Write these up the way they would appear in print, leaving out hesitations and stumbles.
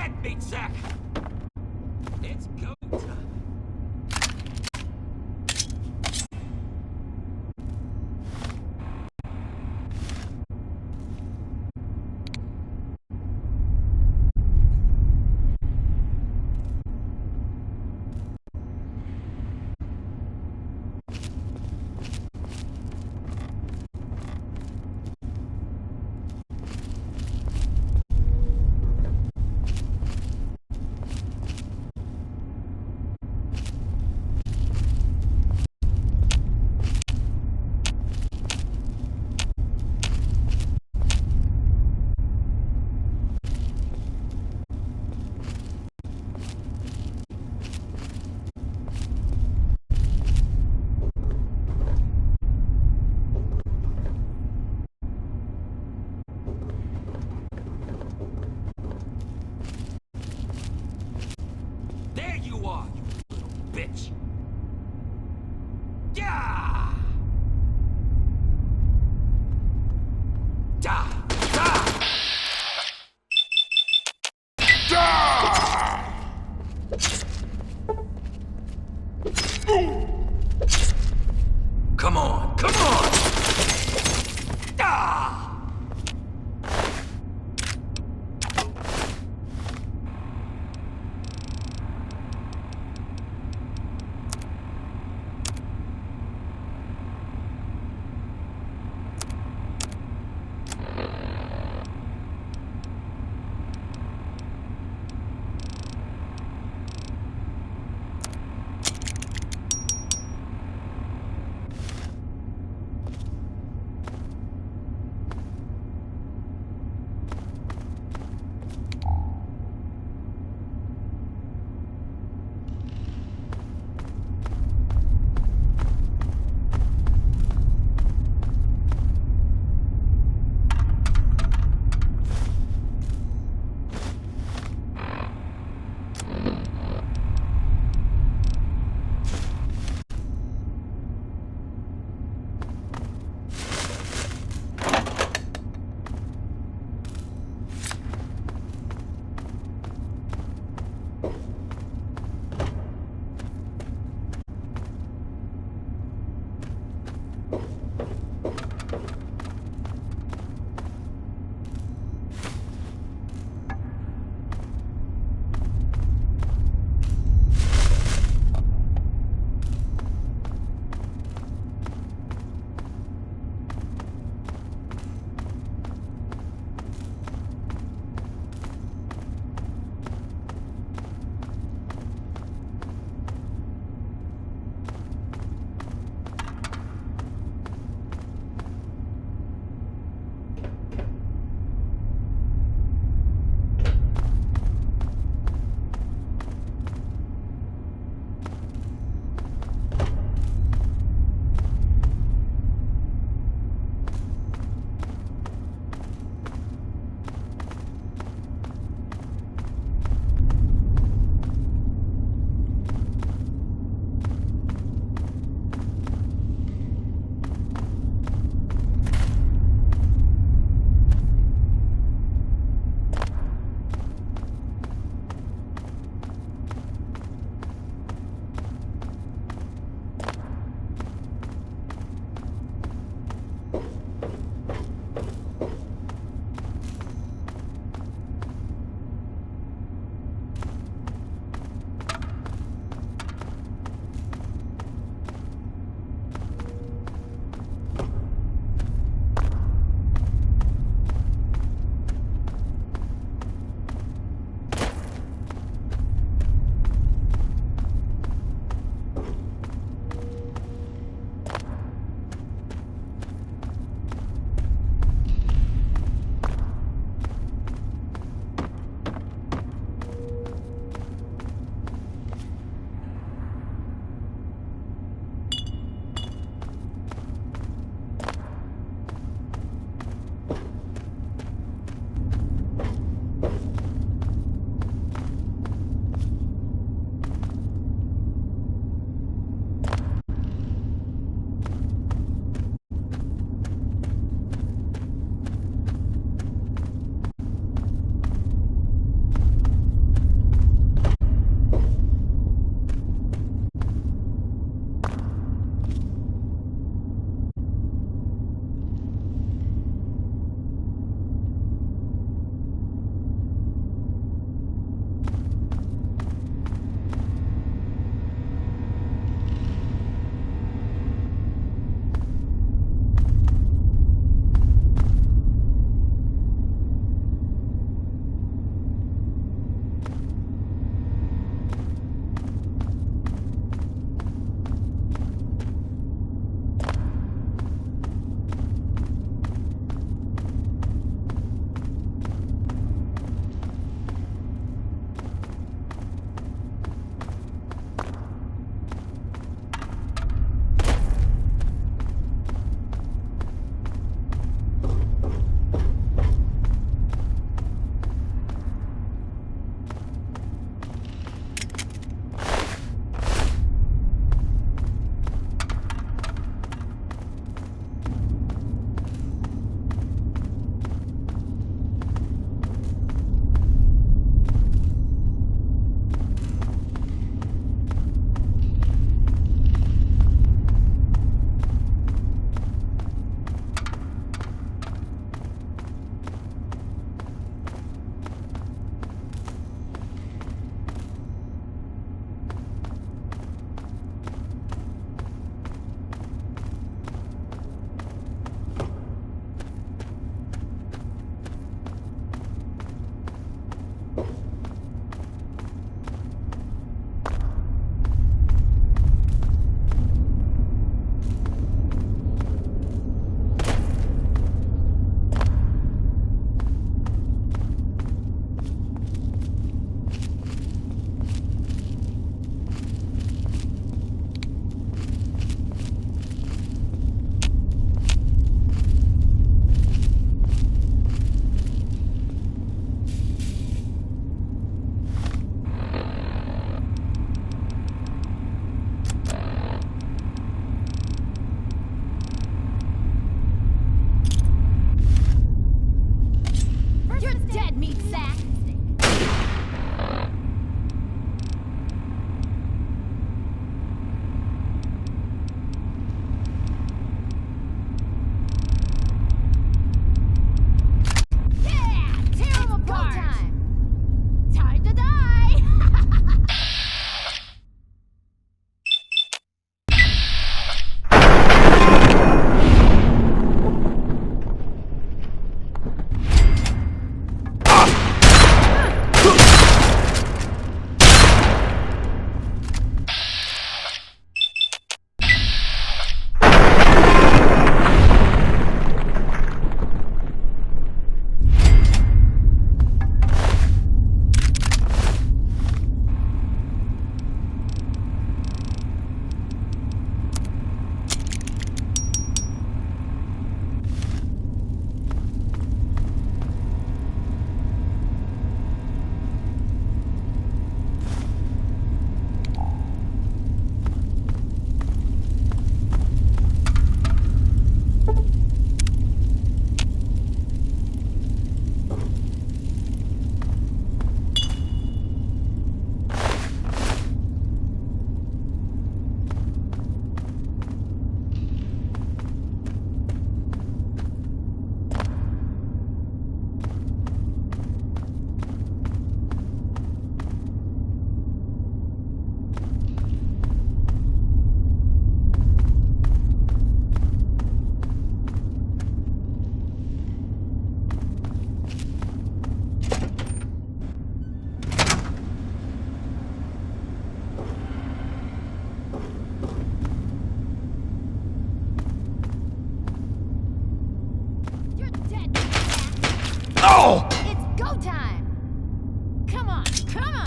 ahead, meat sack! It's go time. There you are, you little bitch! Yeah! Da! Da! Come on, come on! Ah! to die! Oh! It's go time! Come on, come on!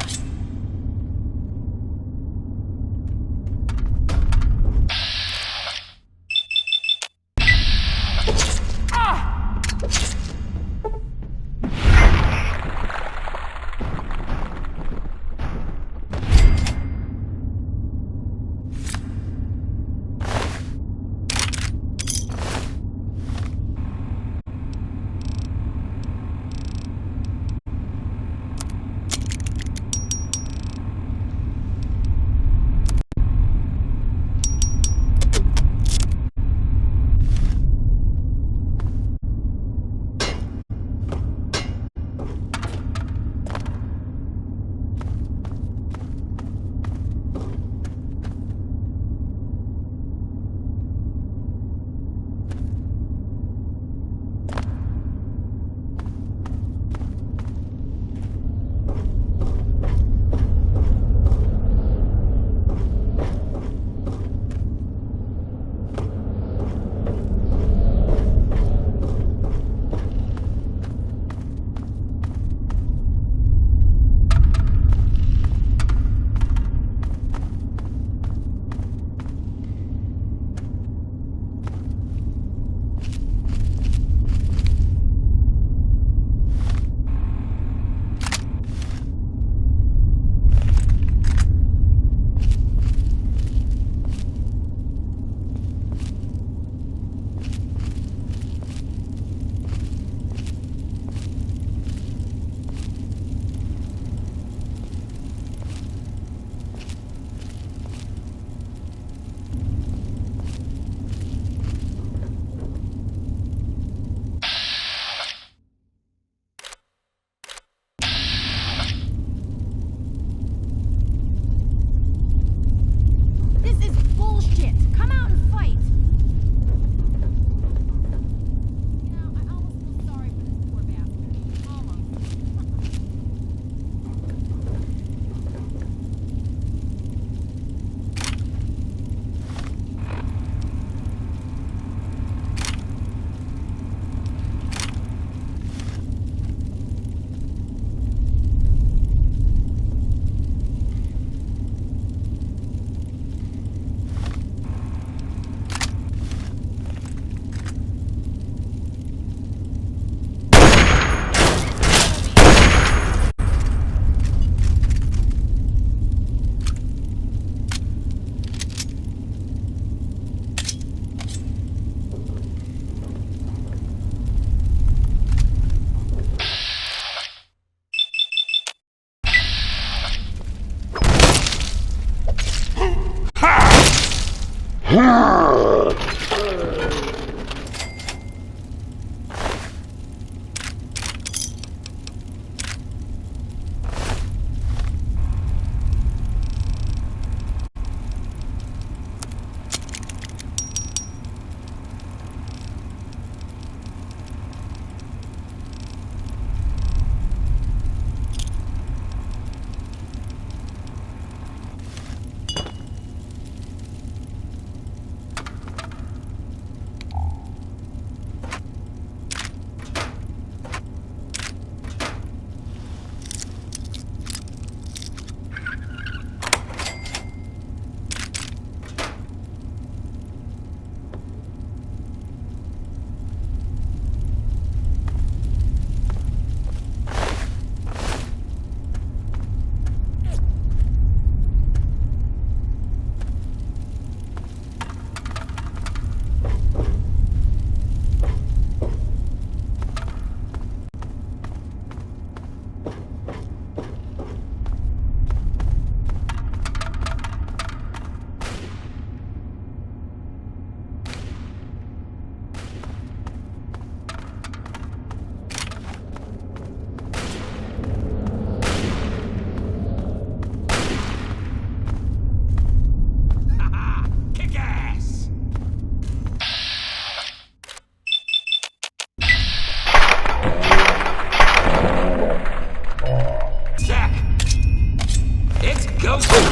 go.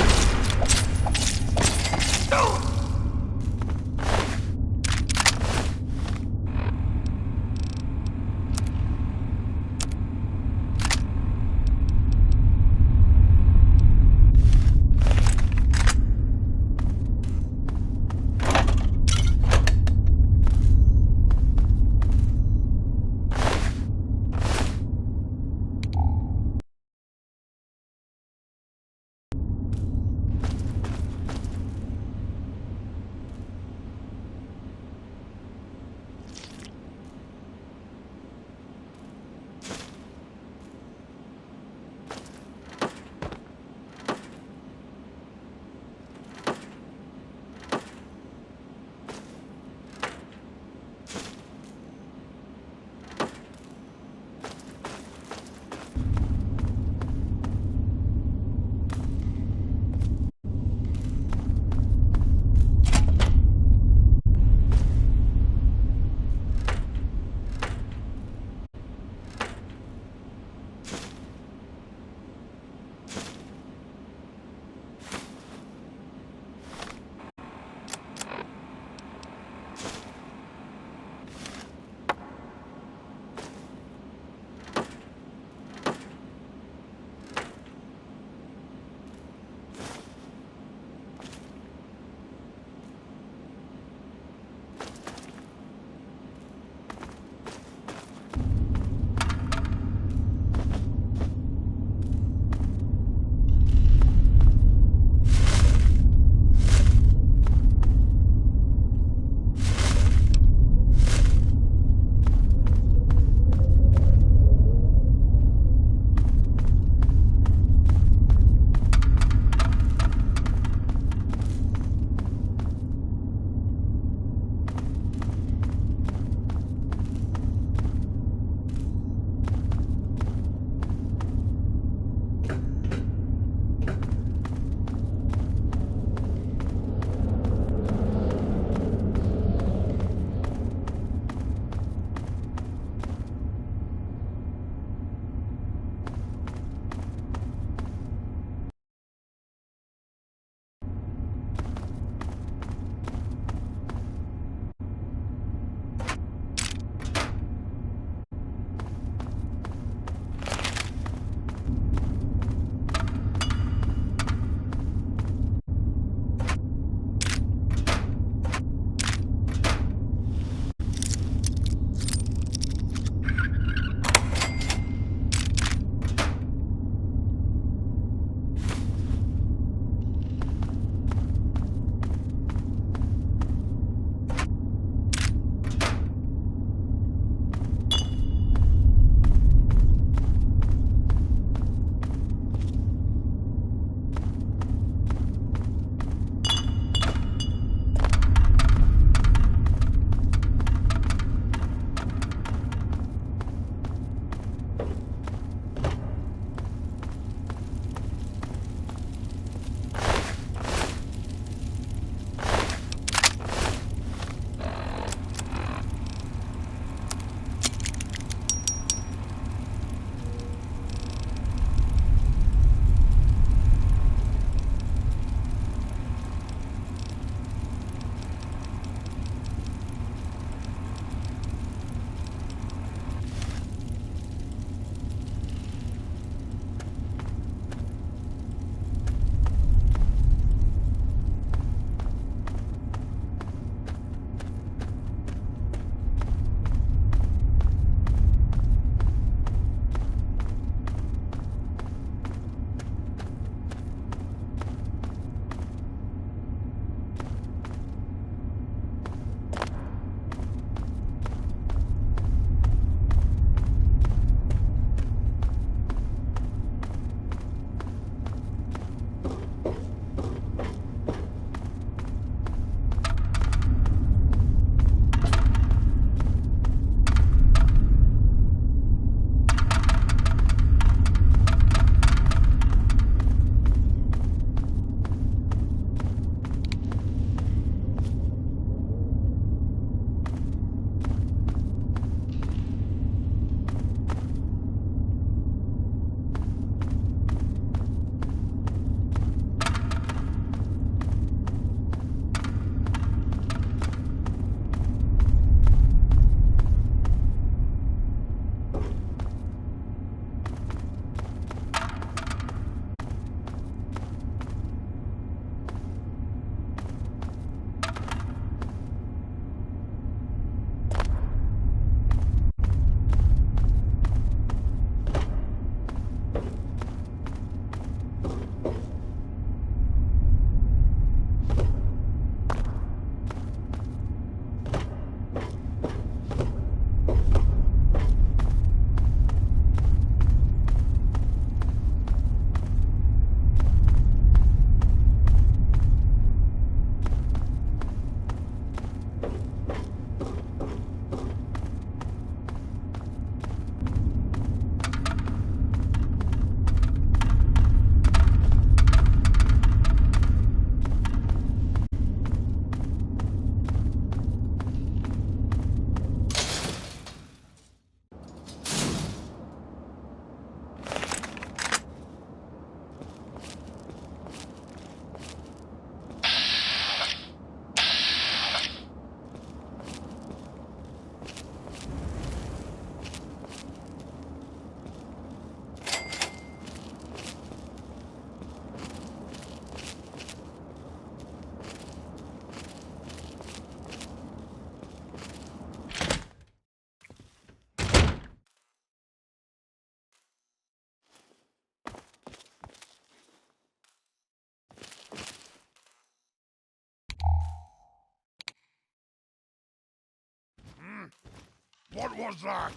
was that?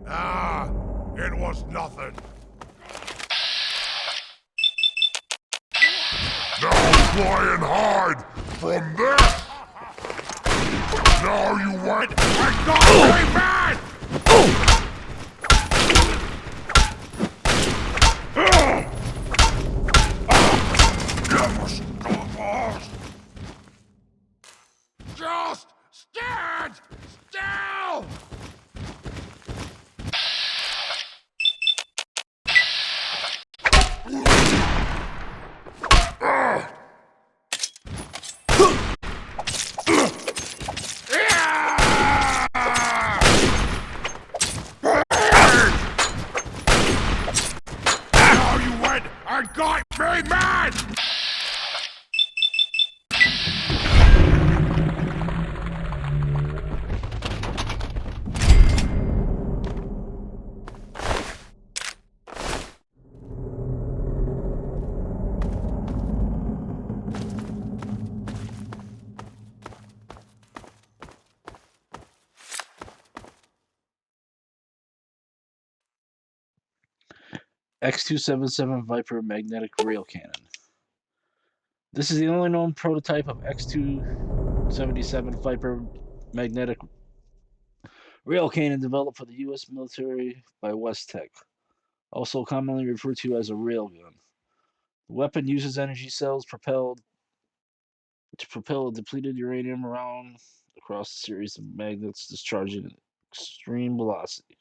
Ah, it was nothing. Now try and hide from this! Now you went and got me mad! Just stand still! Now you went and got me mad! X277 Viper magnetic rail cannon. This is the only known prototype of X277 Viper magnetic rail cannon developed for the U.S. military by West Tech, also commonly referred to as a railgun. The weapon uses energy cells propelled to propel a depleted uranium round across a series of magnets discharging at extreme velocity.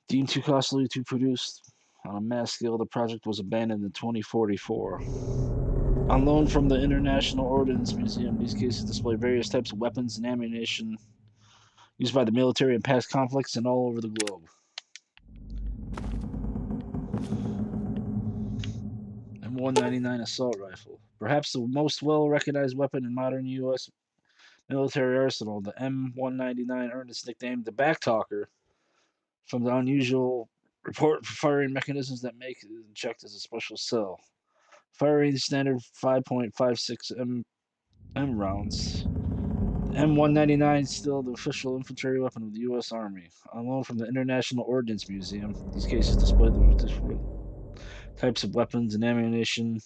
Deemed too costly to produce on a mass scale, the project was abandoned in 2044. On loan from the International Ordnance Museum, these cases display various types of weapons and ammunition used by the military in past conflicts and all over the globe. M199 assault rifle. Perhaps the most well-recognized weapon in modern U.S. military arsenal, the M199 earned its nickname the Backtalker from the unusual report for firing mechanisms that make it eject as a special cell. Firing standard 5.56 M rounds. The M199 is still the official infantry weapon of the U.S. Army. On loan from the International Ordnance Museum, these cases display the different types of weapons and ammunition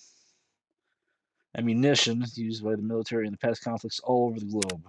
used by the military in the past conflicts all over the globe.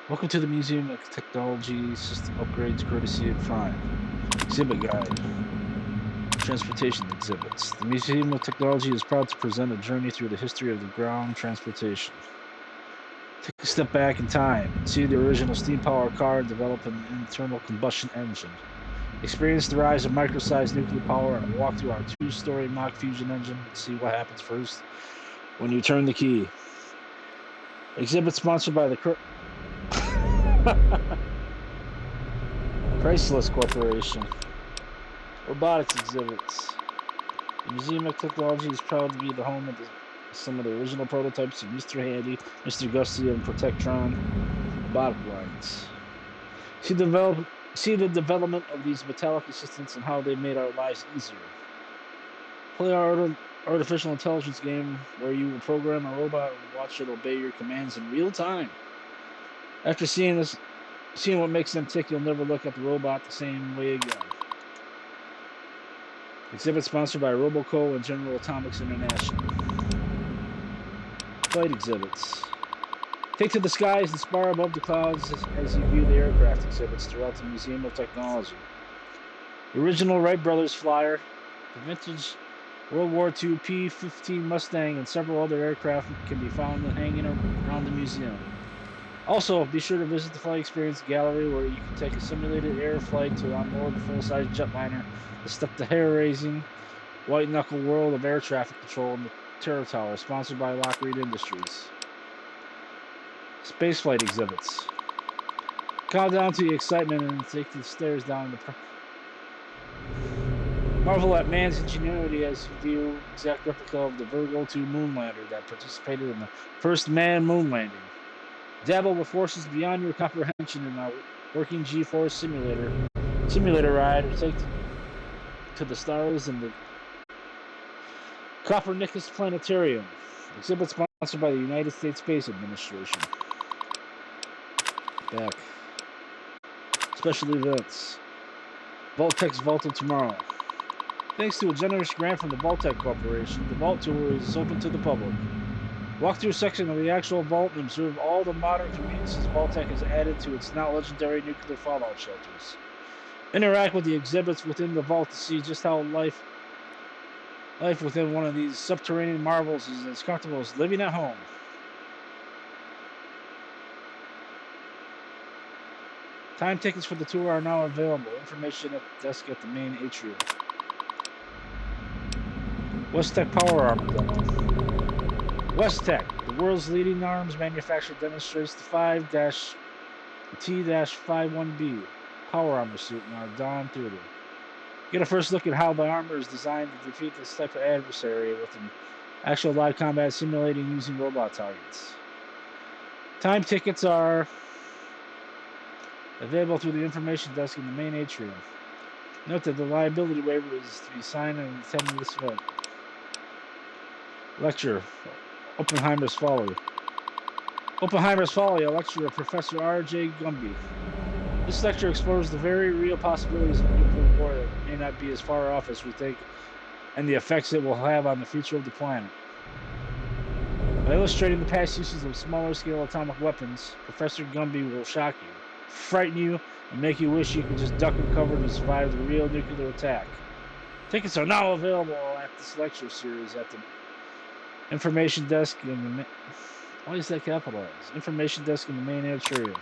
Welcome to the Museum of Technology System Upgrades courtesy of Prime. Exhibit Guide. Transportation exhibits. The Museum of Technology is proud to present a journey through the history of the ground transportation. Take a step back in time and see the original steam-powered car develop an internal combustion engine. Experience the rise of micro-sized nuclear power and walk through our two-story Mach fusion engine and see what happens first when you turn the key. Exhibit sponsored by the Chrysler Corporation. Robotics exhibits. The Museum of Technology is proud to be the home of some of the original prototypes of Mr. Handy, Mr. Gusty, and Protectron robotic lines. See the development of these metallic assistants and how they made our lives easier. Play our artificial intelligence game where you will program a robot and watch it obey your commands in real time. After seeing what makes them tick, you'll never look at the robot the same way again. Exhibit sponsored by Roboco and General Atomics International. Flight exhibits. Take to the skies and spar above the clouds as you view the aircraft exhibits throughout the Museum of Technology. The original Wright brothers flyer, the vintage World War II P-15 Mustang, and several other aircraft can be found hanging around the museum. Also, be sure to visit the Flight Experience Gallery, where you can take a simulated air flight to onboard the full-size jetliner to step the hair-raising, white-knuckle world of air traffic control in the Terror Tower, sponsored by Lockheed Industries. Spaceflight exhibits. Calm down to the excitement and take the stairs down the marvel at man's ingenuity as you view exact replica of the Virgo 2 moonlander that participated in the first manned moon landing. Dabble with forces beyond your comprehension in our working G-force simulator ride, or take to the stars in the Copernicus Planetarium. Exhibit sponsored by the United States Space Administration. Back. Special events. Vault-Tech's Vault of Tomorrow. Thanks to a generous grant from the Vault-Tech Corporation, the Vault Tour is open to the public. Walk through a section of the actual vault and observe all the modern conveniences Vault-Tech has added to its now legendary nuclear fallout shelters. Interact with the exhibits within the vault to see just how life within one of these subterranean marvels is as comfortable as living at home. Time tickets for the tour are now available. Information at the desk at the main atrium. West-Tech Power Armor Demo. West-Tech, the world's leading arms manufacturer, demonstrates the T-51B power armor suit in our Dawn Theater. Get a first look at how the armor is designed to defeat this type of adversary with an actual live combat simulating using robot targets. Time tickets are available through the information desk in the main atrium. Note that the liability waiver is to be signed and attending this event. Lecture. Oppenheimer's Folly. Oppenheimer's Folly, a lecture of Professor R.J. Gumby. This lecture explores the very real possibilities of nuclear war that may not be as far off as we think, and the effects it will have on the future of the planet. By illustrating the past uses of smaller-scale atomic weapons, Professor Gumby will shock you, frighten you, and make you wish you could just duck and cover to survive the real nuclear attack. Tickets are now available at this lecture series at the information desk in the... Why is that capitalized? Information desk in the main atrium.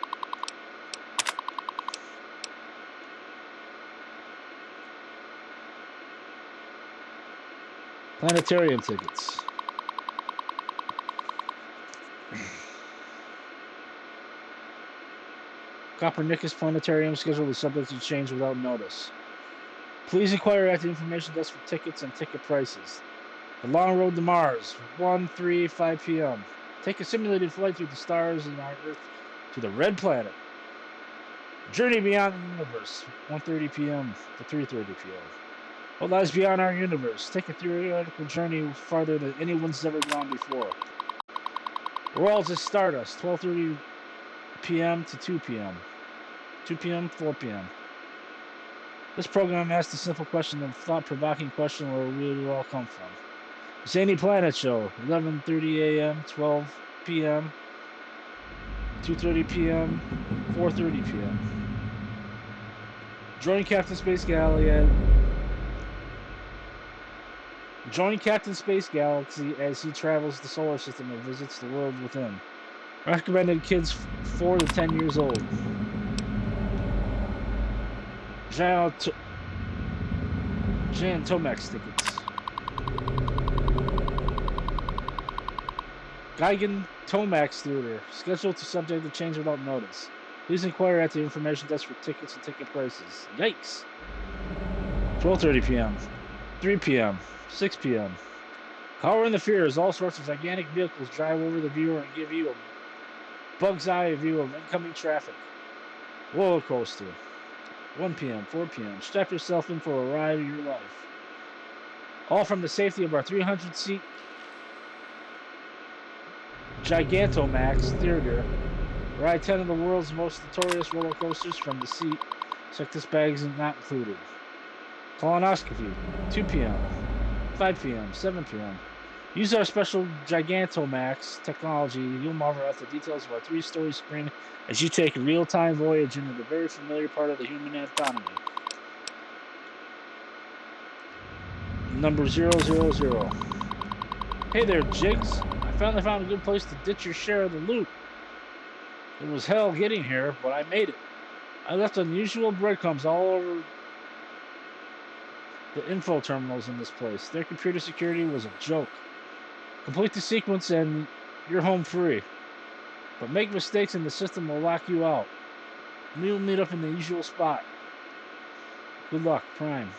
Planetarium tickets. Copernicus Planetarium schedule is subject to change without notice. Please inquire at the information desk for tickets and ticket prices. The Long Road to Mars, 1:35 p.m. Take a simulated flight through the stars and our Earth to the Red Planet. Journey Beyond the Universe, 1:30 p.m. to 3:30 p.m. What lies beyond our universe? Take a theoretical journey farther than anyone's ever gone before. Worlds of Stardust, 12:30 p.m. to 2 p.m. 2 p.m., 4 p.m. This program asks a simple question, a thought-provoking question, where we all come from. Zany Planet Show, 11:30 a.m., 12 p.m., 2:30 p.m., 4:30 p.m. Join Captain Space Galaxy as he travels the solar system and visits the world within. Recommended kids 4 to 10 years old. Jan Tomax tickets. Geigen Tomax Theater, scheduled to subject to change without notice. Please inquire at the information desk for tickets and ticket prices. Yikes! 12:30 p.m., 3 p.m., 6 p.m. Power in the Fears, all sorts of gigantic vehicles drive over the viewer and give you a bug's eye view of incoming traffic. Roller coaster, 1 p.m., 4 p.m. Strap yourself in for a ride of your life. All from the safety of our 300-seat Gigantomax Theater. Ride 10 of the world's most notorious roller coasters from the seat. Circus bags not included. Colonoscopy, 2 p.m., 5 p.m., 7 p.m. Use our special Gigantamax technology. You'll marvel at the details of our three-story screen as you take a real-time voyage into the very familiar part of the human anatomy. Number 000. Hey there, Jigs. I finally found a good place to ditch your share of the loot. It was hell getting here, but I made it. I left unusual breadcrumbs all over the info terminals in this place. Their computer security was a joke. Complete the sequence and you're home free. But make mistakes and the system will lock you out. We'll meet up in the usual spot. Good luck, Prime.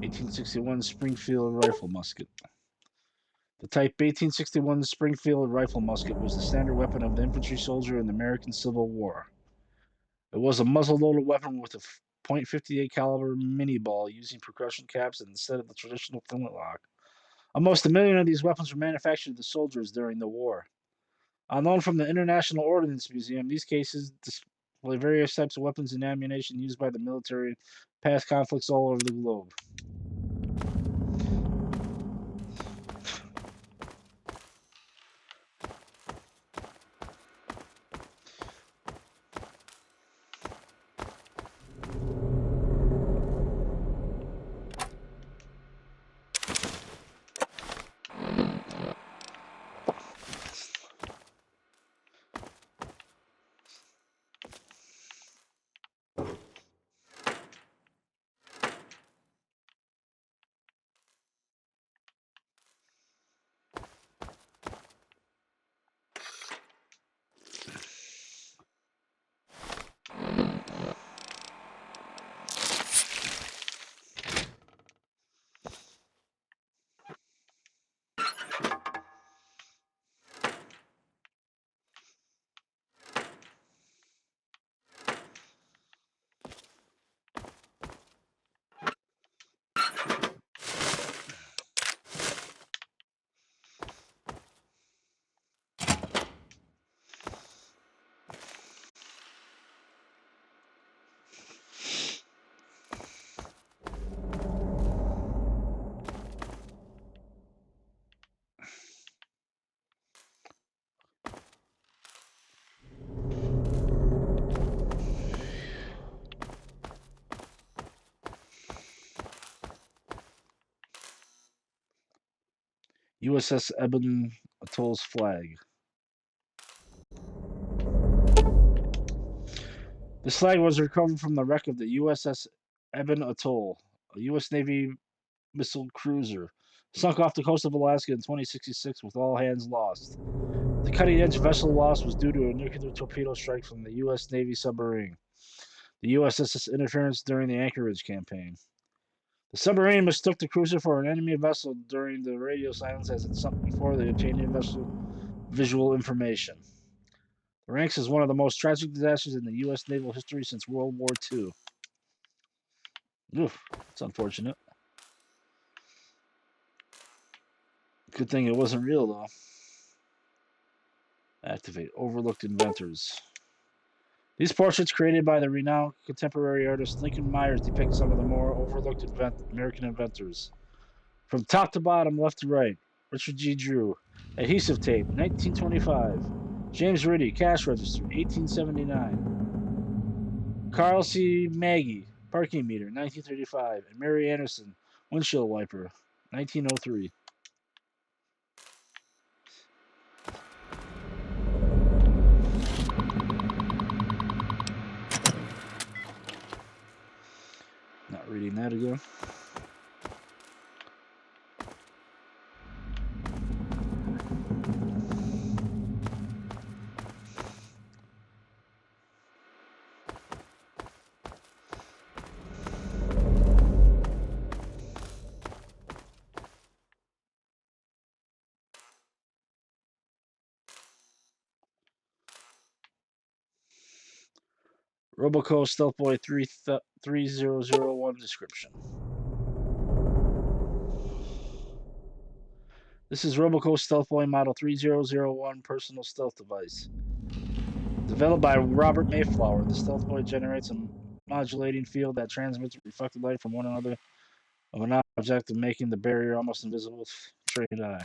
.1861 Springfield rifle musket. The Type 1861 Springfield rifle musket was the standard weapon of the infantry soldier in the American Civil War. It was a muzzle-loaded weapon with a .58 caliber mini ball using percussion caps instead of the traditional flintlock. Almost 1,000,000 of these weapons were manufactured to the soldiers during the war. Unknown from the International Ordnance Museum, these cases display various types of weapons and ammunition used by the military in past conflicts all over the globe. USS Eben Atoll's flag. This flag was recovered from the wreck of the USS Eben Atoll, a U.S. Navy missile cruiser, sunk off the coast of Alaska in 2066 with all hands lost. The cutting-edge vessel loss was due to a nuclear torpedo strike from the U.S. Navy submarine, the USS's interference during the Anchorage campaign. The submarine mistook the cruiser for an enemy vessel during the radio silence as it sunk before the obtaining visual information. It ranks as one of the most tragic disasters in the U.S. naval history since World War II. Oof, it's unfortunate. Good thing it wasn't real, though. Activate Overlooked Inventors. These portraits, created by the renowned contemporary artist Lincoln Myers, depict some of the more overlooked American inventors. From top to bottom, left to right, Richard G. Drew. Adhesive tape, 1925. James Riddy, cash register, 1879. Carl C. Maggie, parking meter, 1935. And Mary Anderson, windshield wiper, 1903. Not reading that again. Roboco Stealth Boy 3001 description. This is Roboco Stealth Boy Model 3001 personal stealth device. Developed by Robert Mayflower, the Stealth Boy generates a modulating field that transmits reflected light from one another of an object and making the barrier almost invisible to trained eye.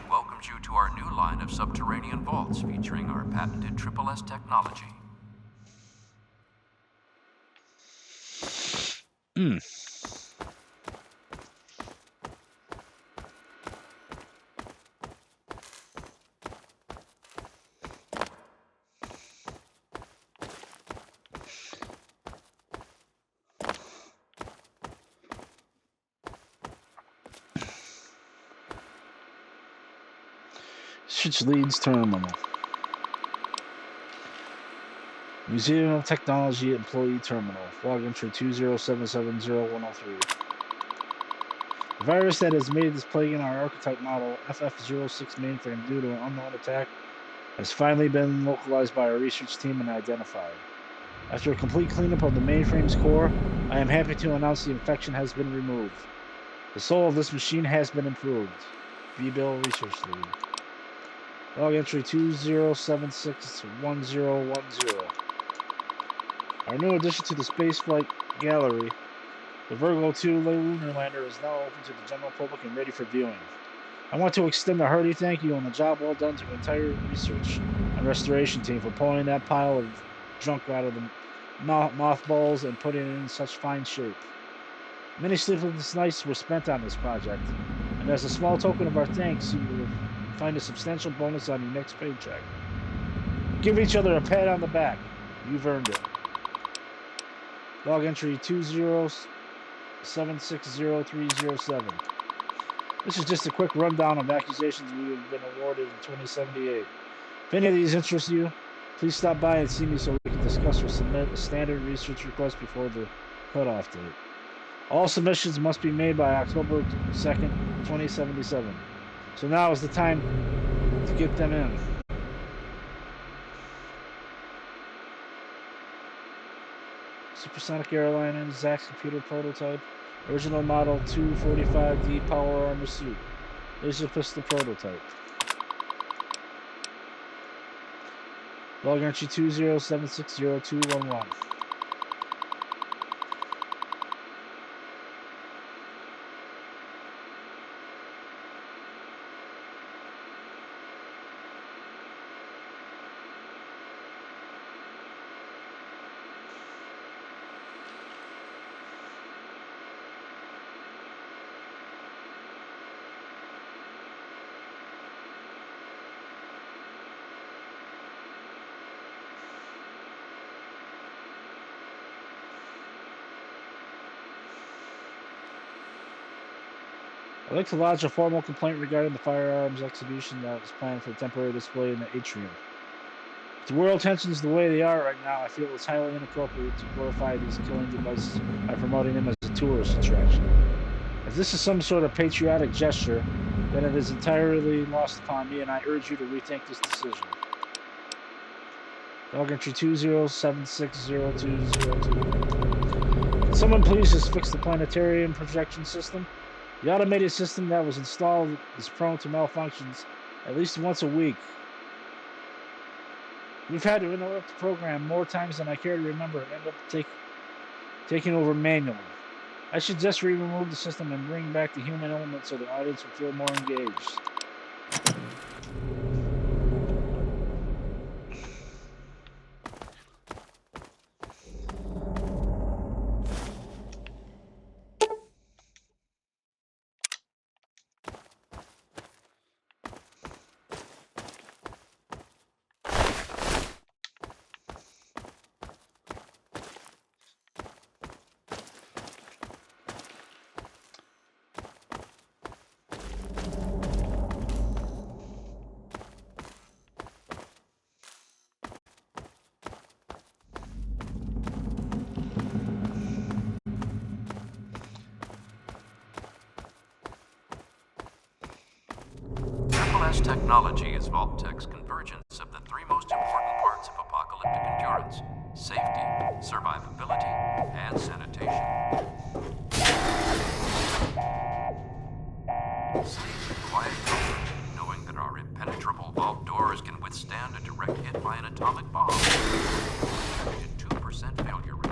Welcomes you to our new line of subterranean vaults featuring our patented Triple S technology. Switch leads terminal. Museum of Technology Employee Terminal. Log entry 20770-103. The virus that has made this plague in our archetype model FF06 mainframe due to an unknown attack has finally been localized by our research team and identified. After a complete cleanup of the mainframe's core, I am happy to announce the infection has been removed. The soul of this machine has been improved. V-Bill Research Lead. Log entry 20761010. Our new addition to the spaceflight gallery, the Virgo 2 lunar lander, is now open to the general public and ready for viewing. I want to extend a hearty thank you on the job well done to the entire research and restoration team for pulling that pile of junk out of the mothballs and putting it in such fine shape. Many sleepless nights were spent on this project, and as a small token of our thanks, you will find a substantial bonus on your next paycheck. Give each other a pat on the back. You've earned it. Log entry 20760-307. This is just a quick rundown of accusations we have been awarded in 2078. If any of these interest you, please stop by and see me so we can discuss or submit a standard research request before the cutoff date. All submissions must be made by October 2nd, 2077. So now is the time to get them in. Supersonic airliner, Zach's computer prototype, original model 245D power armor suit, laser pistol prototype. Log entry 20760-211. I'd like to lodge a formal complaint regarding the firearms exhibition that was planned for temporary display in the atrium. With the world tensions the way they are right now, I feel it's highly inappropriate to glorify these killing devices by promoting them as a tourist attraction. If this is some sort of patriotic gesture, then it is entirely lost upon me, and I urge you to rethink this decision. Dog entry 20760202. Can someone please just fix the planetarium projection system? The automated system that was installed is prone to malfunctions at least once a week. We've had to interrupt the program more times than I care to remember and end up taking over manually. I should just remove the system and bring back the human element so the audience will feel more engaged. S technology is Vault-Tech's convergence of the three most important parts of apocalyptic endurance: safety, survivability, and sanitation. Sleep in quiet comfort, knowing that our impenetrable vault doors can withstand a direct hit by an atomic bomb. With a 2% failure rate.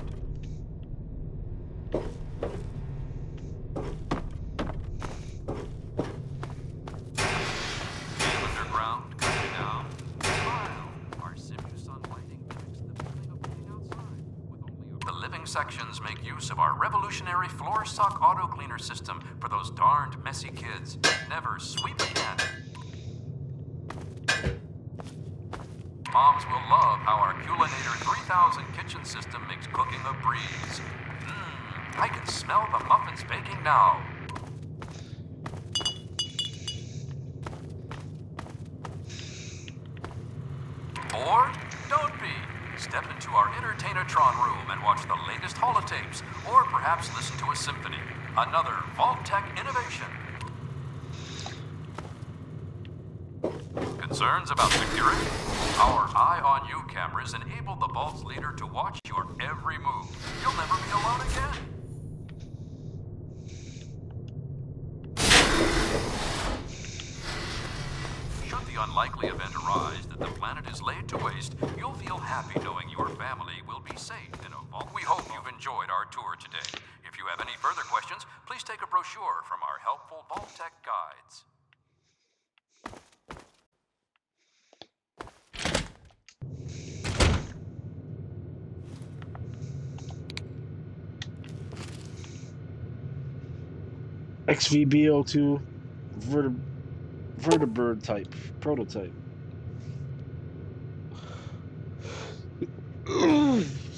Sections make use of our revolutionary floor sock auto cleaner system for those darned messy kids. Never sweep again. Moms will love how our Culinator 3000 kitchen system makes cooking a breeze. I can smell the muffins baking now. Bored? Don't be. Step into our Entertainatron room and watch the latest holotapes, or perhaps listen to a symphony. Another Vault-Tech innovation. Concerns about security? Our Eye on You cameras enable the Vault's leader to watch your every move. You'll never be alone again. Should the unlikely event arise that the planet is laid to waste, you'll feel happy knowing your family will be safe in a vault. We hope you've enjoyed our tour today. If you have any further questions, please take a brochure from our helpful Vault-Tech guides. XVB02 vertibird type prototype.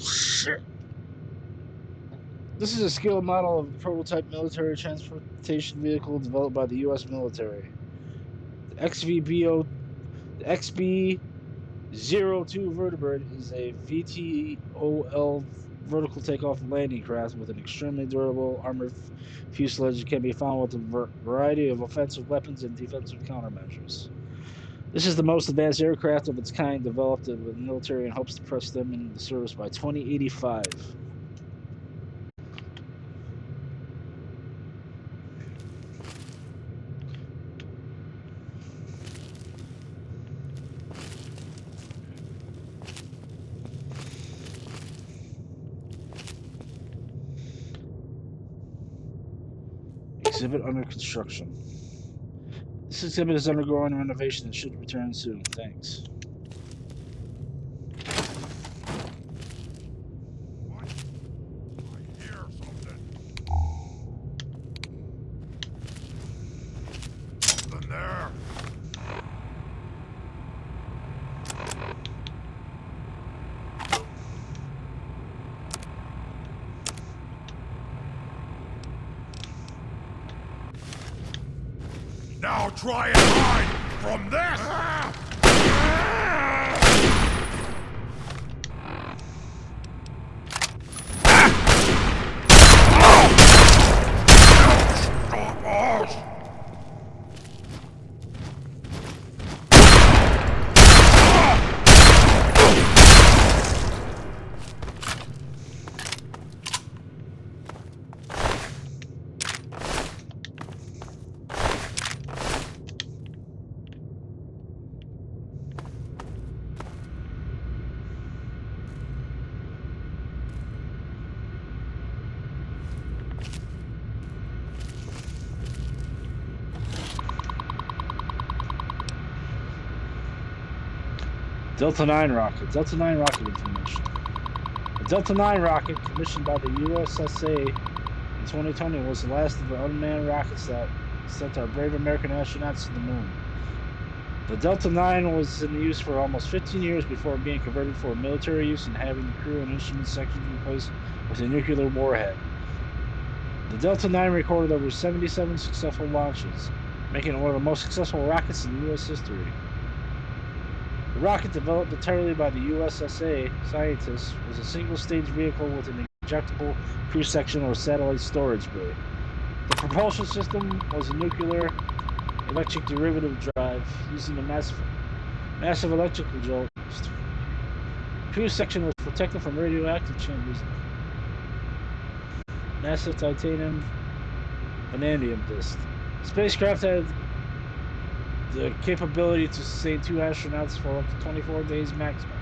Shit. This is a scale model of a prototype military transportation vehicle developed by the U.S. military. The XB02 vertibird is a VTOL vertical takeoff and landing craft with an extremely durable armored fuselage that can be found with a variety of offensive weapons and defensive countermeasures. This is the most advanced aircraft of its kind developed with the military and hopes to press them into service by 2085. Exhibit under construction. This exhibit is undergoing renovation and should return soon. Thanks. I hear something. Something there. Now try and hide from this! Delta 9 rocket. Delta 9 rocket information. The Delta 9 rocket, commissioned by the USSA in 2020, was the last of the unmanned rockets that sent our brave American astronauts to the moon. The Delta 9 was in use for almost 15 years before being converted for military use and having the crew and instrument sections replaced with a nuclear warhead. The Delta 9 recorded over 77 successful launches, making it one of the most successful rockets in U.S. history. The rocket, developed entirely by the USSA scientists, was a single-stage vehicle with an ejectable crew section or satellite storage bay. The propulsion system was a nuclear electric derivative drive using a massive electrical jolt. The crew section was protected from radioactive chambers. Massive titanium vanadium disc. The spacecraft had the capability to sustain 2 astronauts for up to 24 days maximum.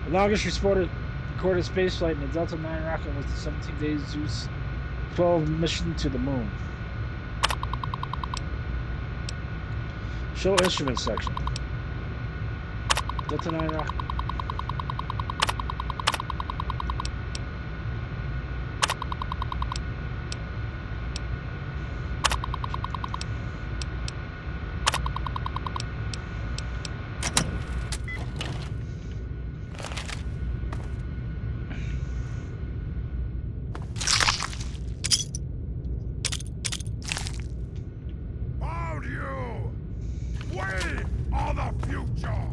The longest recorded spaceflight in the Delta 9 rocket was the 17-day Zeus 12 mission to the moon. Show instrument section. Delta 9 rocket. Found you! We are the future!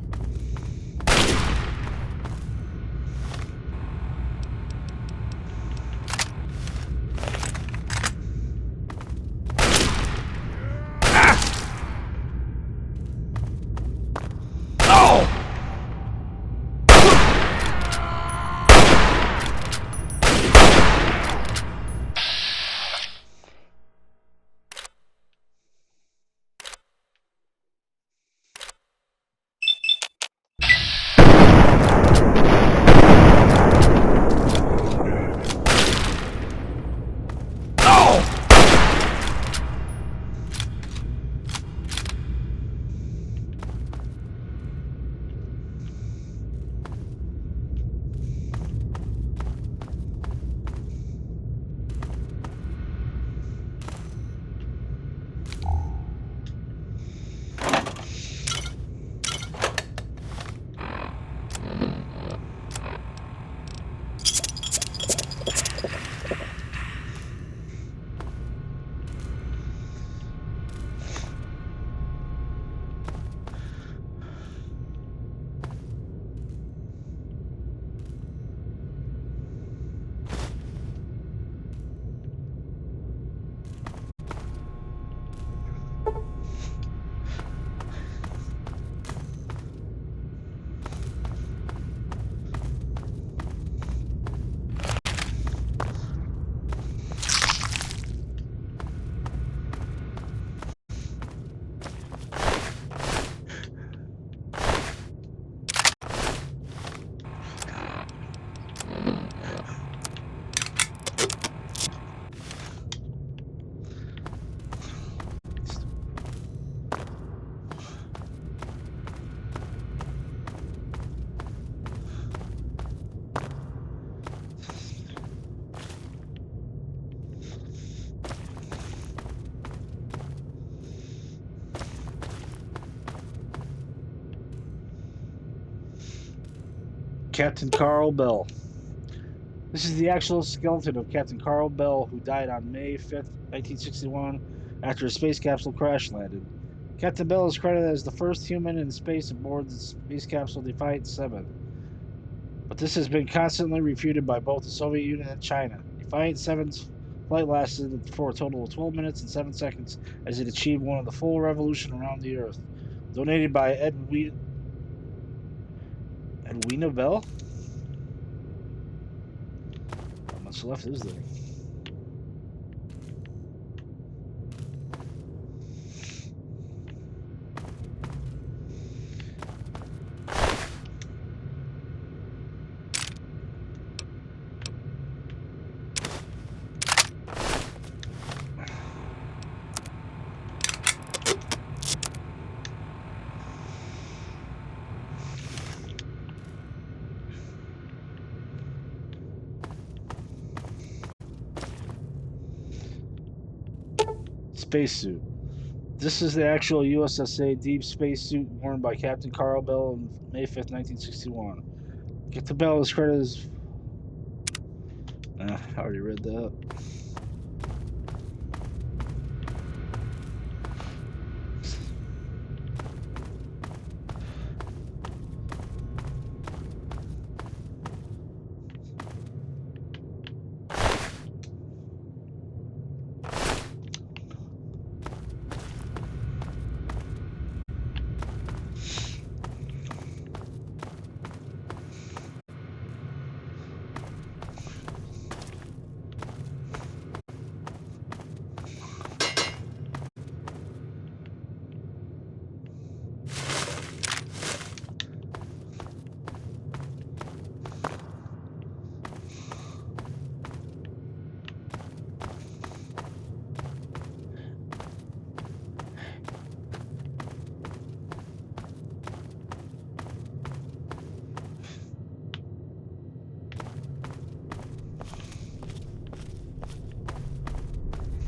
Captain Carl Bell. This is the actual skeleton of Captain Carl Bell, who died on May 5th, 1961, after a space capsule crash landed. Captain Bell is credited as the first human in space aboard the space capsule Defiant 7. But this has been constantly refuted by both the Soviet Union and China. Defiant 7's flight lasted for a total of 12 minutes and 7 seconds as it achieved one of the full revolution around the Earth. Donated by Edwina Bell? How much left is there? Spacesuit. This is the actual USSA deep spacesuit worn by Captain Carl Bell on May 5th, 1961. Captain Bell is credited as. I already read that.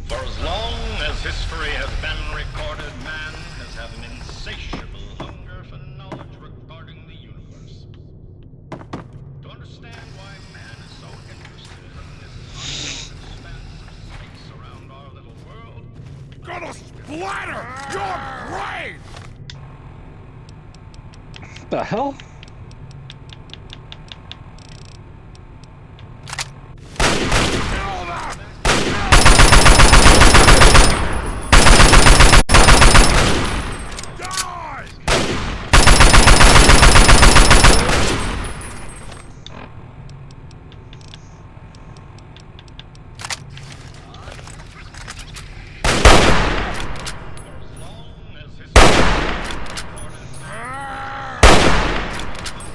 For as long as history has been recorded, man has had an insatiable hunger for knowledge regarding the universe. To understand why man is so interested in this unknown expanse of space around our little world, Gonna splatter your brain! What the hell? Kill them! Die! for as long as history has been recorded, man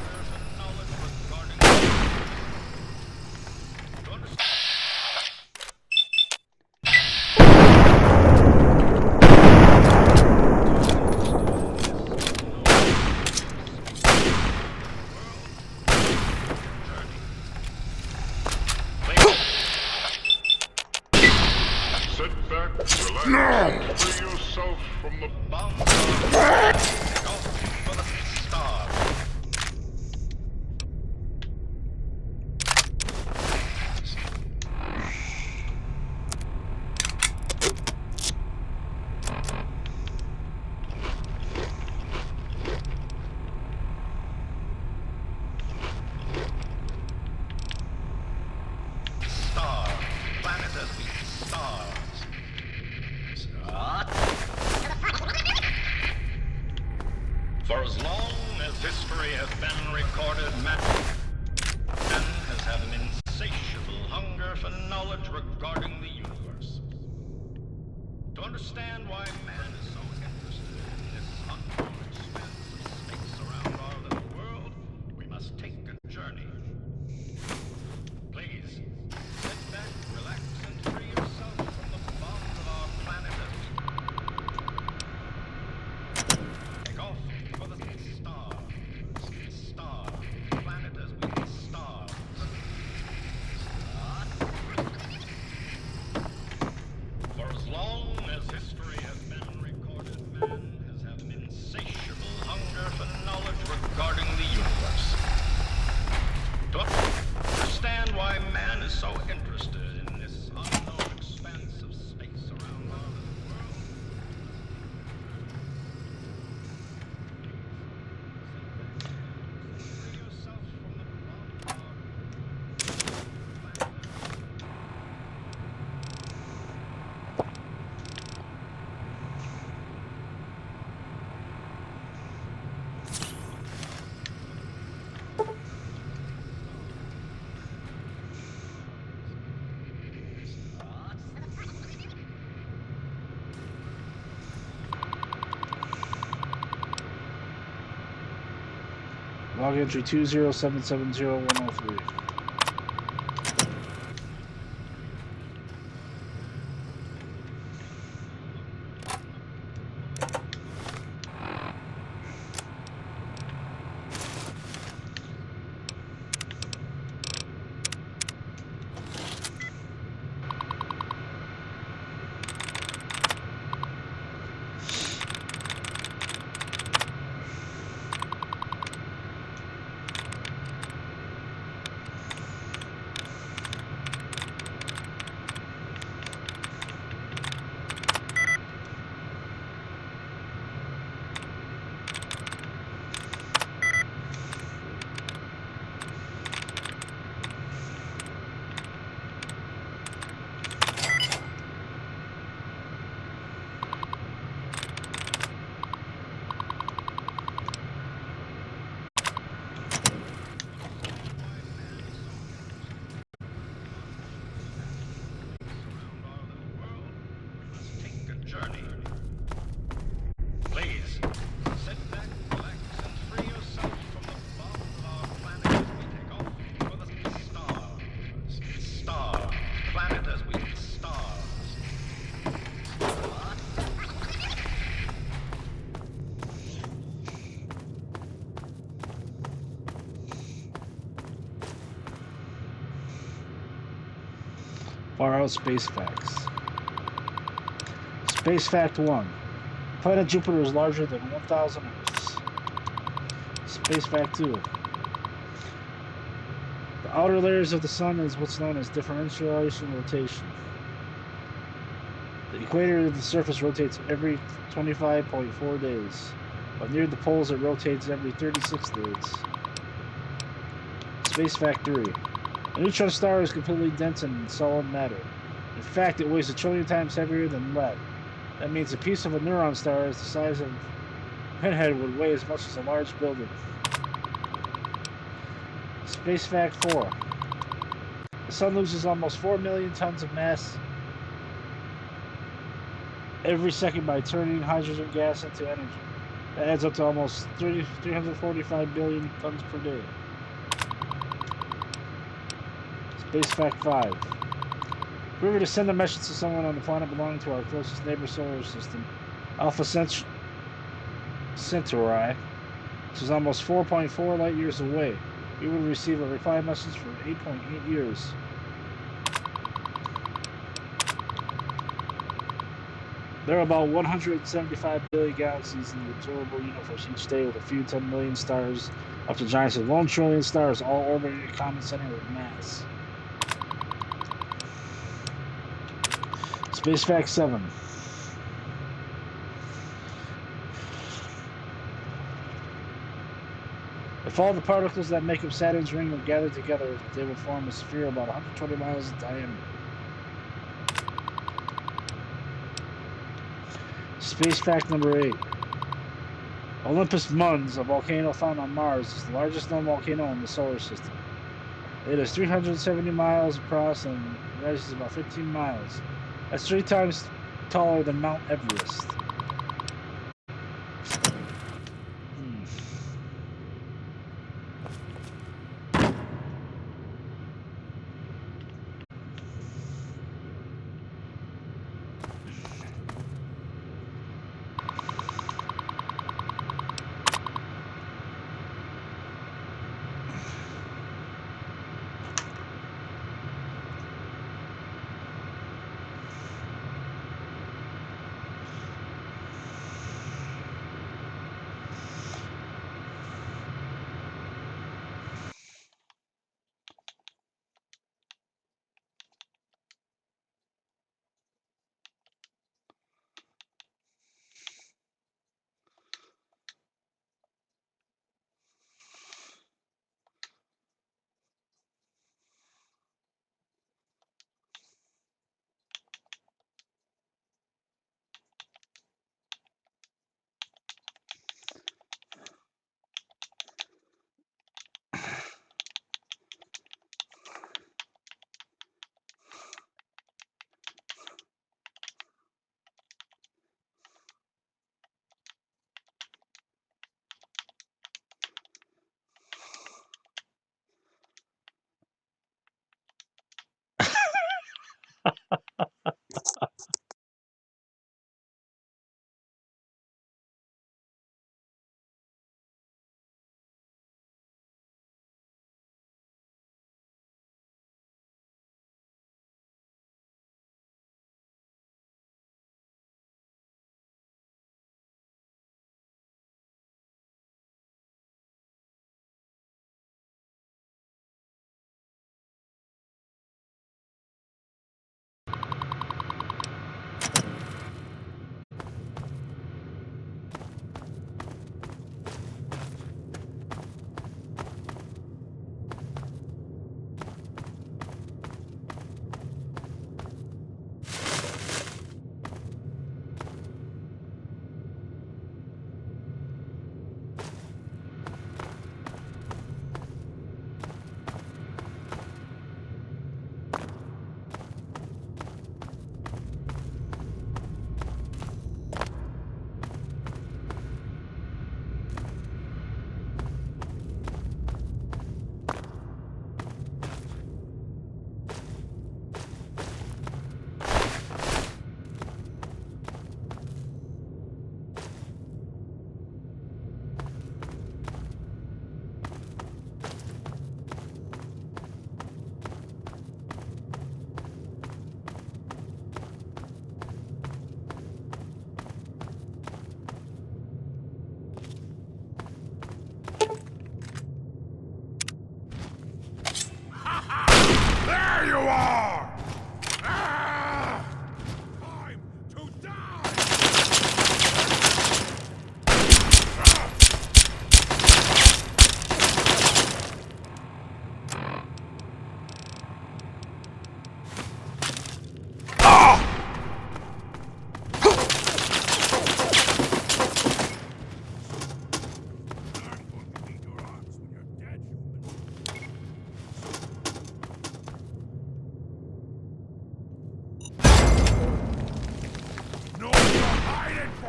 hunger for knowledge regarding the universe. To understand Sit back, relax, free yourself from the bound take off for the stars. Star, planet as we stars. For as long as history has been recorded, man has had an insatiable hunger for knowledge regarding the universe. To understand why man is so interested in this unknown expanse of space around our little world, we must take a journey. Please, sit back, relax, and free yourself from the bonds of our planet as we take off for the stars. Star, planet as we stars. For as long as history has been recorded, man has had an insatiable hunger for knowledge regarding the universe. To understand why man is so interested in this unknown expanse of space around our little world. Free yourself from the bond of our planet. Log entry 20770-103. Far out space facts. Space fact 1. Planet Jupiter is larger than 1,000 Earths. Space fact 2. The outer layers of the sun is what's known as differentiation rotation. The equator of the surface rotates every 25.4 days, but near the poles it rotates every 36 days. Space fact 3. A neutron star is completely dense in solid matter. In fact, it weighs 1 trillion times heavier than lead. That means a piece of a neutron star is the size of a pinhead would weigh as much as a large building. Space fact 4. The sun loses almost 4 million tons of mass every second by turning hydrogen gas into energy. That adds up to almost 345 billion tons per day. Space fact 5. If we were to send a message to someone on the planet belonging to our closest neighbor solar system, Alpha Centauri, which is almost 4.4 light years away, we would receive a reply message for 8.8 years. There are about 175 billion galaxies in the observable universe each day, with a few 10 million stars up to giants of 1 trillion stars, all orbiting a common center with mass. Space fact 7. If all the particles that make up Saturn's ring were gathered together, they would form a sphere about 120 miles in diameter. Space fact number 8. Olympus Mons, a volcano found on Mars, is the largest known volcano in the solar system. It is 370 miles across and rises about 15 miles. That's 3 times taller than Mount Everest.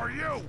are you?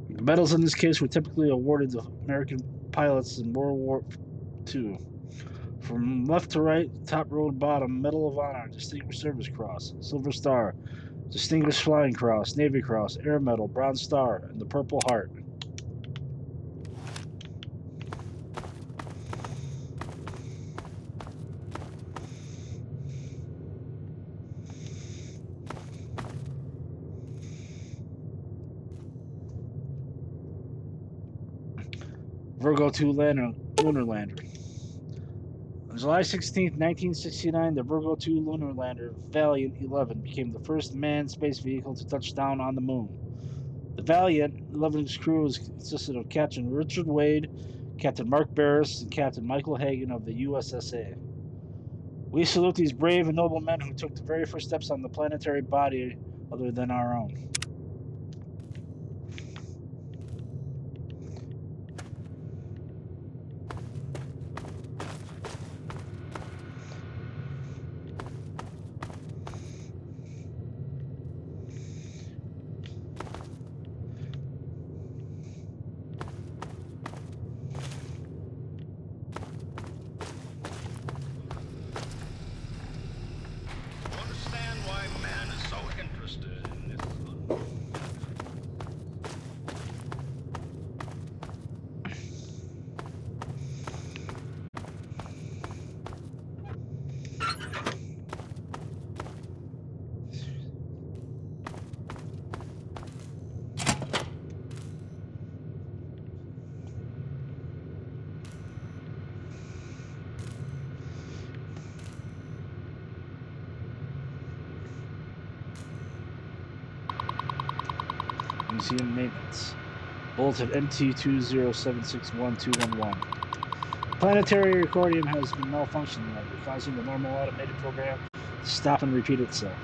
The medals in this case were typically awarded to American pilots in World War II. From left to right, top row to bottom, Medal of Honor, Distinguished Service Cross, Silver Star, Distinguished Flying Cross, Navy Cross, Air Medal, Bronze Star, and the Purple Heart. Virgo 2 lunar lander. On July 16, 1969, the Virgo 2 lunar lander Valiant 11 became the first manned space vehicle to touch down on the moon. The Valiant 11's crew consisted of Captain Richard Wade, Captain Mark Barris, and Captain Michael Hagen of the USSA. We salute these brave and noble men who took the very first steps on the planetary body other than our own. Understand why man is so interested in this. Museum maintenance. Bulletin MT2076111. Planetary accordion has been malfunctioning lately, causing the normal automated program to stop and repeat itself.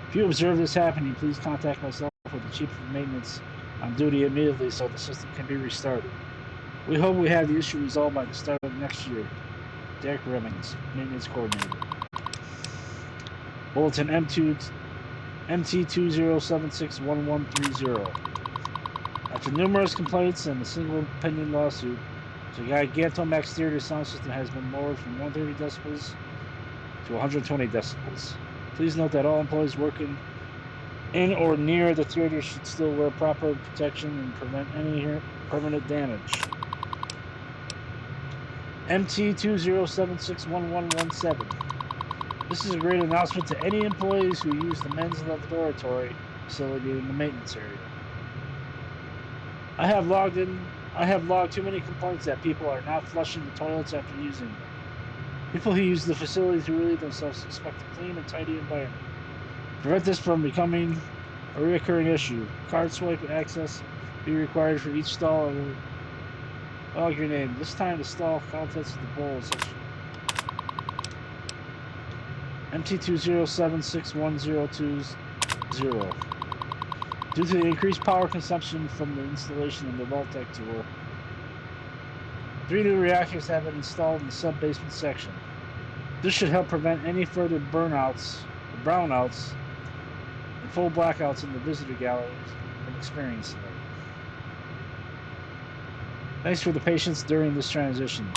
If you observe this happening, please contact myself or the Chief of Maintenance on duty immediately so the system can be restarted. We hope we have the issue resolved by the start of next year. Derek Remmings, Maintenance Coordinator. Bulletin MT207611130. After numerous complaints and a single pending lawsuit, the Gigantomax theater sound system has been lowered from 130 decibels to 120 decibels. Please note that all employees working in or near the theater should still wear proper protection and prevent any permanent damage. MT207611117. This is a great announcement to any employees who use the men's laboratory facility in the maintenance area. I have logged too many complaints that people are not flushing the toilets after using them. People who use the facility to relieve themselves expect a clean and tidy environment. To prevent this from becoming a recurring issue, card swipe and access be required for each stall and log your name. This time the stall contents of the bowl section. MT2076120. Due to the increased power consumption from the installation of the Vault-Tec tour, 3 new reactors have been installed in the sub-basement section. This should help prevent any further brownouts, and full blackouts in the visitor galleries from experiencing it. Thanks for the patience during this transition.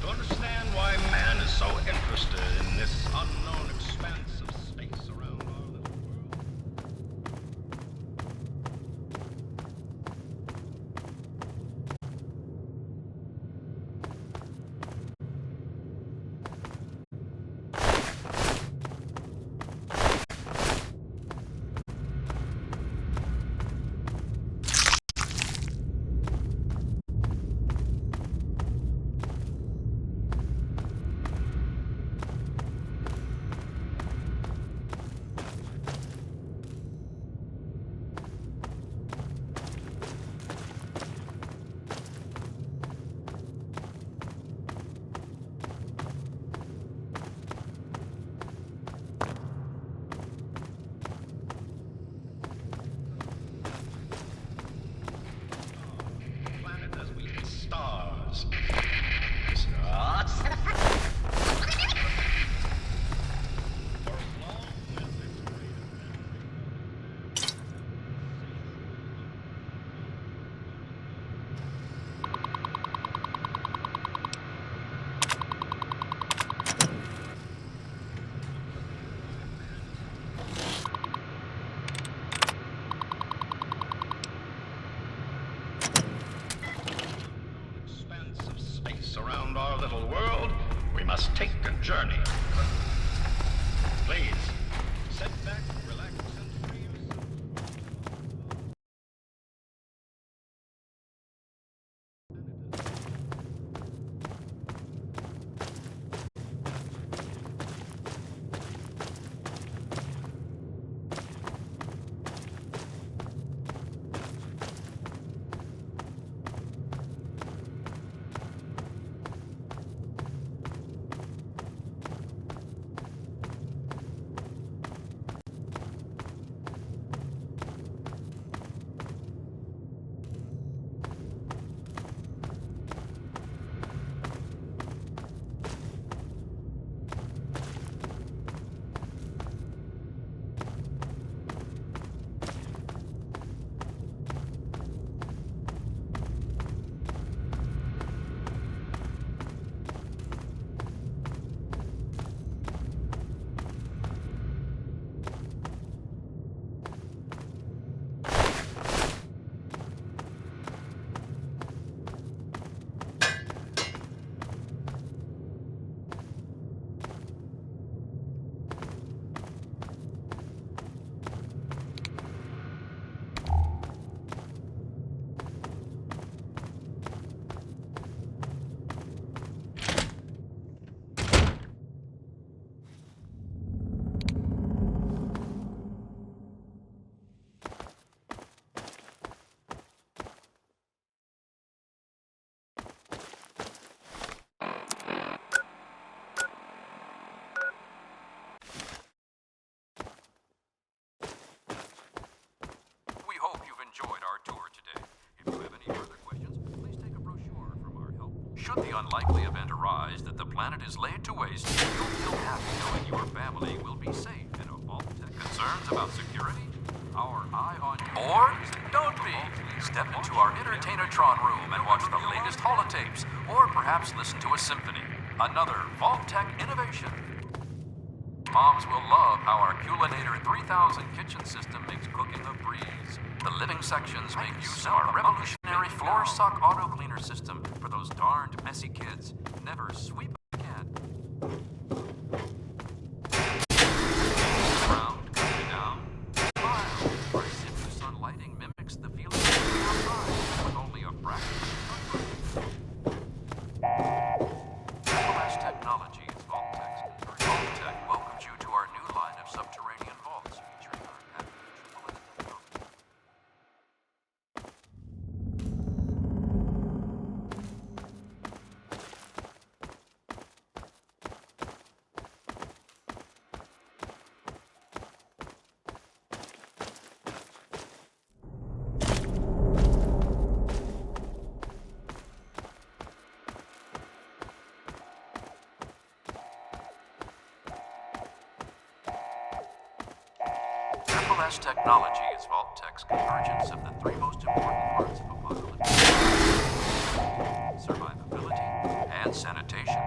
To understand why man is so interested in this unknown expanse of space around our little world. Planet as we hit stars. For as long as this great expanse of space around our little world, we must take a journey. Please, sit back, relax, and free yourself. We hope you've enjoyed our tour today. If you have any further questions, please take a brochure from our help. Should the unlikely event arise that the planet is laid to waste, you'll feel happy knowing your family will be safe in a vault. Concerns about security? Our eye on you. Or don't be. Step into our Entertainatron room and watch the latest holotapes, or perhaps listen to a symphony. Another Vault Tech innovation. Moms will love how our Culinator 3000 kitchen system makes cooking a breeze. The living sections make use of our revolutionary floor suck auto cleaner system for those darned messy kids. Never sweep again. Ground, coming down. Smile. Our Sifu Sun lighting mimics the feeling of being outside with only a fraction of Anacostia Technology is Vault Tech's concern. Vault Tech welcomes you to our new line of subterranean vaults featuring our patented triple technology. Triple S Technology is Vault Tech's convergence of the three most important parts of apocalypse: survivability and sanitation.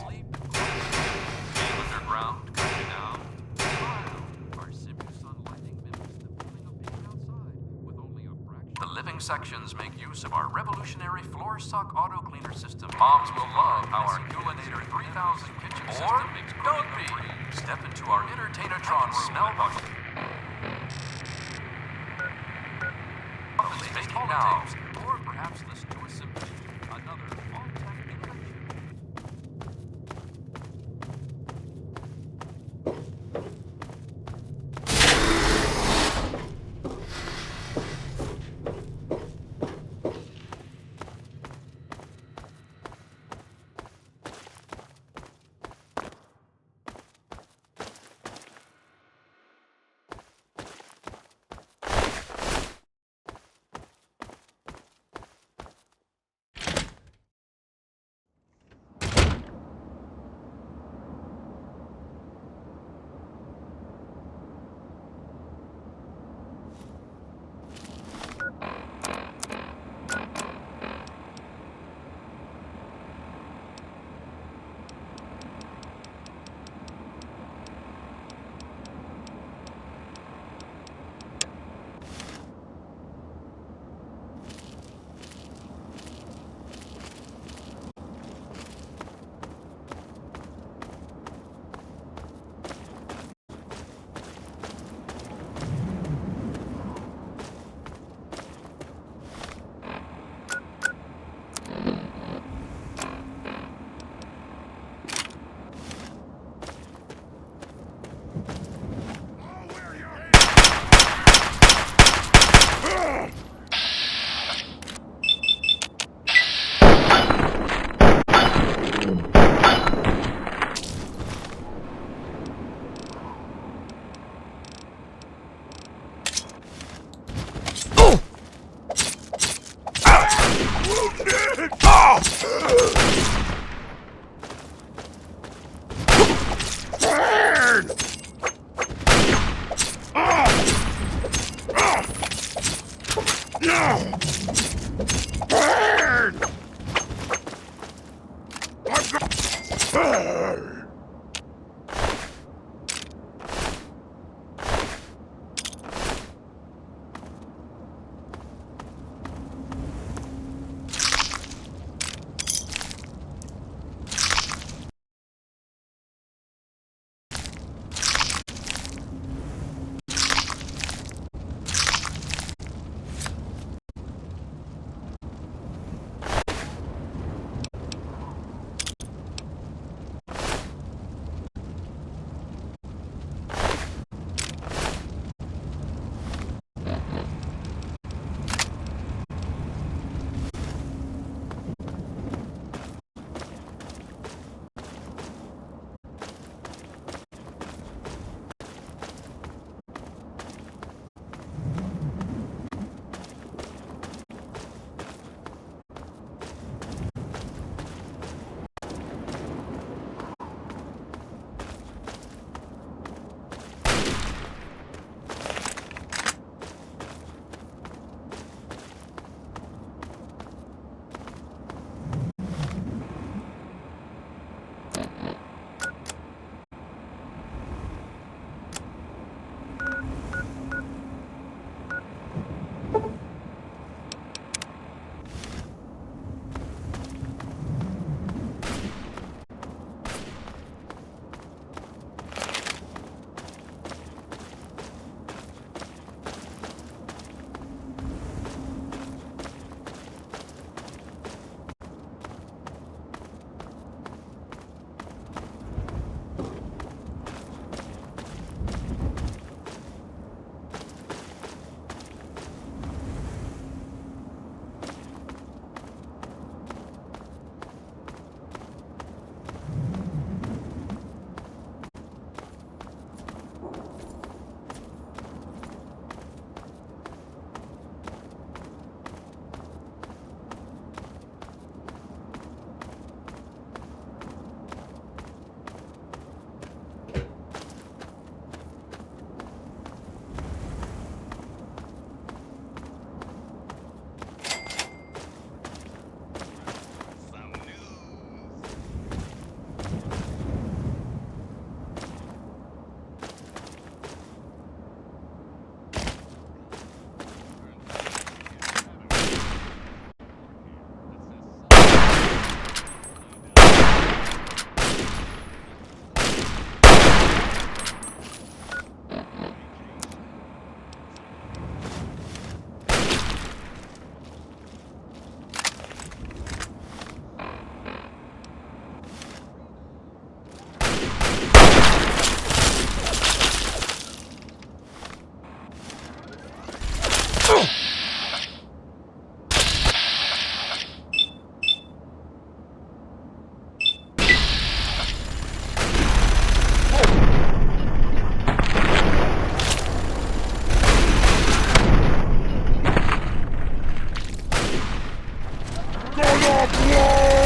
Sleep, being underground, coming down. Smile. Our Sifu Sun lighting mimics the feeling of being outside with only a fraction. The living sections make use of our revolutionary floor suck auto cleaner system. Moms will love how our Culinator 3000 kitchen system makes cooking a breeze. Step into our Entertainatron smell button. It's making now, or perhaps listen to a symphony. Another Vault Tech innovation. Gonna blow!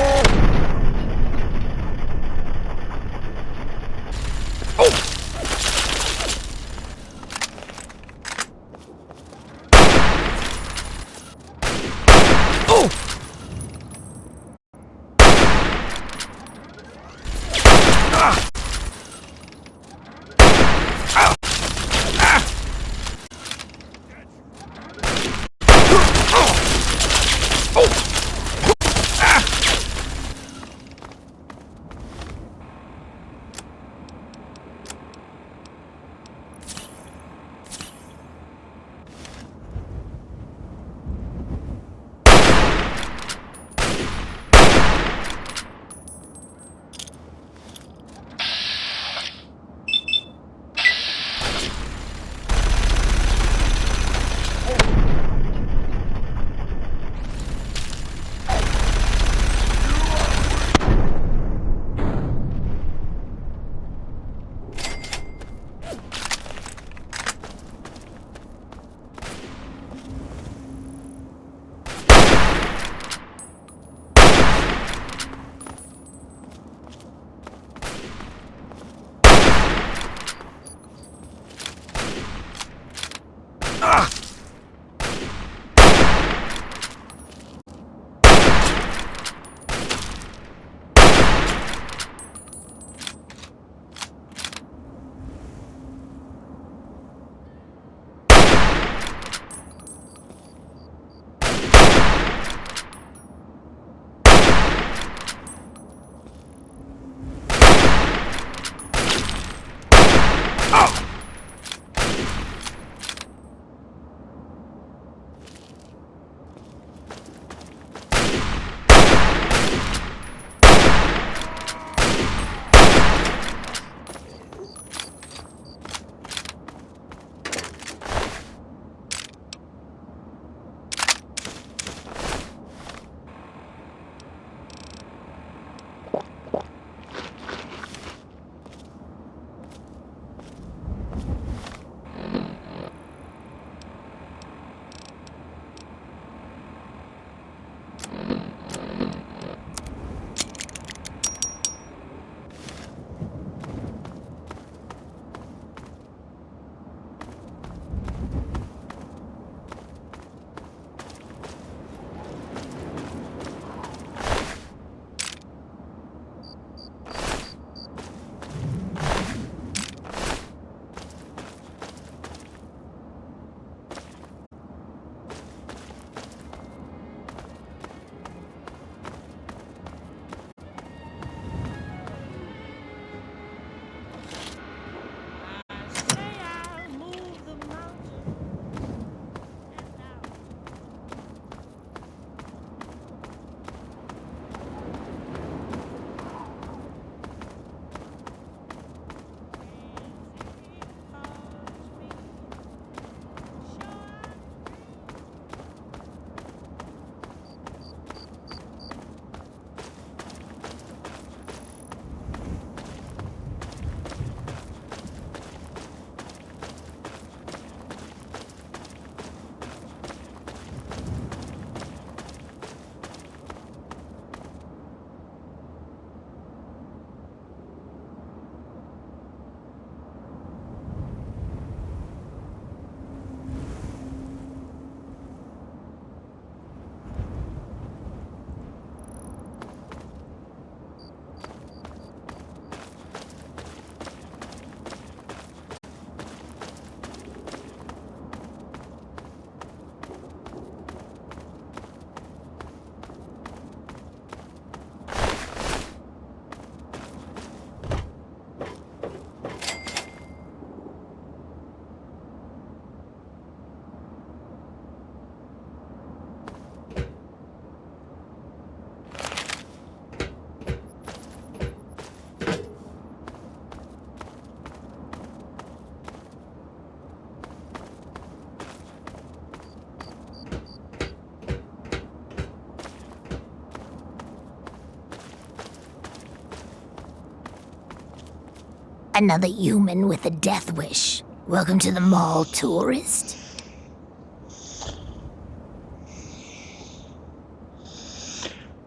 Another human with a death wish. Welcome to the mall, tourist.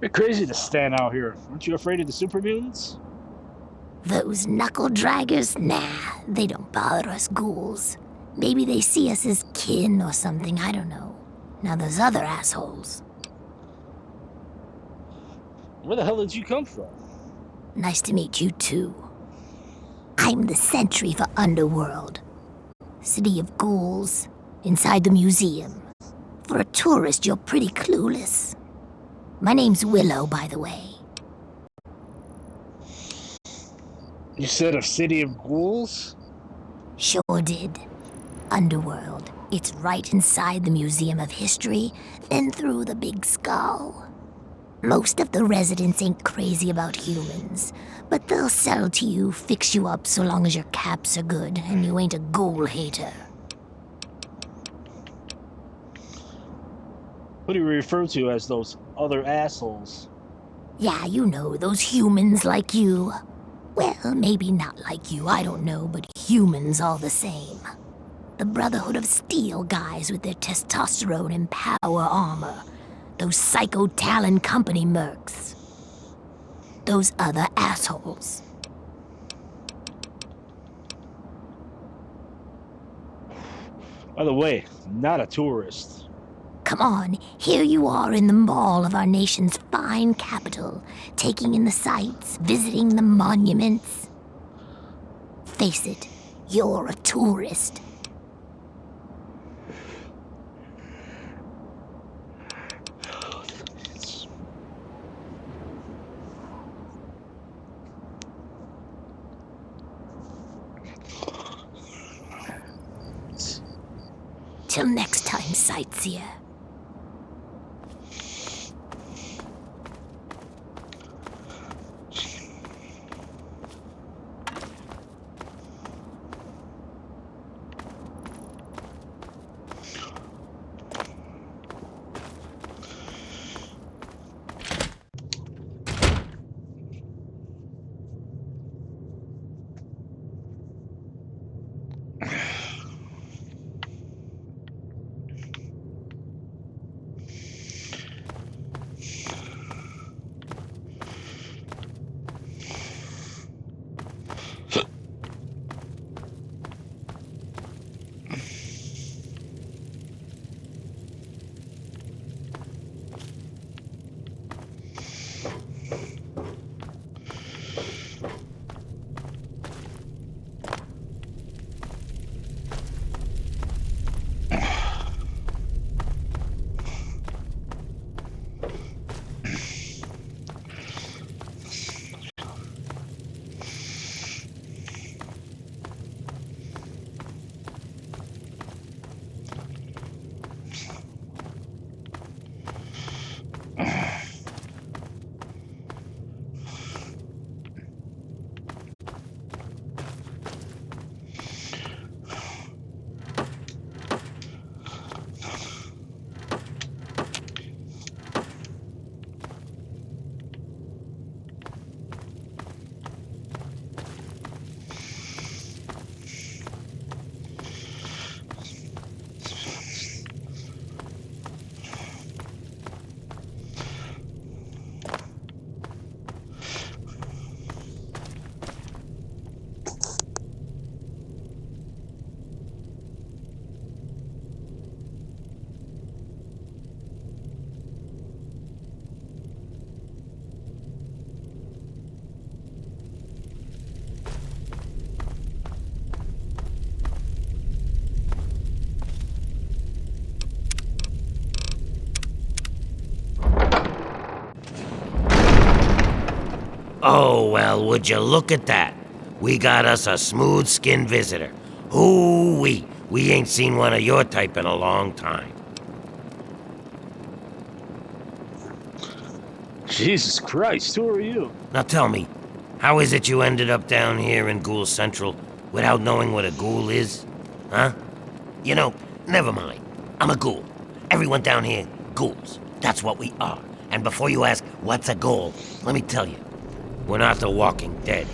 You're crazy to stand out here. Aren't you afraid of the super mutants? Those knuckle draggers? Nah, they don't bother us ghouls. Maybe they see us as kin or something, I don't know. Now those other assholes. Where the hell did you come from? Nice to meet you too. I'm the sentry for Underworld. City of ghouls, inside the museum. For a tourist, you're pretty clueless. My name's Willow, by the way. You said a city of ghouls? Sure did. Underworld. It's right inside the Museum of History, then through the Big Skull. Most of the residents ain't crazy about humans, but they'll sell to you, fix you up so long as your caps are good and you ain't a ghoul hater. Who do you refer to as those other assholes? Yeah, you know, those humans like you. Well, maybe not like you, I don't know, but humans all the same. The Brotherhood of Steel guys with their testosterone and power armor. Those Psycho Talon Company mercs. Those other assholes. By the way, I'm not a tourist. Come on, here you are in the mall of our nation's fine capital, taking in the sights, visiting the monuments. Face it, you're a tourist. Till next time, sightseer. Oh, well, would you look at that? We got us a smooth-skinned visitor. Ooh-wee, we ain't seen one of your type in a long time. Jesus Christ, who are you? Now tell me, how is it you ended up down here in Ghoul Central without knowing what a ghoul is? Huh? You know, never mind. I'm a ghoul. Everyone down here, ghouls. That's what we are. And before you ask, what's a ghoul, let me tell you. We're not the Walking Dead.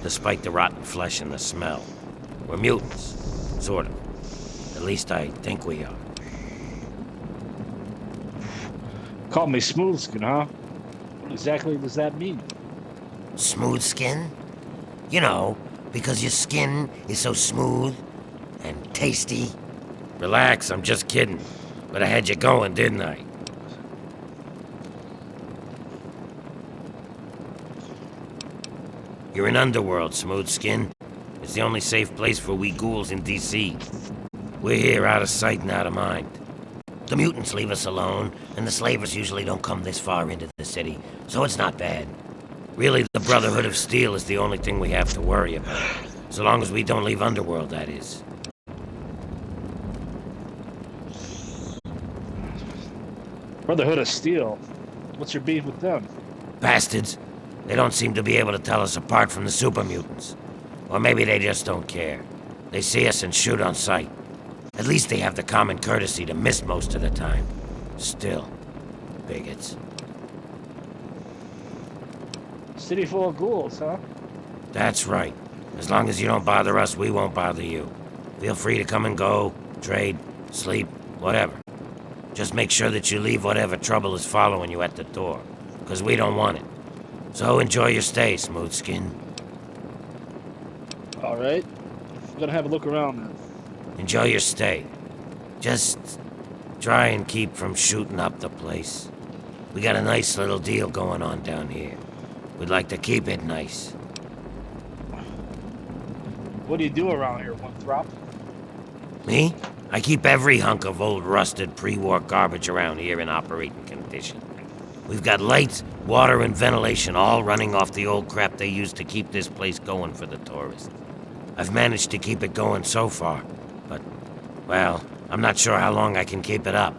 despite the rotten flesh and the smell. We're mutants. Sort of. At least I think we are. Call me smooth skin, huh? What exactly does that mean? Smooth skin? You know, because your skin is so smooth and tasty. Relax, I'm just kidding. But I had you going, didn't I? You're in Underworld, Smooth Skin. It's the only safe place for we ghouls in D.C. We're here out of sight and out of mind. The mutants leave us alone, and the slavers usually don't come this far into the city, so it's not bad. Really, the Brotherhood of Steel is the only thing we have to worry about. So long as we don't leave Underworld, that is. Brotherhood of Steel. What's your beef with them? Bastards. They don't seem to be able to tell us apart from the super mutants. Or maybe they just don't care. They see us and shoot on sight. At least they have the common courtesy to miss most of the time. Still, bigots. City full of ghouls, huh? That's right. As long as you don't bother us, we won't bother you. Feel free to come and go, trade, sleep, whatever. Just make sure that you leave whatever trouble is following you at the door, because we don't want it. So enjoy your stay, Smooth Skin. Alright. I'm gonna have a look around then. Enjoy your stay. Just try and keep from shooting up the place. We got a nice little deal going on down here. We'd like to keep it nice. What do you do around here, Winthrop? Me? I keep every hunk of old rusted pre-war garbage around here in operating condition. We've got lights, water, and ventilation all running off the old crap they used to keep this place going for the tourists. I've managed to keep it going so far, but, well, I'm not sure how long I can keep it up.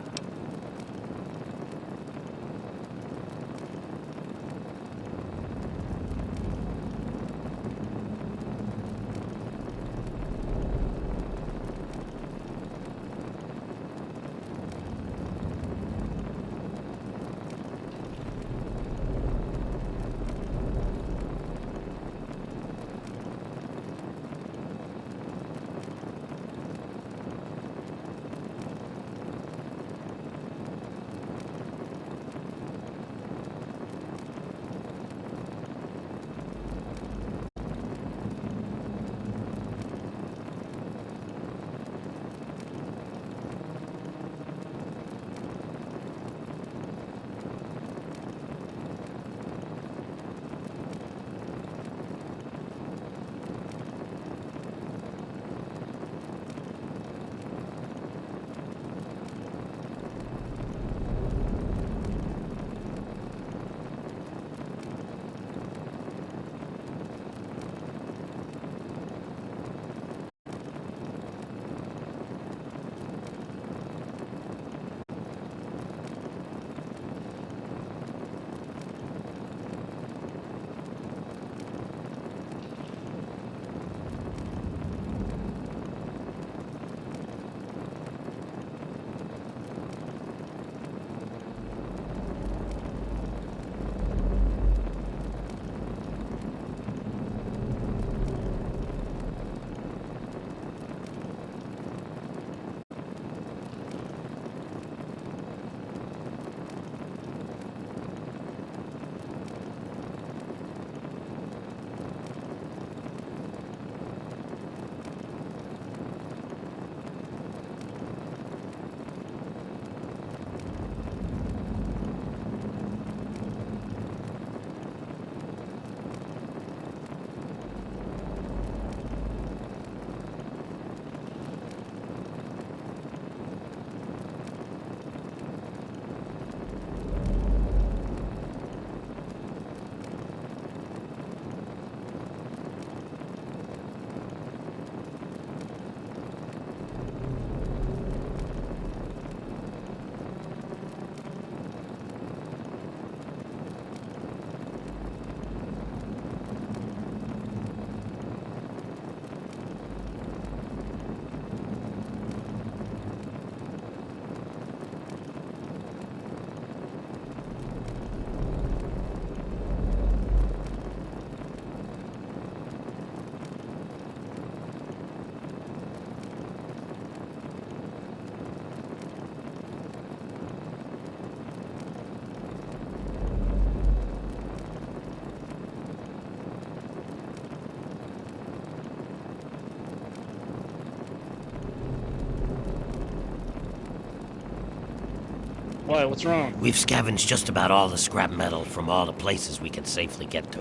Why? What's wrong? We've scavenged just about all the scrap metal from all the places we can safely get to.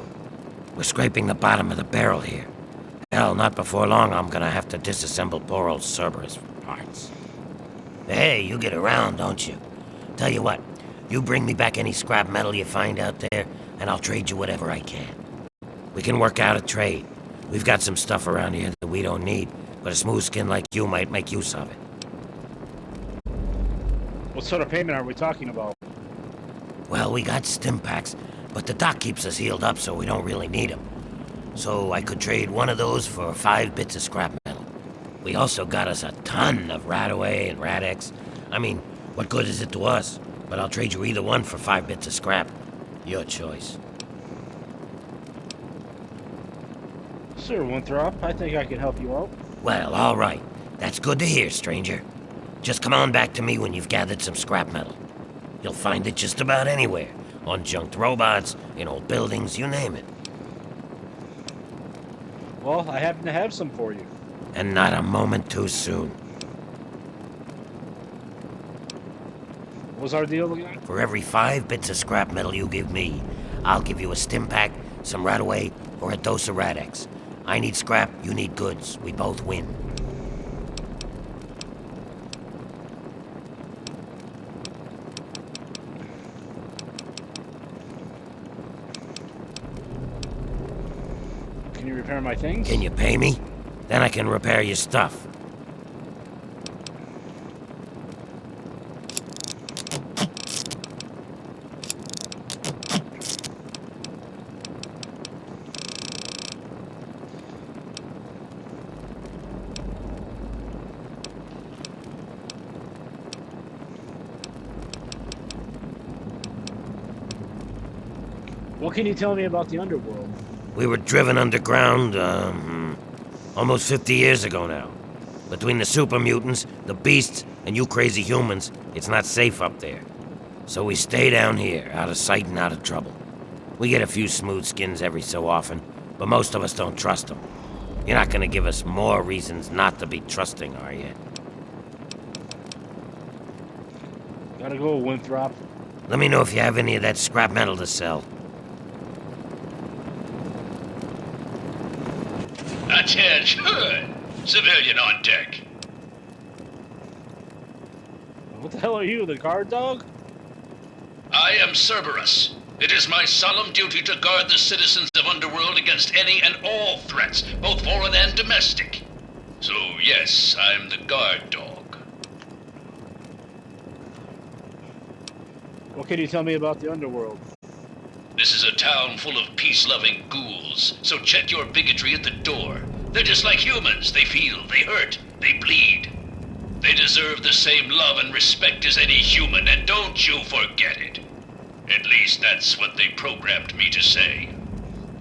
We're scraping the bottom of the barrel here. Hell, not before long I'm gonna have to disassemble poor old Cerberus for parts. Hey, you get around, don't you? Tell you what, you bring me back any scrap metal you find out there, and I'll trade you whatever I can. We can work out a trade. We've got some stuff around here that we don't need, but a smooth skin like you might make use of it. What sort of payment are we talking about? Well, we got stim packs, but the dock keeps us healed up so we don't really need them. So I could trade one of those for 5 bits of scrap metal. We also got us a ton of Radaway and Radex. I mean, what good is it to us? But I'll trade you either one for 5 bits of scrap. Your choice. Sure, Winthrop. I think I can help you out. Well, all right. That's good to hear, stranger. Just come on back to me when you've gathered some scrap metal. You'll find it just about anywhere. On junked robots, in old buildings, you name it. Well, I happen to have some for you. And not a moment too soon. What was our deal again? For every 5 bits of scrap metal you give me, I'll give you a stim pack, some Radaway, or a dose of Radex. I need scrap, you need goods. We both win. Can you repair my things? Can you pay me? Then I can repair your stuff. What can you tell me about the underworld? We were driven underground, almost 50 years ago now. Between the super mutants, the beasts, and you crazy humans, it's not safe up there. So we stay down here, out of sight and out of trouble. We get a few smooth skins every so often, but most of us don't trust them. You're not gonna give us more reasons not to be trusting, are you? Gotta go, Winthrop. Let me know if you have any of that scrap metal to sell. Attention! Civilian on deck. What the hell are you, the guard dog? I am Cerberus. It is my solemn duty to guard the citizens of Underworld against any and all threats, both foreign and domestic. So yes, I'm the guard dog. What can you tell me about the underworld? This is a town full of peace-loving ghouls, so check your bigotry at the door. They're just like humans. They feel, they hurt, they bleed. They deserve the same love and respect as any human, and don't you forget it. At least that's what they programmed me to say.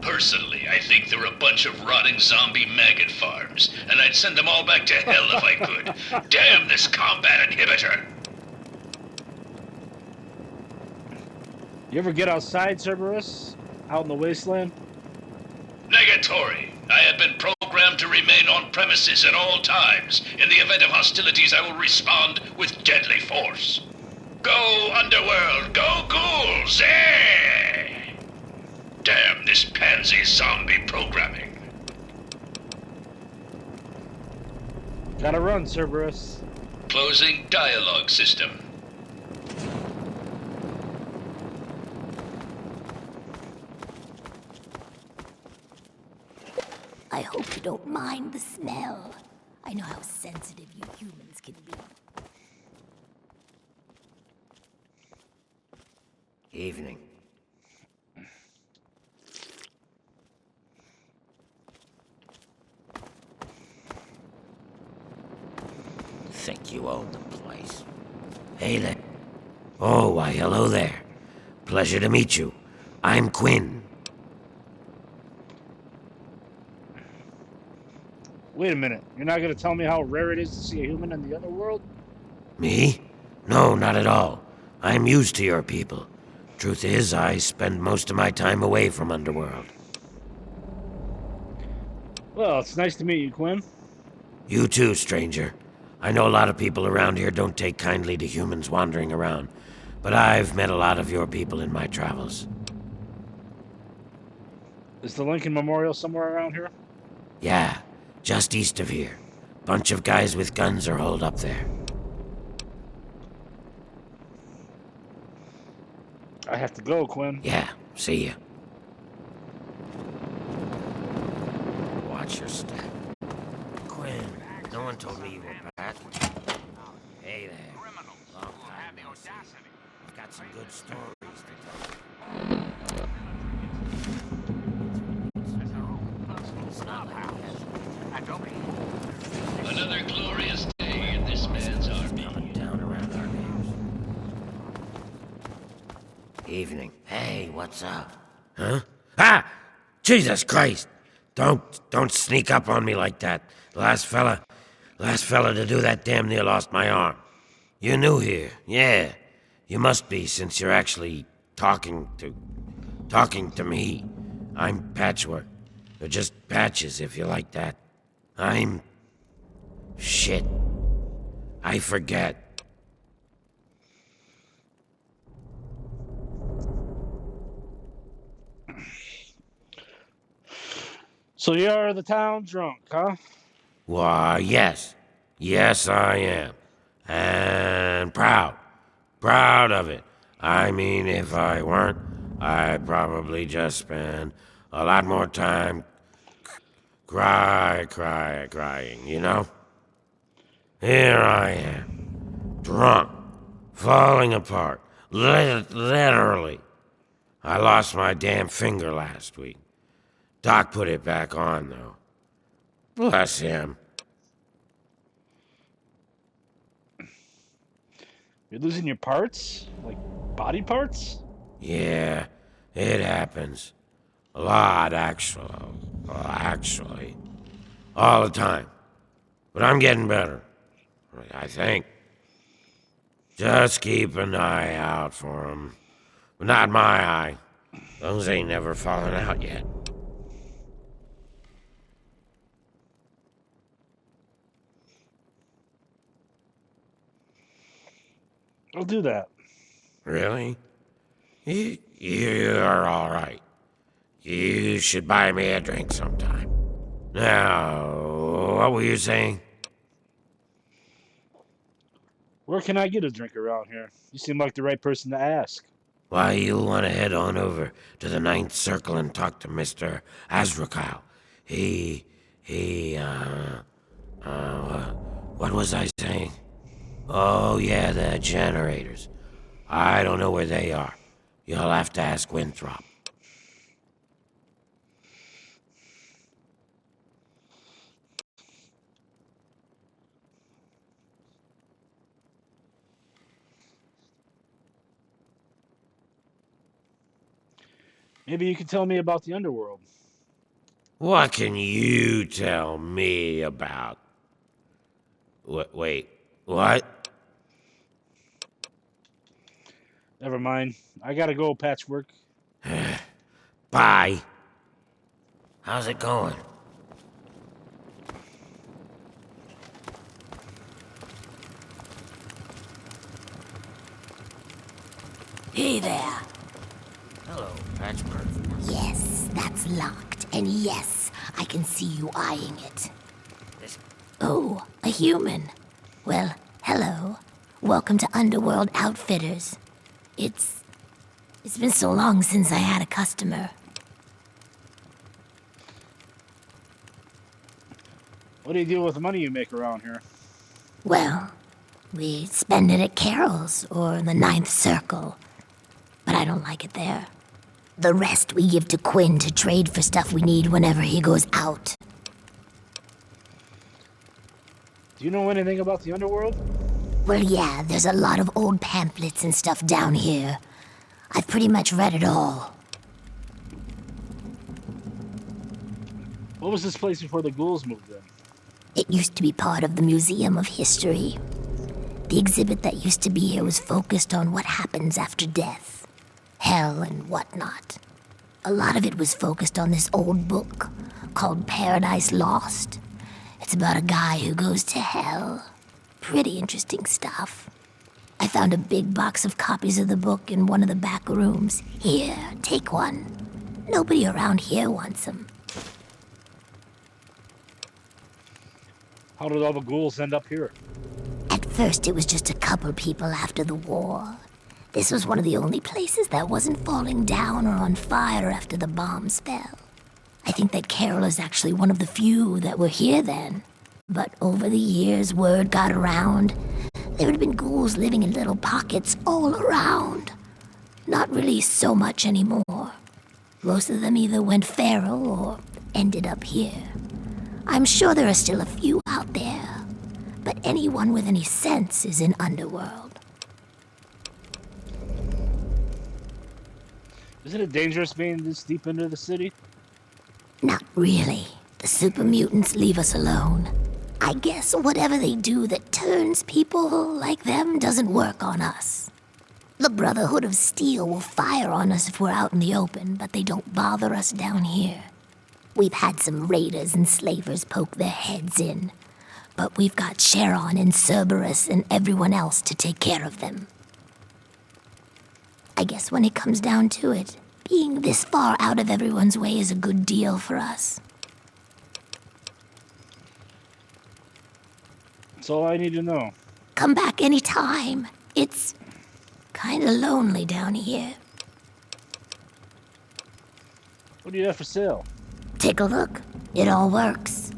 Personally, I think they're a bunch of rotting zombie maggot farms, and I'd send them all back to hell if I could. Damn this combat inhibitor! You ever get outside, Cerberus? Out in the wasteland? Negatory. I have been programmed to remain on premises at all times. In the event of hostilities, I will respond with deadly force. Go, Underworld! Go, ghouls! Eh! Damn this pansy zombie programming. Gotta run, Cerberus. Closing dialogue system. I hope you don't mind the smell. I know how sensitive you humans can be. Evening. Think you own the place. Hey there. Oh, why, hello there. Pleasure to meet you. I'm Quinn. Wait a minute. You're not gonna tell me how rare it is to see a human in the underworld? Me? No, not at all. I'm used to your people. Truth is, I spend most of my time away from Underworld. Well, it's nice to meet you, Quinn. You too, stranger. I know a lot of people around here don't take kindly to humans wandering around, but I've met a lot of your people in my travels. Is the Lincoln Memorial somewhere around here? Yeah, just east of here. Bunch of guys with guns are holed up there. I have to go, Quinn. Yeah, see ya. Watch your step. Quinn, no one told me you were back. Hey there. Long time no see. I've got some good stories to tell. Another glorious day in this man's army. Coming down around our neighbors. Evening. Hey, what's up? Huh? Ah! Jesus Christ! Don't sneak up on me like that. Last fella to do that damn near lost my arm. You're new here, yeah. You must be, since you're actually talking to me. I'm Patchwork. Or just Patches, if you like that. Shit. I forget. So you're the town drunk, huh? Why, yes. Yes, I am. And proud. Proud of it. I mean, if I weren't, I'd probably just spend a lot more time crying, you know? Here I am. Drunk. Falling apart. Literally. I lost my damn finger last week. Doc put it back on, though. Bless him. You're losing your parts? Like body parts? Yeah, it happens. A lot, actually. All the time. But I'm getting better. I think. Just keep an eye out for 'em. But not my eye. Those ain't never fallen out yet. I'll do that. Really? You're all right. You should buy me a drink sometime. Now, what were you saying? Where can I get a drink around here? You seem like the right person to ask. Why, you'll want to head on over to the Ninth Circle and talk to Mr. Azrakal. What was I saying? Oh, yeah, the generators. I don't know where they are. You'll have to ask Winthrop. Maybe you can tell me about the underworld. What can you tell me about? Wait, what? Never mind. I gotta go, Patchwork. Bye. How's it going? Hey there. Hello, Patchwork. Yes, that's locked. And yes, I can see you eyeing it. This Oh, a human. Well, hello. Welcome to Underworld Outfitters. It's been so long since I had a customer. What do you do with the money you make around here? Well, we spend it at Carol's or the Ninth Circle. But I don't like it there. The rest we give to Quinn to trade for stuff we need whenever he goes out. Do you know anything about the underworld? Well, yeah, there's a lot of old pamphlets and stuff down here. I've pretty much read it all. What was this place before the ghouls moved in? It used to be part of the Museum of History. The exhibit that used to be here was focused on what happens after death, hell and whatnot. A lot of it was focused on this old book called Paradise Lost. It's about a guy who goes to hell. Pretty interesting stuff. I I found a big box of copies of the book in one of the back rooms. Here, take one. Nobody around here wants them. How did all the ghouls end up here? At first, it was just a couple people after the war. This was one of the only places that wasn't falling down or on fire after the bombs fell. I think that Carol is actually one of the few that were here then. But over the years, word got around. There had been ghouls living in little pockets all around. Not really so much anymore. Most of them either went feral or ended up here. I'm sure there are still a few out there, but anyone with any sense is in Underworld. Isn't it dangerous being this deep into the city? Not really. The super mutants leave us alone. I guess whatever they do that turns people like them doesn't work on us. The Brotherhood of Steel will fire on us if we're out in the open, but they don't bother us down here. We've had some raiders and slavers poke their heads in, but we've got Charon and Cerberus and everyone else to take care of them. I guess when it comes down to it, being this far out of everyone's way is a good deal for us. That's all I need to know. Come back anytime. It's kinda lonely down here. What do you have for sale? Take a look. It all works.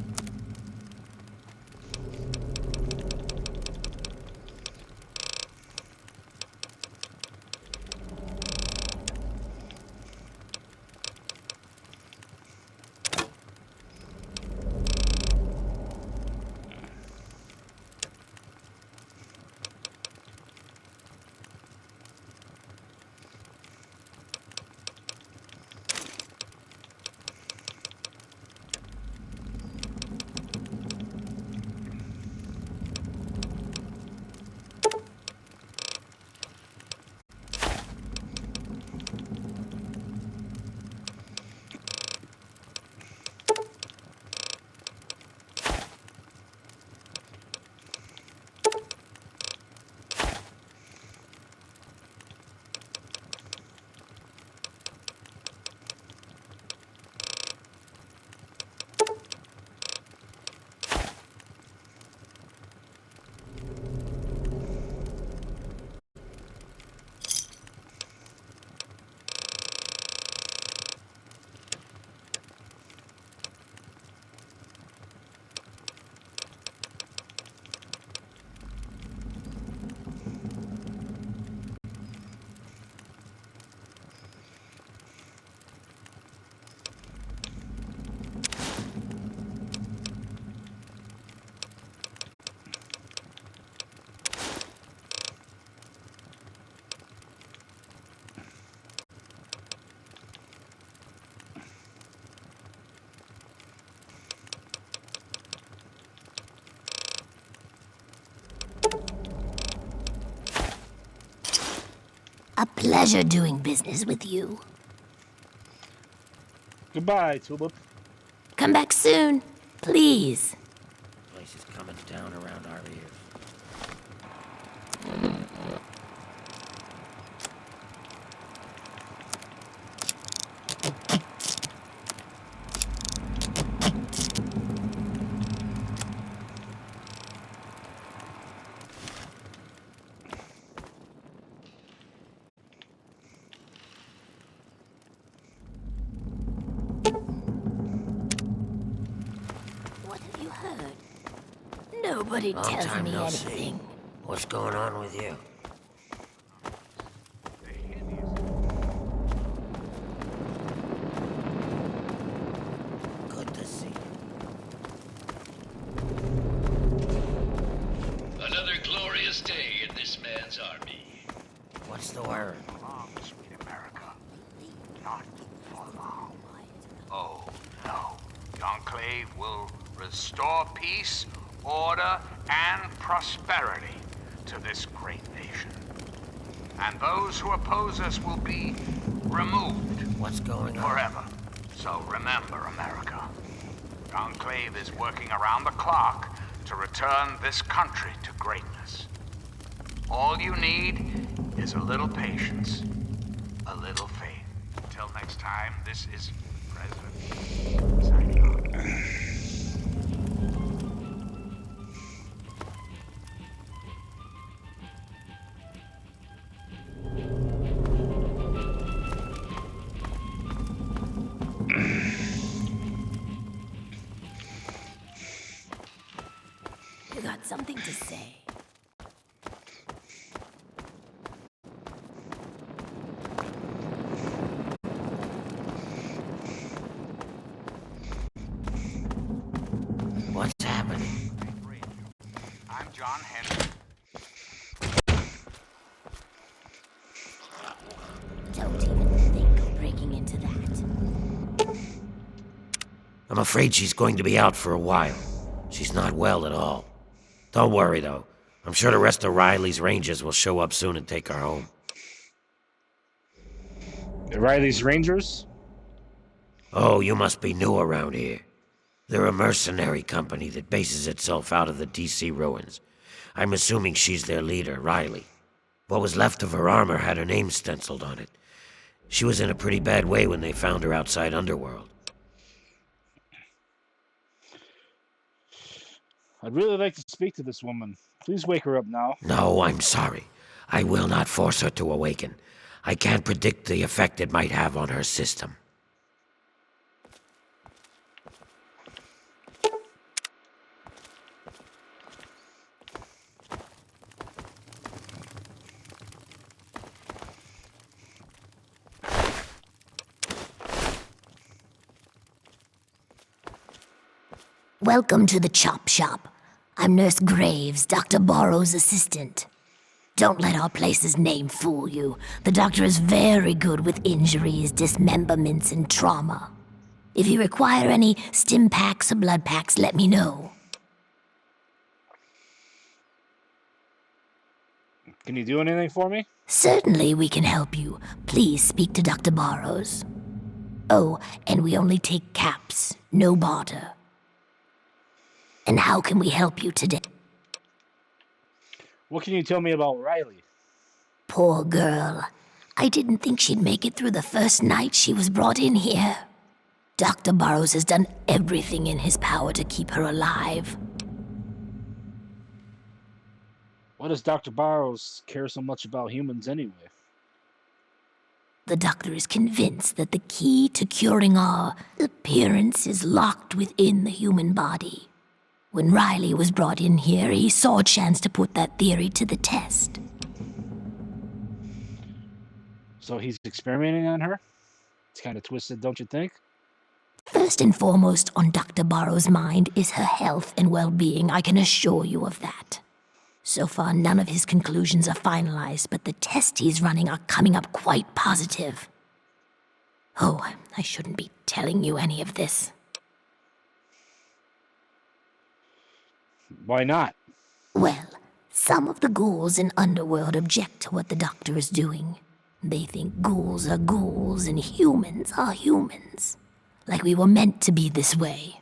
A pleasure doing business with you. Goodbye, Tulip. Come back soon, please. Place is coming down around our ears. What have you heard? Nobody Long tells time me no see. anything. What's going on with you? Good to see you. Another glorious day in this man's army. What's the word? Long, sweet America. Not for long. Oh, no. The Enclave will restore peace, order, and prosperity to this great nation. And those who oppose us will be removed What's going on? forever. So remember, America. The Enclave is working around the clock to return this country to greatness. All you need is a little patience, a little faith. Until next time, this is President signing off. You got something to say? What's happening? I'm John Henry. Don't even think of breaking into that. I'm afraid she's going to be out for a while. She's not well at all. Don't worry, though. I'm sure the rest of Riley's Rangers will show up soon and take her home. Riley's Rangers? Oh, you must be new around here. They're a mercenary company that bases itself out of the DC ruins. I'm assuming she's their leader, Riley. What was left of her armor had her name stenciled on it. She was in a pretty bad way when they found her outside Underworld. I'd really like to speak to this woman. Please wake her up now. No, I'm sorry. I will not force her to awaken. I can't predict the effect it might have on her system. Welcome to the Chop Shop. I'm Nurse Graves, Dr. Borrow's assistant. Don't let our place's name fool you. The doctor is very good with injuries, dismemberments, and trauma. If you require any stim packs or blood packs, let me know. Can you do anything for me? Certainly we can help you. Please speak to Dr. Borrows. Oh, and we only take caps, no barter. And how can we help you today? What can you tell me about Riley? Poor girl. I didn't think she'd make it through the first night she was brought in here. Dr. Burrows has done everything in his power to keep her alive. Why does Dr. Burrows care so much about humans anyway? The doctor is convinced that the key to curing our appearance is locked within the human body. When Riley was brought in here, he saw a chance to put that theory to the test. So he's experimenting on her? It's kind of twisted, don't you think? First and foremost on Dr. Barrow's mind is her health and well-being, I can assure you of that. So far, none of his conclusions are finalized, but the tests he's running are coming up quite positive. Oh, I shouldn't be telling you any of this. Why not? Well, some of the ghouls in Underworld object to what the doctor is doing. They think ghouls are ghouls and humans are humans. Like we were meant to be this way.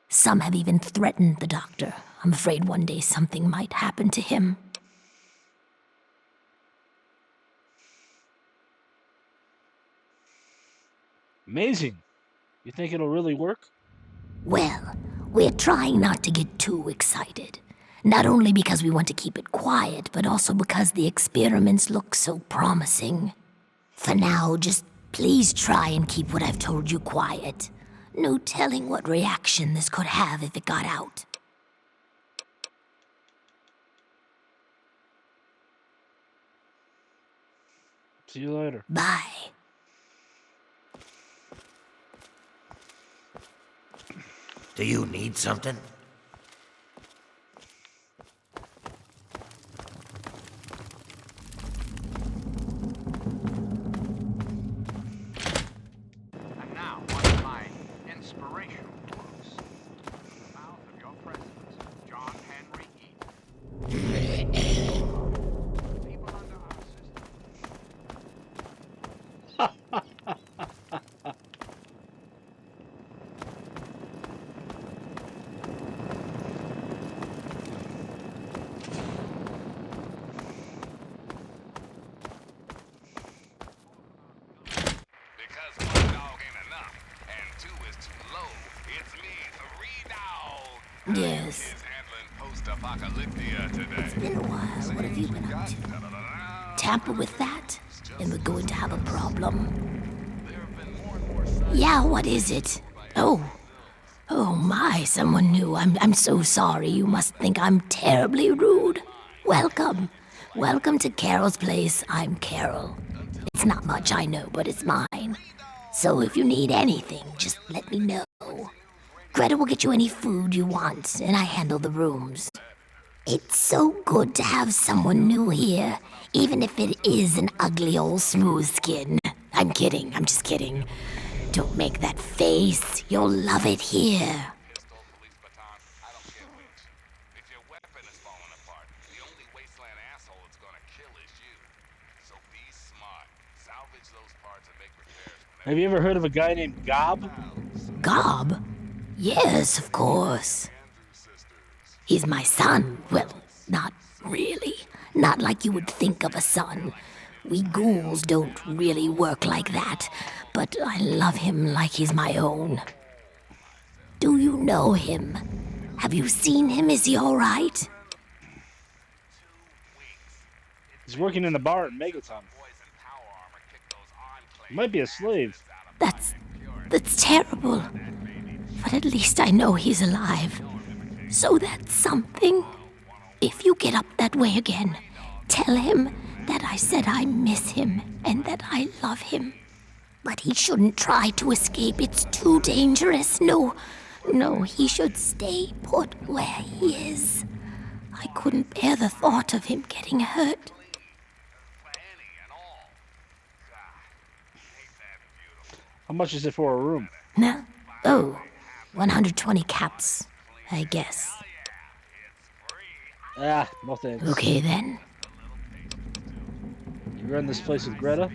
Some have even threatened the doctor. I'm afraid one day something might happen to him. Amazing. You think it'll really work? Well, we're trying not to get too excited. Not only because we want to keep it quiet, but also because the experiments look so promising. For now, just please try and keep what I've told you quiet. No telling what reaction this could have if it got out. See you later. Bye. Do you need something? And now, one of my inspirational quotes. From the mouth of your president, John Henry Eaton. People under our system. Yes. It's been a while. What have you been up to? Tamper with that, and we're going to have a problem. Yeah, what is it? Oh my, someone new. I'm so sorry. You must think I'm terribly rude. Welcome. Welcome to Carol's place. I'm Carol. It's not much, I know, but it's mine. So if you need anything, just let me know. Greta will get you any food you want, and I handle the rooms. It's so good to have someone new here, even if it is an ugly old smooth skin. I'm kidding, I'm just kidding. Don't make that face. You'll love it here. Have you ever heard of a guy named Gob? Gob? Yes, of course. He's my son. Well, not really. Not like you would think of a son. We ghouls don't really work like that, but I love him like he's my own. Do you know him? Have you seen him? Is he all right? He's working in a bar in Megaton. He might be a slave. That's terrible. But at least I know he's alive. So that's something. If you get up that way again, tell him that I said I miss him and that I love him. But he shouldn't try to escape. It's too dangerous. No, he should stay put where he is. I couldn't bear the thought of him getting hurt. How much is it for a room? No? Oh, 120 caps, I guess. Ah, no thanks. Okay then. You run this place with Greta?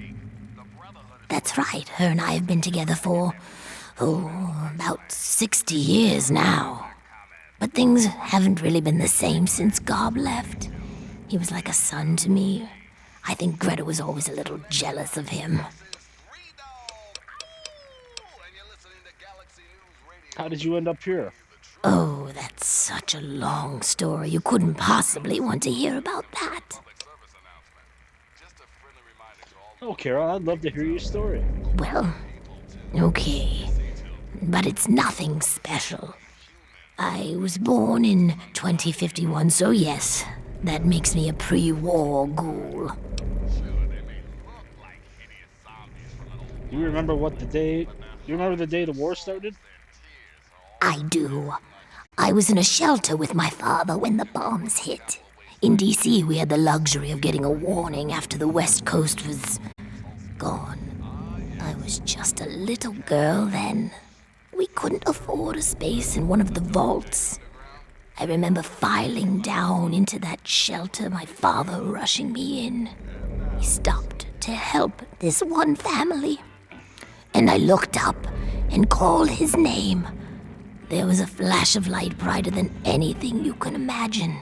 That's right. Her and I have been together for, about 60 years now. But things haven't really been the same since Gob left. He was like a son to me. I think Greta was always a little jealous of him. How did you end up here? Oh, that's such a long story. You couldn't possibly want to hear about that. Oh, Carol, I'd love to hear your story. Well, okay. But it's nothing special. I was born in 2051, so yes, that makes me a pre-war ghoul. Do you remember the day the war started? I do. I was in a shelter with my father when the bombs hit. In D.C., we had the luxury of getting a warning after the West Coast was gone. I was just a little girl then. We couldn't afford a space in one of the vaults. I remember filing down into that shelter, my father rushing me in. He stopped to help this one family. And I looked up and called his name. There was a flash of light brighter than anything you can imagine.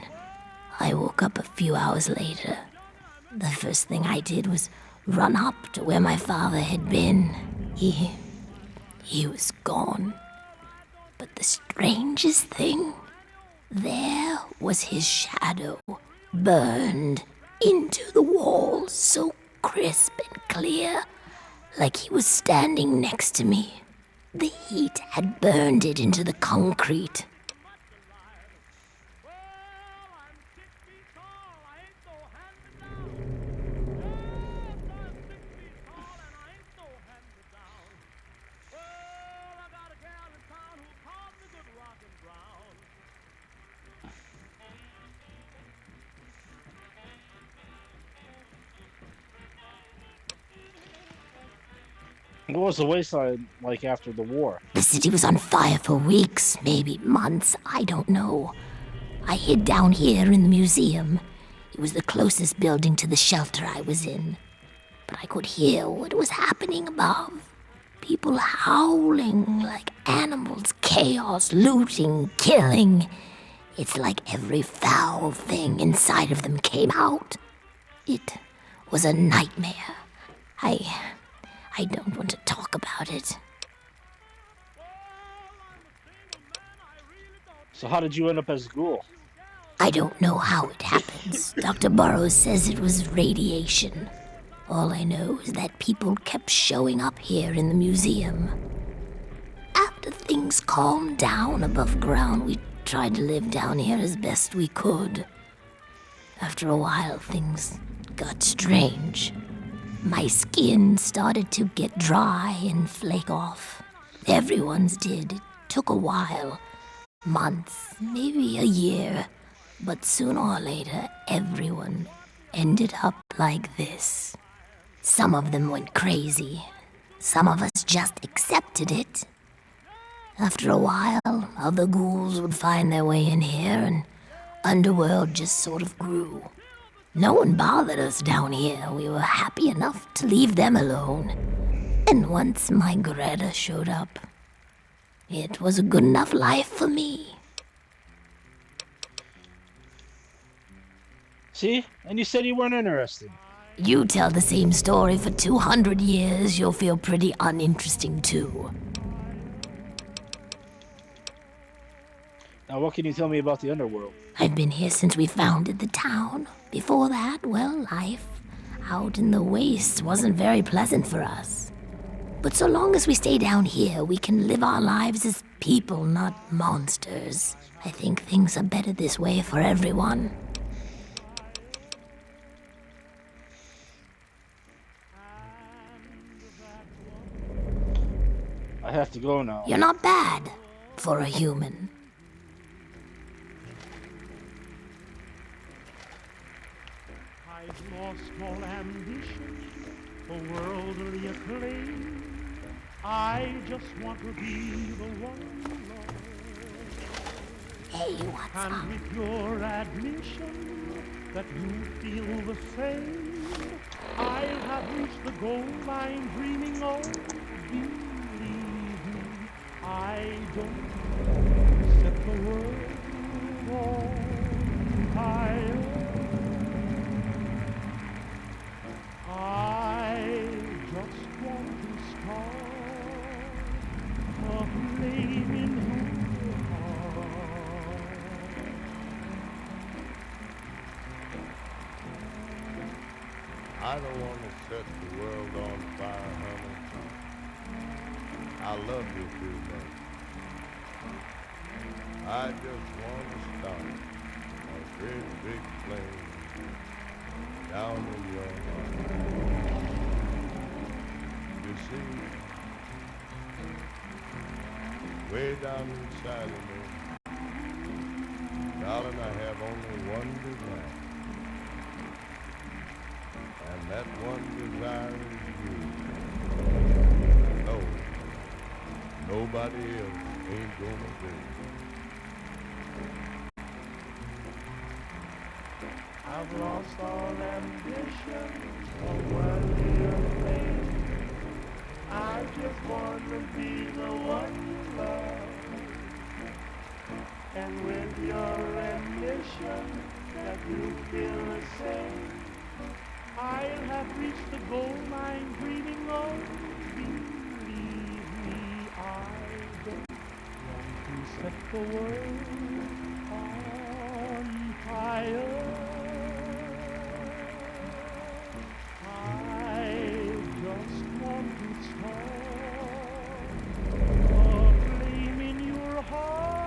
I woke up a few hours later. The first thing I did was run up to where my father had been. He was gone. But the strangest thing, there was his shadow, burned into the wall so crisp and clear, like he was standing next to me. The heat had burned it into the concrete. What was the wasteland like after the war? The city was on fire for weeks, maybe months, I don't know. I hid down here in the museum. It was the closest building to the shelter I was in. But I could hear what was happening above. People howling like animals, chaos, looting, killing. It's like every foul thing inside of them came out. It was a nightmare. I don't want to talk about it. So how did you end up as a ghoul? I don't know how it happens. Dr. Burroughs says it was radiation. All I know is that people kept showing up here in the museum. After things calmed down above ground, we tried to live down here as best we could. After a while, things got strange. My skin started to get dry and flake off. Everyone's did. It took a while. Months, maybe a year. But sooner or later, everyone ended up like this. Some of them went crazy. Some of us just accepted it. After a while, other ghouls would find their way in here, and Underworld just sort of grew. No one bothered us down here. We were happy enough to leave them alone. And once my Greta showed up, it was a good enough life for me. See? And you said you weren't interested. You tell the same story for 200 years, you'll feel pretty uninteresting too. Now what can you tell me about the underworld? I've been here since we founded the town. Before that, well, life out in the wastes wasn't very pleasant for us. But so long as we stay down here, we can live our lives as people, not monsters. I think things are better this way for everyone. I have to go now. You're not bad for a human. I've lost all ambition for worldly acclaim. I just want to be the one you love. Hey, what's up? And with your admission that you feel the same, I'll have reached the goal I'm dreaming of. Believe me, I don't set the world on fire. I just want to start a flame in your heart. I don't want to set the world on fire, honey. I love you too much. I just want to start a great big flame down in your heart. You see, way down inside of me, darling, I have only one desire. And that one desire is you. No, nobody else ain't gonna do it. I've lost all ambition for worldly acclaim. I just want to be the one you love. And with your admission that you feel the same, I'll have reached the goal I'm dreaming of. Believe me, I don't want to set the world on fire. I just want to start a flame in your heart.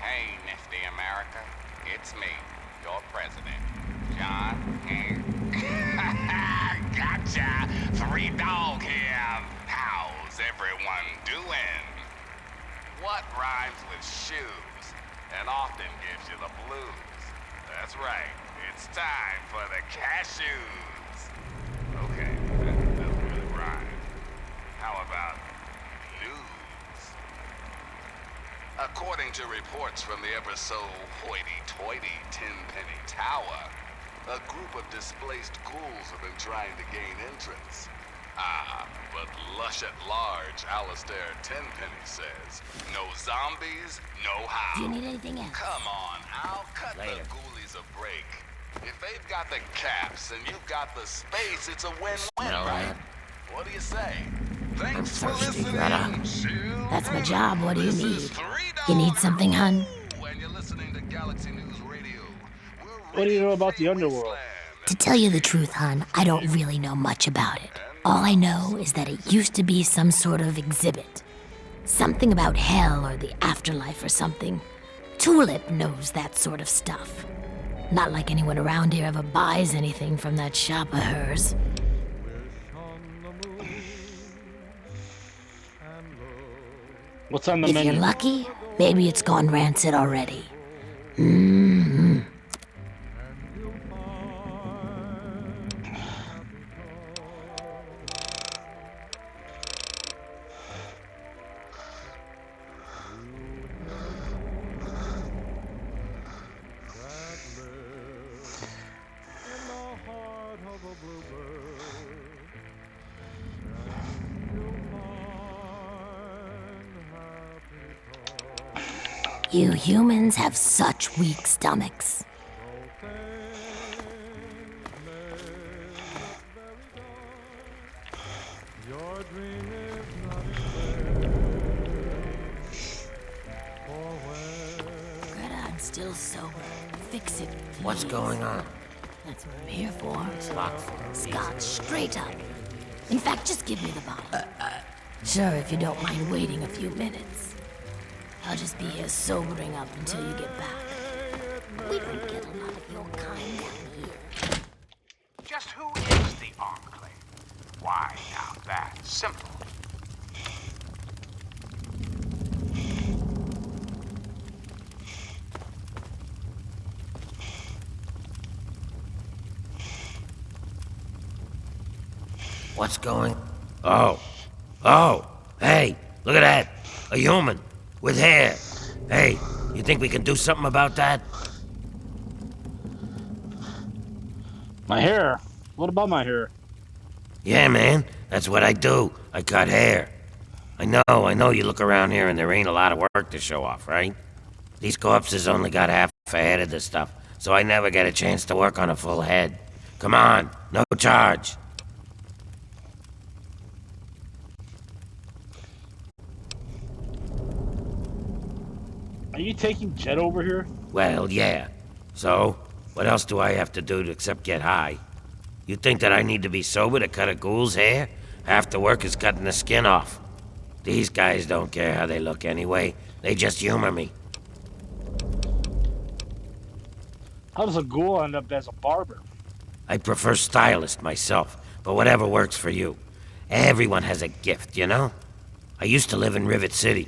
Hey, Nifty America. It's me, your president, John Hank. Gotcha! 3 Dog here. How's everyone doing? What rhymes with shoes and often gives you the blues? That's right. It's time for the cashews. Okay, that doesn't really rhyme. How about news? According to reports from the ever so hoity-toity Tenpenny Tower, a group of displaced ghouls have been trying to gain entrance. But lush at large, Alistair Tenpenny says, no zombies, no how. Do you need anything else? Come on, I'll cut Later. the ghoulies a break. If they've got the caps and you've got the space, it's a win-win, Smell right? that? What do you say? Thanks for thirsty, listening. Greta. That's my job. What do you This need? is 3 You need Dog something, hun? and you're listening to Galaxy News Radio. What do you know about the underworld? To tell you the truth, hun, I don't really know much about it. All I know is that it used to be some sort of exhibit. Something about hell or the afterlife or something. Tulip knows that sort of stuff. Not like anyone around here ever buys anything from that shop of hers. What's on the If menu? you're lucky, maybe it's gone rancid already. Mm-hmm. You humans have such weak stomachs. Greta, I'm still sober. Fix it, please. What's going on? That's what I'm here for. Scotch. Scotch, straight up. In fact, just give me the bottle. Sure, if you don't mind waiting a few minutes. I'll just be here sobering up until you get back. We don't get a lot of your kind down here. Just who is the Enclave? Why, now that's simple. What's going... Oh. Oh. Hey, look at that. A human. With hair. Hey, you think we can do something about that? My hair? What about my hair? Yeah, man. That's what I do. I cut hair. I know you look around here and there ain't a lot of work to show off, right? These corpses only got half a head of the stuff, so I never get a chance to work on a full head. Come on, no charge. Are you taking Jet over here? Well, yeah. So, what else do I have to do except get high? You think that I need to be sober to cut a ghoul's hair? Half the work is cutting the skin off. These guys don't care how they look anyway. They just humor me. How does a ghoul end up as a barber? I prefer stylist myself, but whatever works for you. Everyone has a gift, you know? I used to live in Rivet City.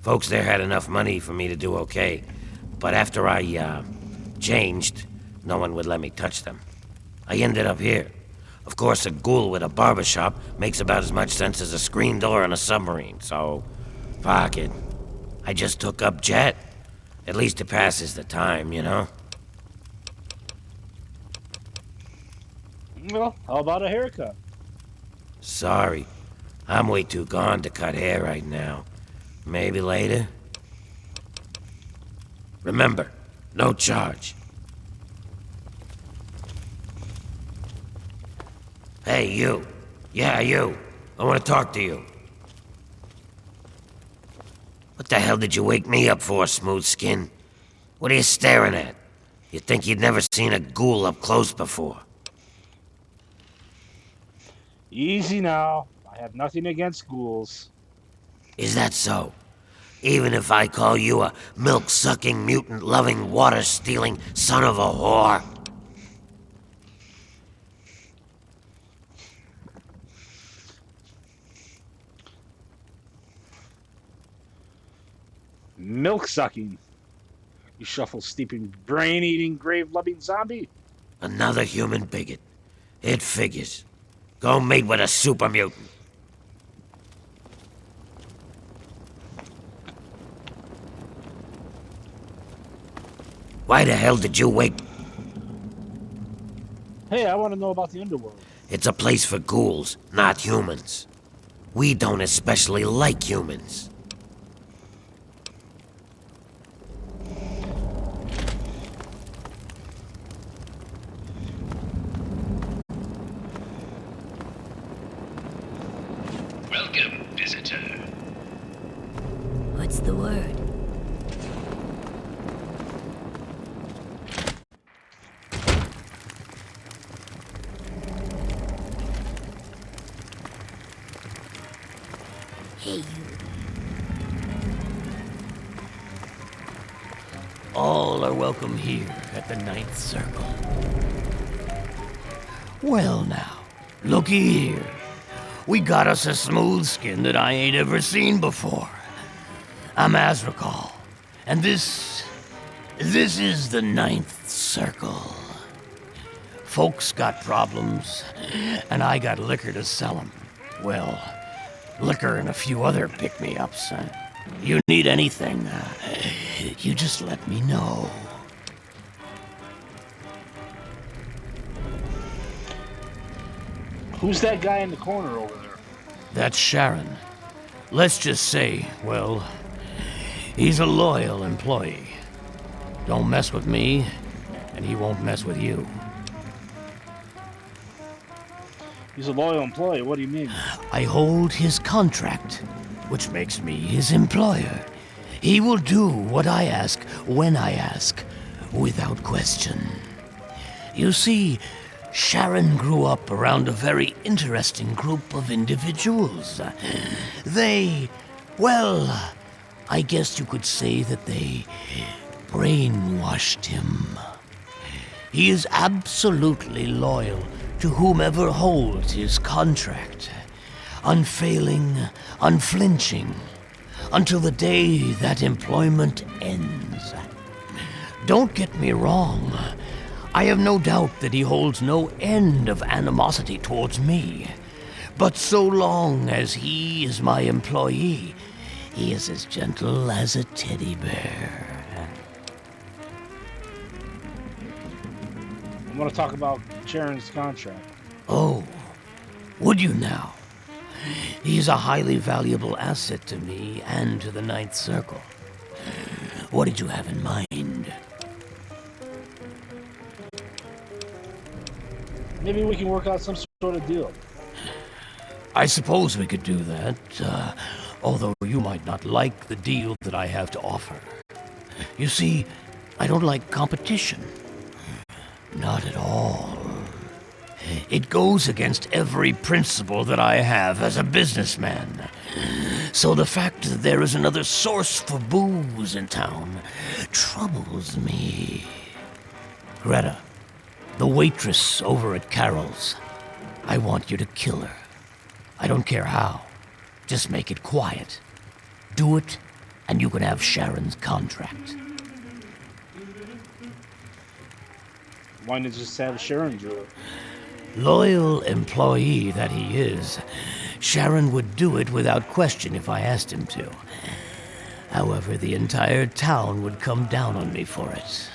Folks there had enough money for me to do okay. But after I, changed, no one would let me touch them. I ended up here. Of course, a ghoul with a barbershop makes about as much sense as a screen door on a submarine, so... fuck it. I just took up Jet. At least it passes the time, you know? Well, how about a haircut? Sorry. I'm way too gone to cut hair right now. Maybe later? Remember, no charge. Hey, you. Yeah, you. I want to talk to you. What the hell did you wake me up for, smooth skin? What are you staring at? You think you'd never seen a ghoul up close before? Easy now. I have nothing against ghouls. Is that so? Even if I call you a milk-sucking, mutant-loving, water-stealing son of a whore? Milk sucking. You shuffle-steeping, brain-eating, grave-loving zombie. Another human bigot. It figures. Go mate with a super mutant. Why the hell did you wake? Hey, I want to know about the underworld. It's a place for ghouls, not humans. We don't especially like humans. Welcome, visitor. What's the word? Hey, you. All are welcome here at the Ninth Circle. Well now, looky here. We got us a smooth skin that I ain't ever seen before. I'm Azrakal, and this is the Ninth Circle. Folks got problems, and I got liquor to sell 'em. Well, liquor and a few other pick-me-ups. You need anything, you just let me know. Who's that guy in the corner over there? That's Sharon. Let's just say, well, he's a loyal employee. Don't mess with me, and he won't mess with you. He's a loyal employee. What do you mean? I hold his contract, which makes me his employer. He will do what I ask when I ask, without question. You see, Sharon grew up around a very interesting group of individuals. Well, I guess you could say that they brainwashed him. He is absolutely loyal to whomever holds his contract. Unfailing, unflinching, until the day that employment ends. Don't get me wrong. I have no doubt that he holds no end of animosity towards me. But so long as he is my employee, he is as gentle as a teddy bear. I want to talk about Sharon's contract. Oh, would you now? He is a highly valuable asset to me and to the Ninth Circle. What did you have in mind? Maybe we can work out some sort of deal. I suppose we could do that, although you might not like the deal that I have to offer. You see, I don't like competition. Not at all. It goes against every principle that I have as a businessman. So the fact that there is another source for booze in town troubles me. Greta, the waitress over at Carol's, I want you to kill her. I don't care how. Just make it quiet. Do it, and you can have Sharon's contract. Why not just have Sharon do it? Loyal employee that he is, Sharon would do it without question if I asked him to. However, the entire town would come down on me for it.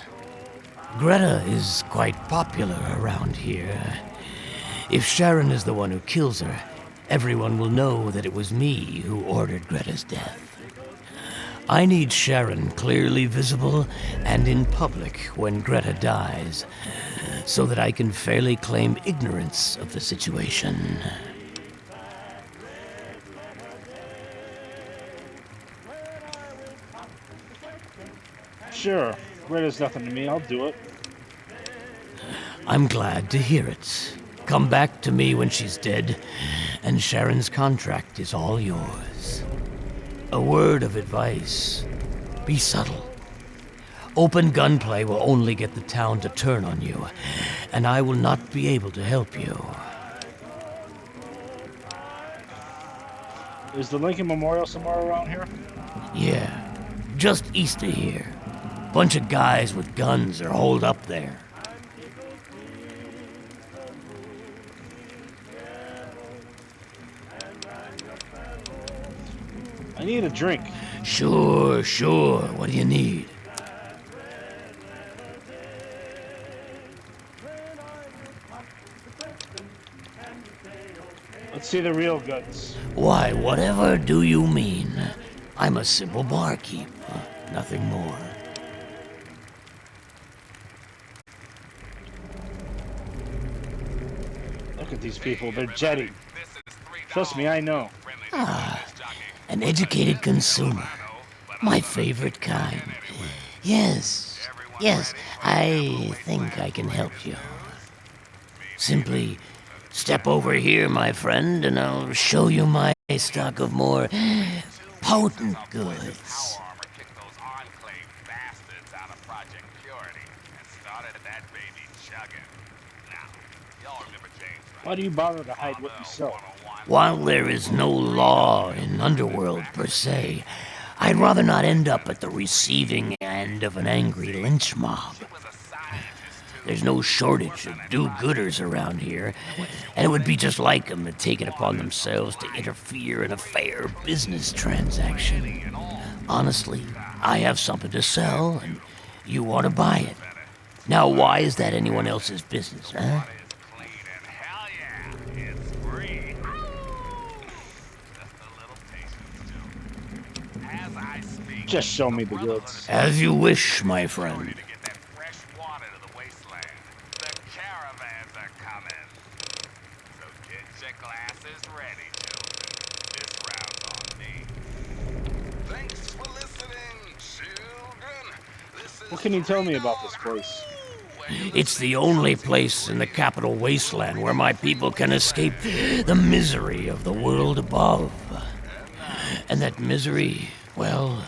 Greta is quite popular around here. If Sharon is the one who kills her, everyone will know that it was me who ordered Greta's death. I need Sharon clearly visible and in public when Greta dies, so that I can fairly claim ignorance of the situation. Sure. Greta's nothing to me. I'll do it. I'm glad to hear it. Come back to me when she's dead, and Sharon's contract is all yours. A word of advice. Be subtle. Open gunplay will only get the town to turn on you, and I will not be able to help you. Is the Lincoln Memorial somewhere around here? Yeah, just east of here. Bunch of guys with guns are holed up there. I need a drink. Sure. What do you need? Let's see the real goods. Why, whatever do you mean? I'm a simple barkeep, nothing more. Look at these people. They're jetting. Trust me, I know. An educated consumer. My favorite kind. Yes, I think I can help you. Simply step over here, my friend, and I'll show you my stock of more potent goods. Why do you bother to hide what you sell? While there is no law in Underworld per se, I'd rather not end up at the receiving end of an angry lynch mob. There's no shortage of do-gooders around here, and it would be just like them to take it upon themselves to interfere in a fair business transaction. Honestly, I have something to sell, and you want to buy it. Now, why is that anyone else's business, huh? Just show me the goods. As you wish, my friend. What can you tell me about this place? It's the only place in the capital wasteland where my people can escape the misery of the world above. And that misery, well,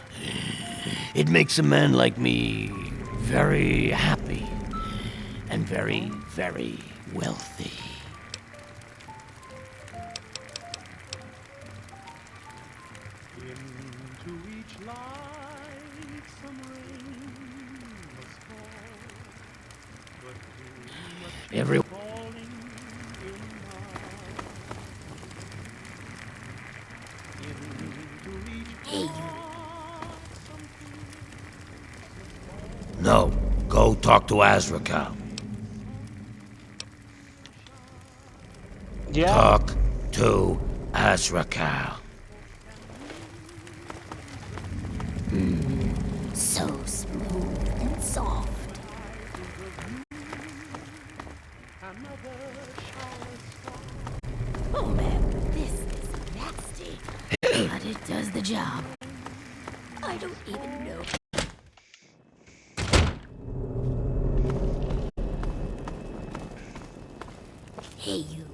it makes a man like me very happy and very, very wealthy. Into each light some rain must fall, but too much Every falling in love. No, go talk to Azrakal. Yeah. Talk to Azrakal. So smooth and soft. Oh man, this is nasty. But it does the job. I don't even know. Hey, you.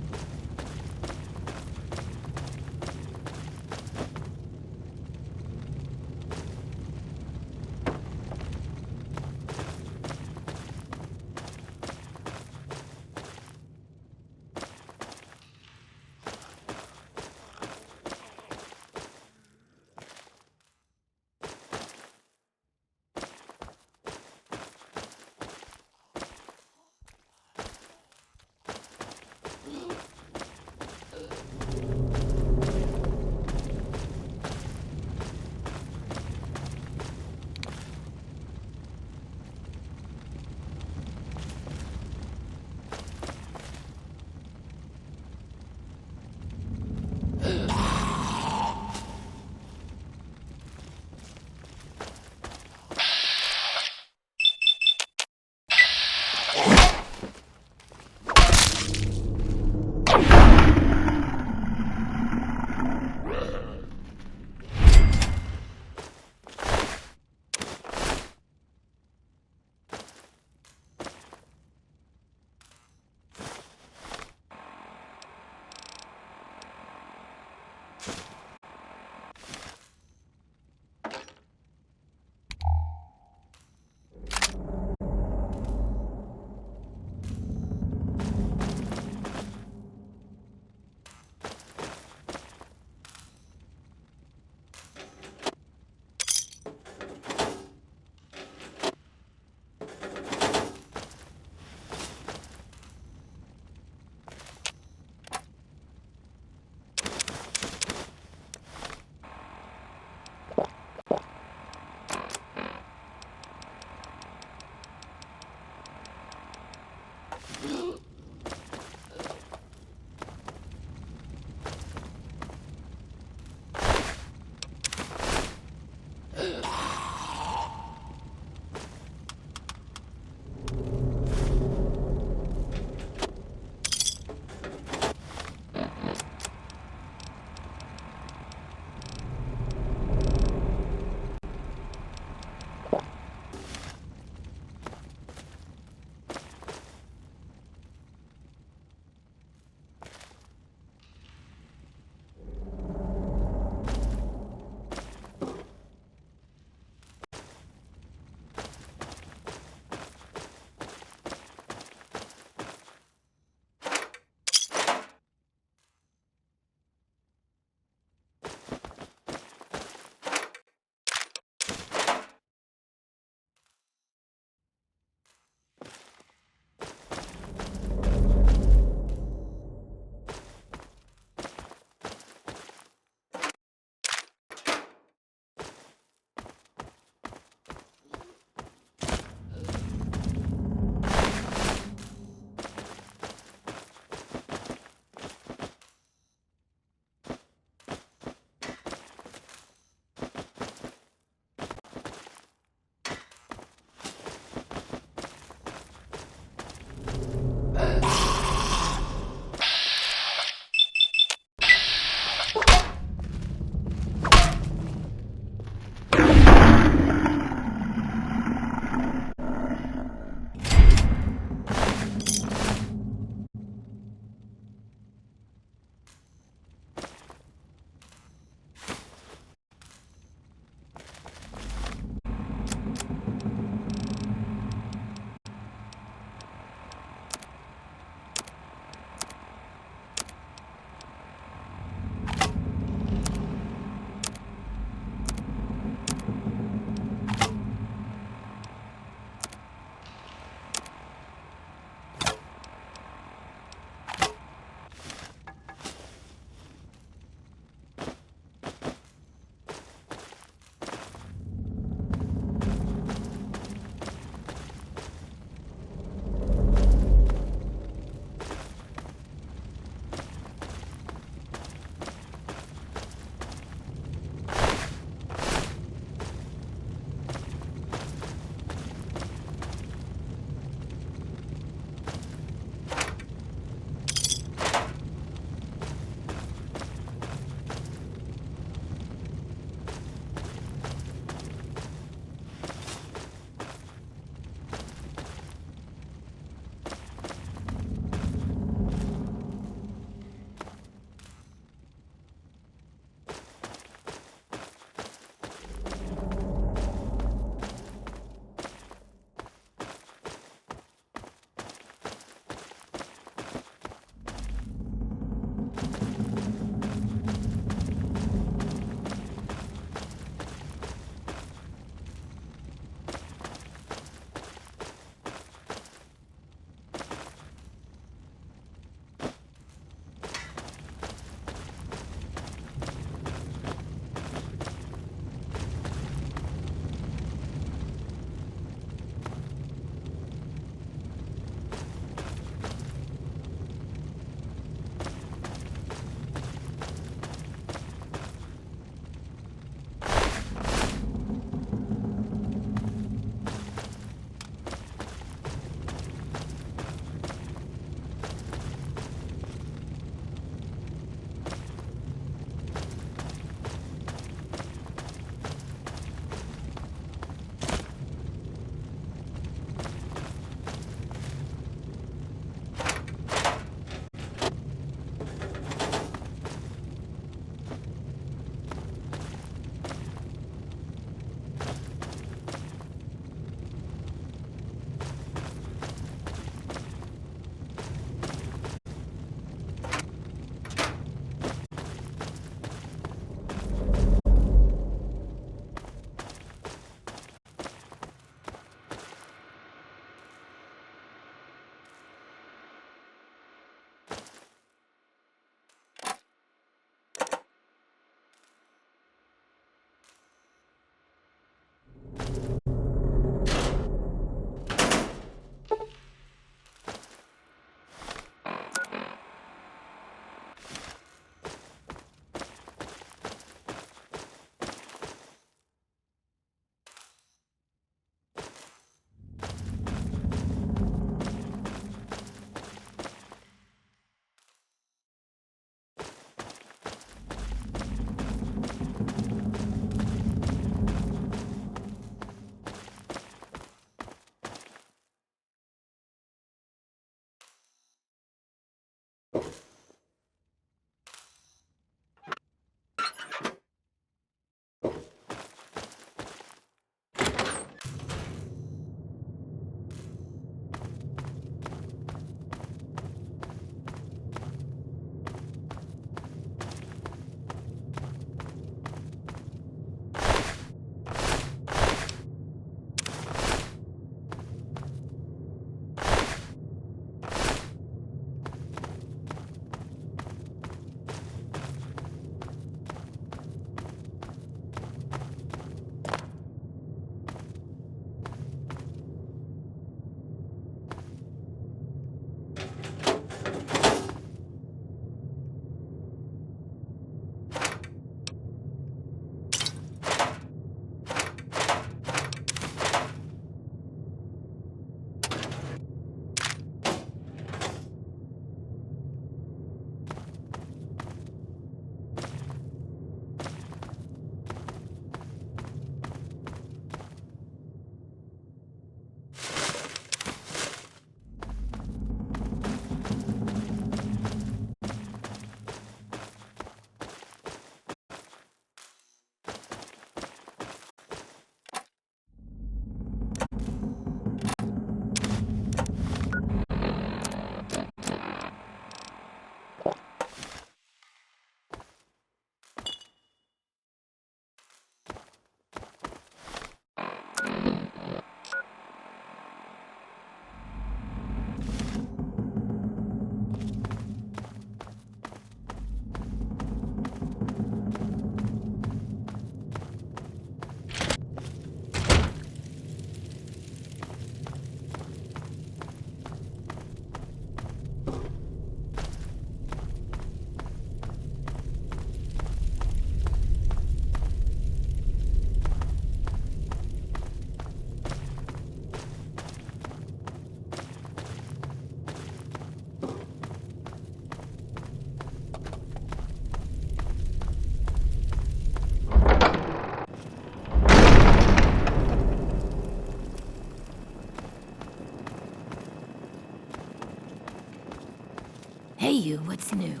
Hey, you, what's new?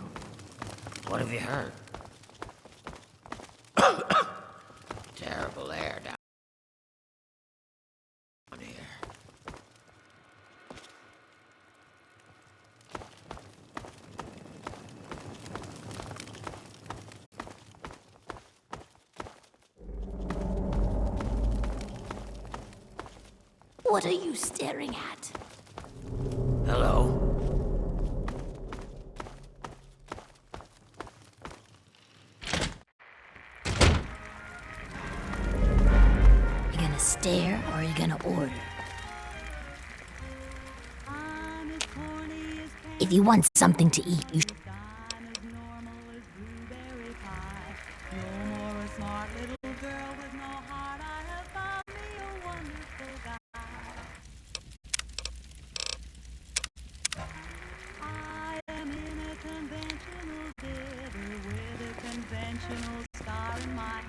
What have you heard? Terrible air down here. What are you staring at? Hello? You gonna stare or are you gonna order? If you want something to eat, you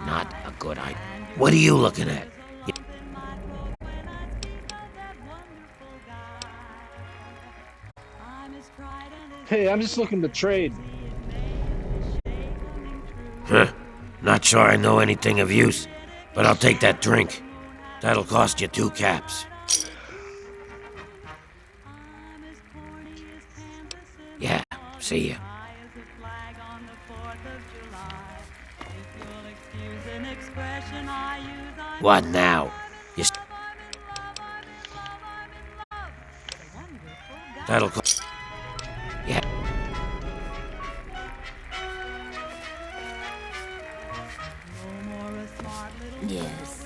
Not a good idea. What are you looking at? Hey, I'm just looking to trade. Huh? Not sure I know anything of use, but I'll take that drink. That'll cost you 2 caps. Yeah, see ya. What now? You That'll cost... Yeah. Yes.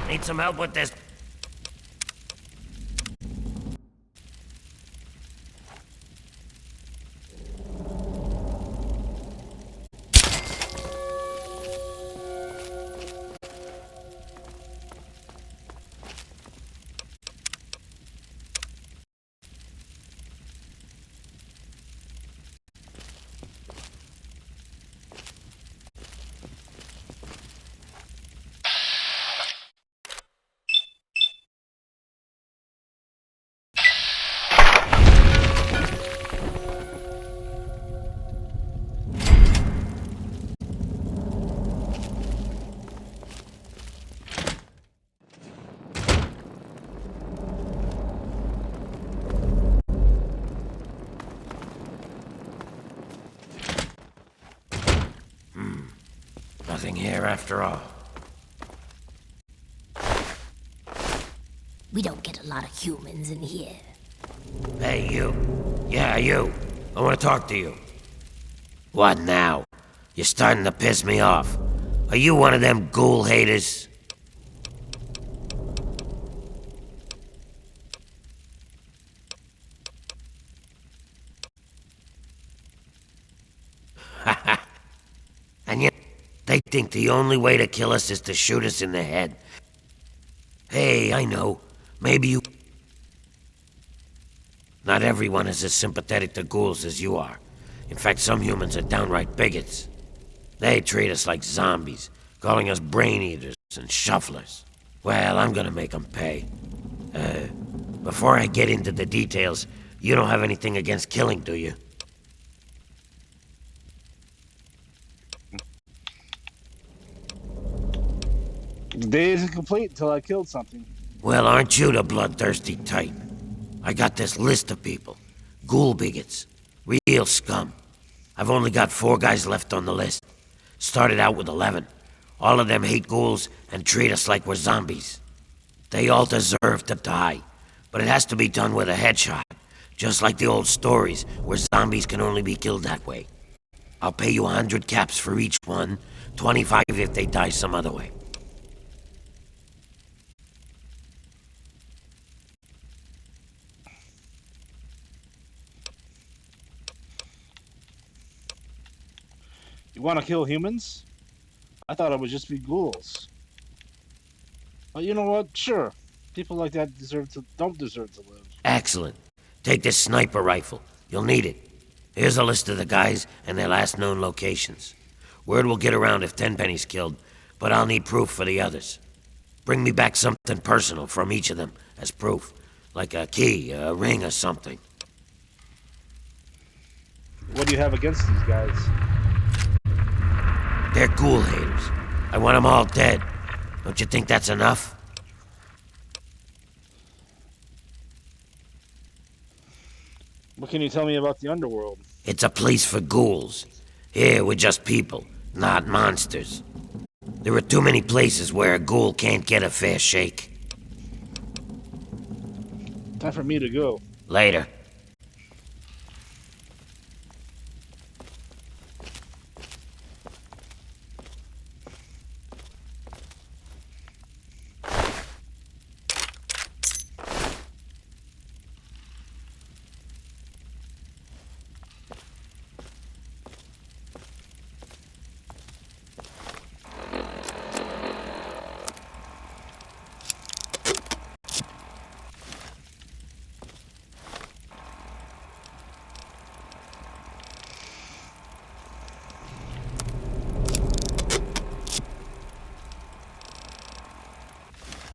Need some help with this? Nothing here after all. We don't get a lot of humans in here. Hey, you. Yeah, you. I want to talk to you. What now? You're starting to piss me off. Are you one of them ghoul haters? And yet, they think the only way to kill us is to shoot us in the head. Hey, I know. Maybe you... Not everyone is as sympathetic to ghouls as you are. In fact, some humans are downright bigots. They treat us like zombies, calling us brain eaters and shufflers. Well, I'm gonna make them pay. Before I get into the details, you don't have anything against killing, do you? The day isn't complete until I killed something. Well, aren't you the bloodthirsty type? I got this list of people. Ghoul bigots. Real scum. I've only got 4 guys left on the list. Started out with 11. All of them hate ghouls and treat us like we're zombies. They all deserve to die, but it has to be done with a headshot. Just like the old stories, where zombies can only be killed that way. I'll pay you 100 caps for each one, 25 if they die some other way. You want to kill humans? I thought it would just be ghouls. But you know what? Sure. People like that don't deserve to live. Excellent. Take this sniper rifle. You'll need it. Here's a list of the guys and their last known locations. Word will get around if Tenpenny's killed, but I'll need proof for the others. Bring me back something personal from each of them as proof, like a key, a ring, or something. What do you have against these guys? They're ghoul haters. I want them all dead. Don't you think that's enough? What can you tell me about the underworld? It's a place for ghouls. Here, we're just people, not monsters. There are too many places where a ghoul can't get a fair shake. Time for me to go. Later.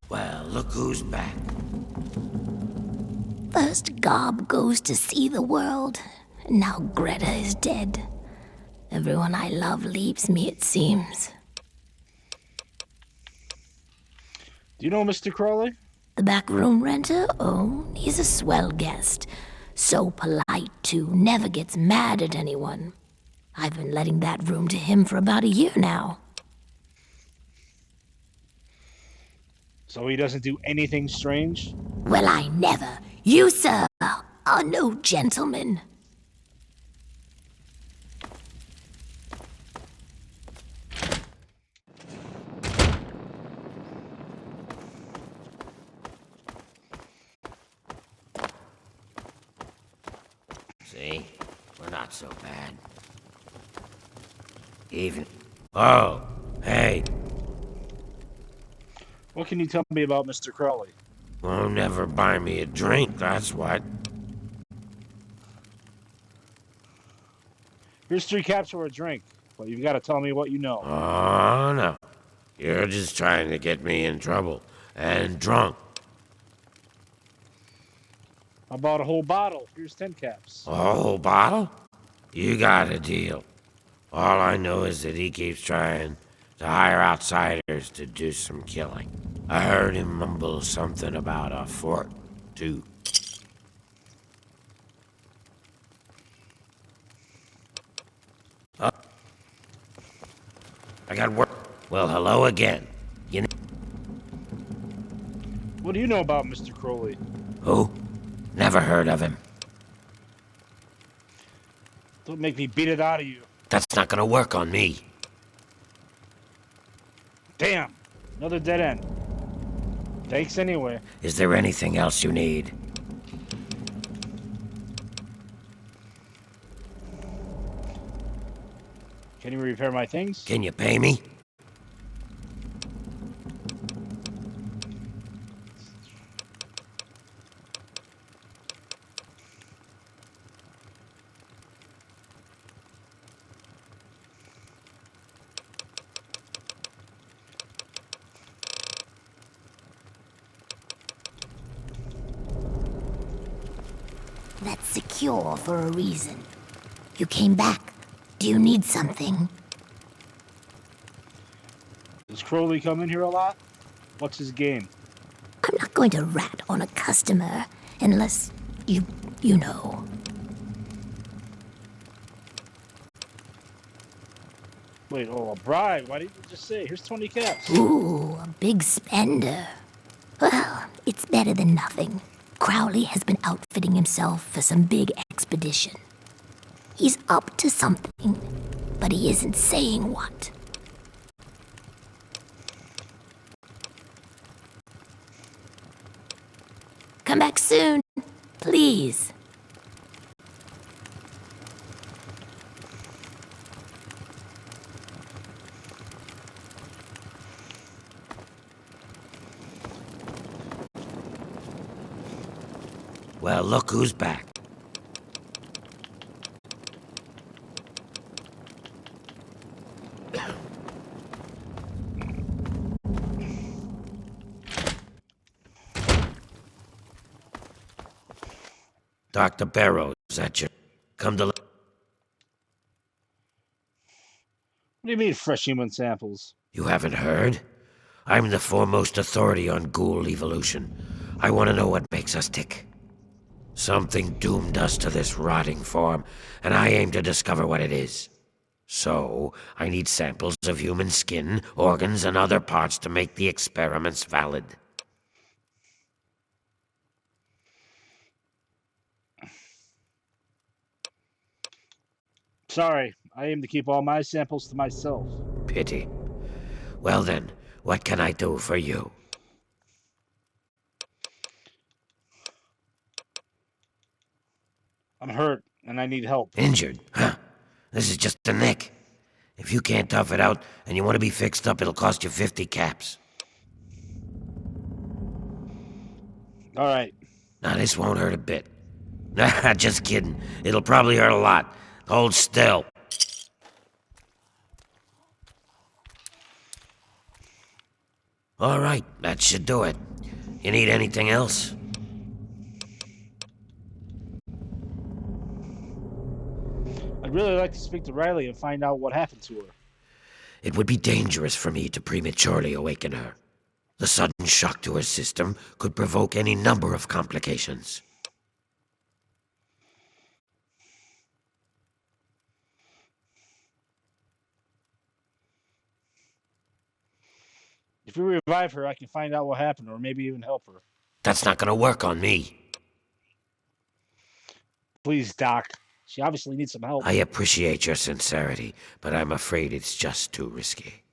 Well, look who's back. First Gob goes to see the world, and now Greta is dead. Everyone I love leaves me, it seems. Do you know Mr. Crowley? The back room renter? Oh, he's a swell guest. So polite, too. Never gets mad at anyone. I've been letting that room to him for about a year now. So he doesn't do anything strange? Well, I never. You, sir, are no gentleman. See? We're not so bad. Even... Oh, hey. What can you tell me about Mr. Crowley? Won't never buy me a drink, that's what. Here's 3 caps for a drink, but you've got to tell me what you know. Oh, no. You're just trying to get me in trouble. And drunk. How about a whole bottle? Here's 10 caps. A whole bottle? You got a deal. All I know is that he keeps trying to hire outsiders to do some killing. I heard him mumble something about a fort, too. I got work. Well, hello again. You know... What do you know about Mr. Crowley? Who? Never heard of him. Don't make me beat it out of you. That's not gonna work on me. Damn! Another dead end. Thanks anyway. Is there anything else you need? Can you repair my things? Can you pay me? That's secure for a reason. You came back. Do you need something? Does Crowley come in here a lot? What's his game? I'm not going to rat on a customer unless you know. Wait, a bribe? Why didn't you just say, here's 20 caps? Ooh, a big spender. Well, it's better than nothing. Crowley has been outfitting himself for some big expedition. He's up to something. but he isn't saying what. Come back soon, please. Well, look who's back. Dr. Barrows, that you? Come to... What do you mean, fresh human samples? You haven't heard? I'm the foremost authority on ghoul evolution. I want to know what makes us tick. Something doomed us to this rotting form, and I aim to discover what it is. So, I need samples of human skin, organs, and other parts to make the experiments valid. Sorry, I aim to keep all my samples to myself. Pity. Well then, what can I do for you? I'm hurt, and I need help. Injured? Huh. This is just a nick. If you can't tough it out, and you want to be fixed up, it'll cost you 50 caps. Alright. Now, this won't hurt a bit. Nah, just kidding. It'll probably hurt a lot. Hold still. All right, that should do it. You need anything else? I'd really like to speak to Riley and find out what happened to her. It would be dangerous for me to prematurely awaken her. The sudden shock to her system could provoke any number of complications. If you revive her, I can find out what happened, or maybe even help her. That's not gonna work on me. Please, Doc. She obviously needs some help. I appreciate your sincerity, but I'm afraid it's just too risky.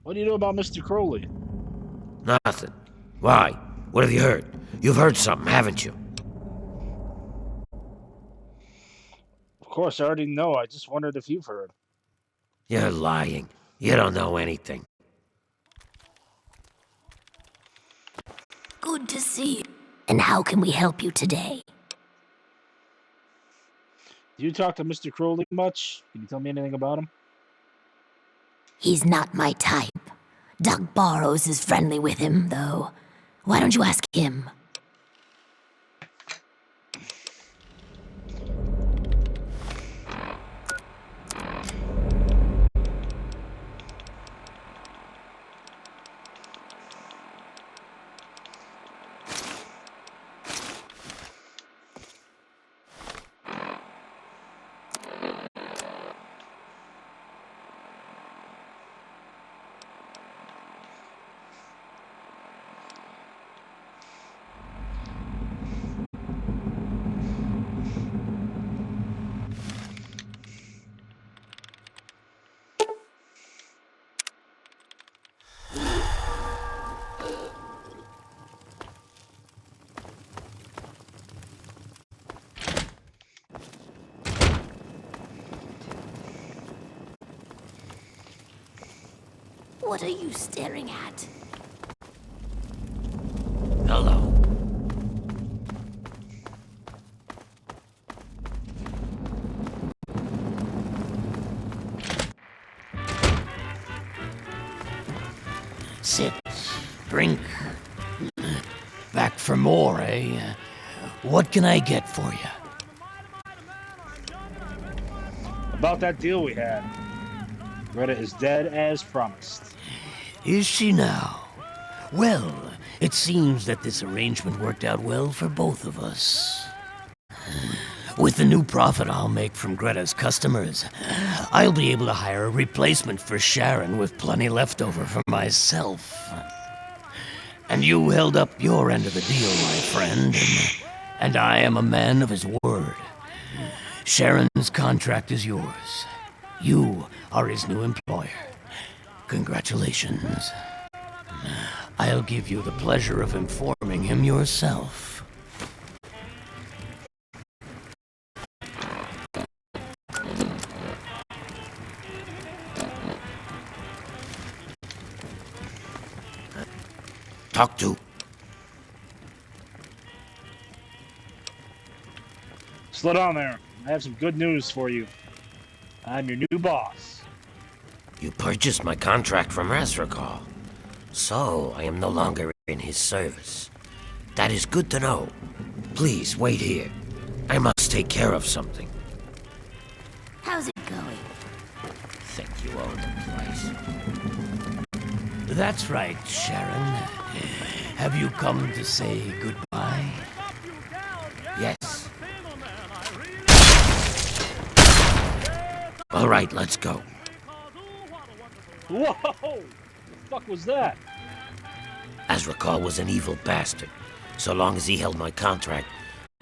What do you know about Mr. Crowley? Nothing. Why? What have you heard? You've heard something, haven't you? Of course, I already know. I just wondered if you've heard. You're lying. You don't know anything. Good to see you. And how can we help you today? Do you talk to Mr. Crowley much? Can you tell me anything about him? He's not my type. Doc Barrows is friendly with him, though. Why don't you ask him? What are you staring at? Hello. Sit, drink. Back for more, eh? What can I get for you? About that deal we had. Greta is dead as promised. Is she now? Well, it seems that this arrangement worked out well for both of us. With the new profit I'll make from Greta's customers, I'll be able to hire a replacement for Sharon with plenty left over for myself. And you held up your end of the deal, my friend, and I am a man of his word. Sharon's contract is yours. You are his new employer. Congratulations. I'll give you the pleasure of informing him yourself. Talk to. Slow down there. I have some good news for you. I'm your new boss. You purchased my contract from Razrakal. So, I am no longer in his service. That is good to know. Please, wait here. I must take care of something. How's it going? Think you own the place? That's right, Sharon. Have you come to say goodbye? Yes. All right, let's go. Whoa! What the fuck was that? Azrakal was an evil bastard. So long as he held my contract,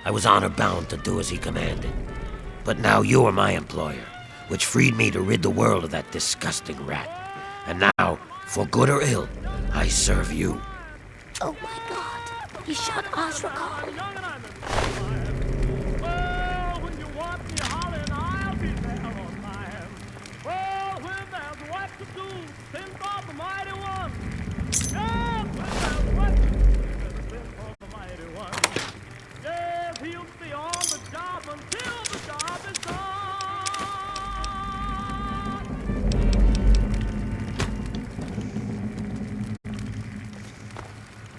I was honor bound to do as he commanded. But now you are my employer, which freed me to rid the world of that disgusting rat. And now, for good or ill, I serve you. Oh my god, he shot Azrakal. Well, when you want me hollering, I'll be there on time. Well, when there's what to do, send for the mighty one. Yes, when there's what to do, send for the mighty one. Yes, he'll stay on the job until the job is done.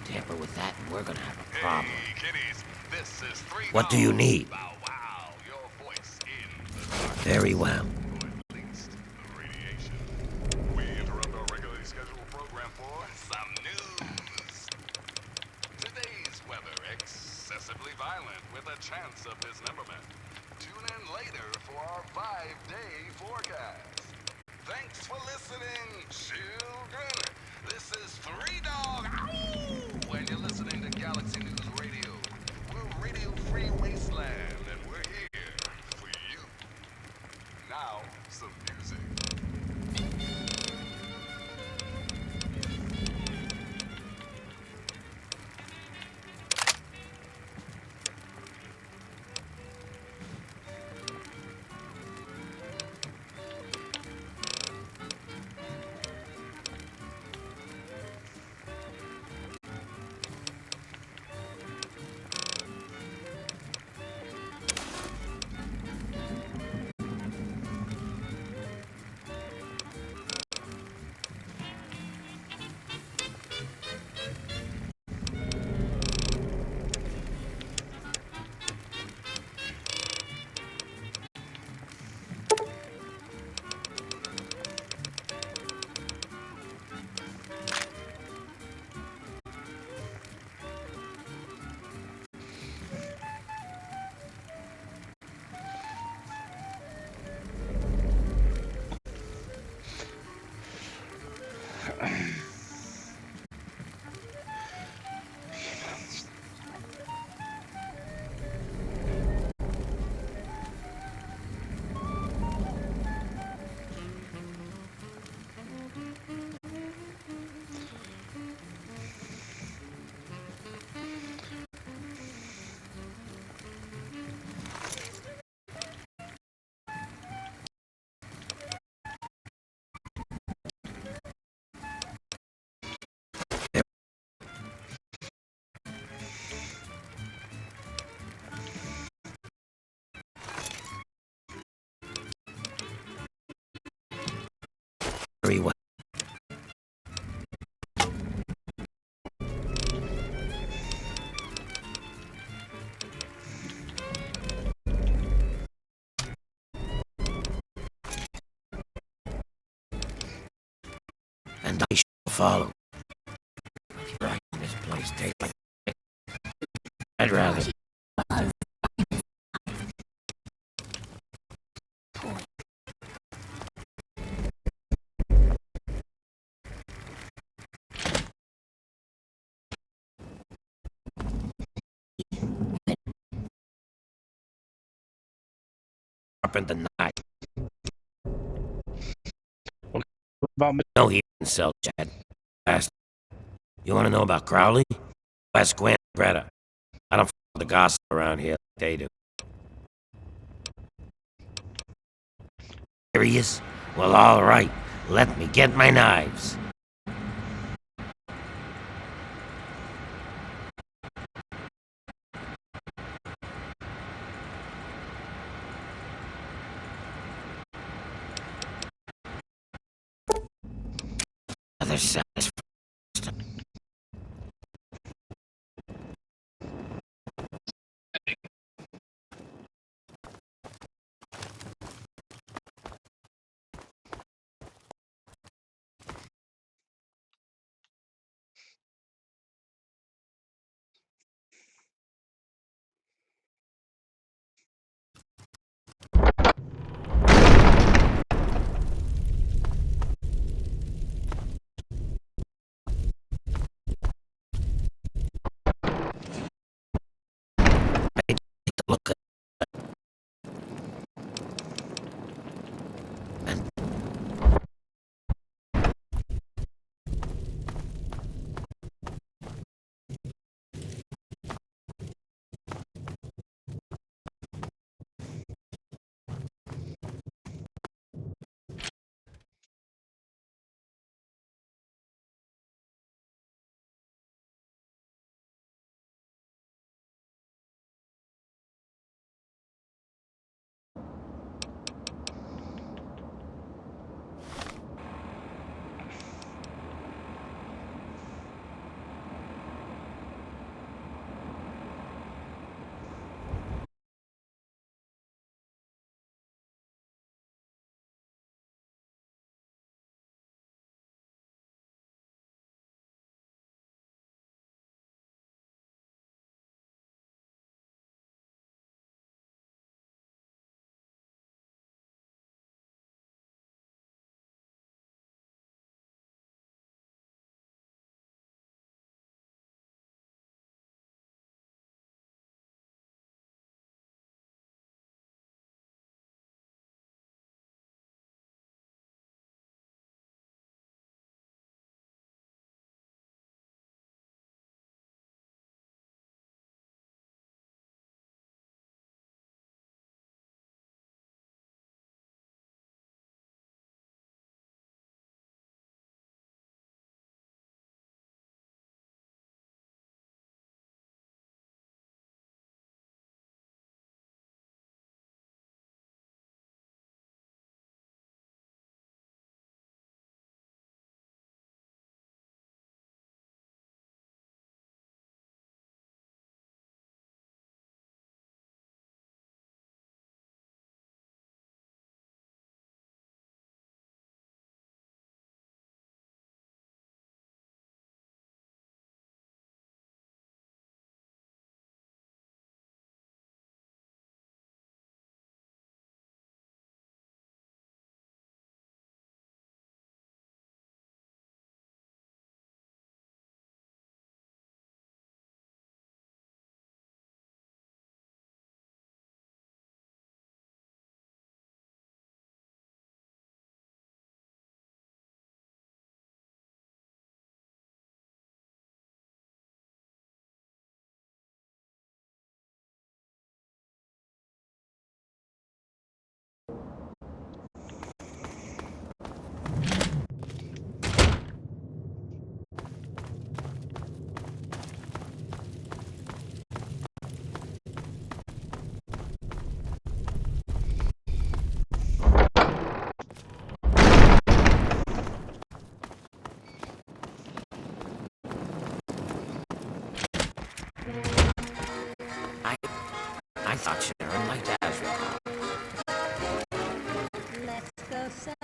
Tamper with that, and we're gonna have a problem. Hey, kiddies, this is Three What do you Dogs. need? Bow wow, your voice in the dark. Very well. At least the radiation. We interrupt our regularly scheduled program for some news. Today's weather excessively violent with a chance of dismemberment. Tune in later for our 5-day forecast. Thanks for listening, children. This is Three Dog. Ow! And you're listening to Galaxy News Radio. We're Radio Free Wasteland, and we're here for you. Now, some music. Very well. And I shall follow. Right in this place, take like I'd rather. sharpen the knife. About me. No, he didn't sell Chad. Ask. You want to know about Crowley? Ask Gwen and Greta. I don't follow the gossip around here like they do. Serious? Well, all right. Let me get my knives. Other side is look at I thought Sharon liked Azrael. Let's go, son.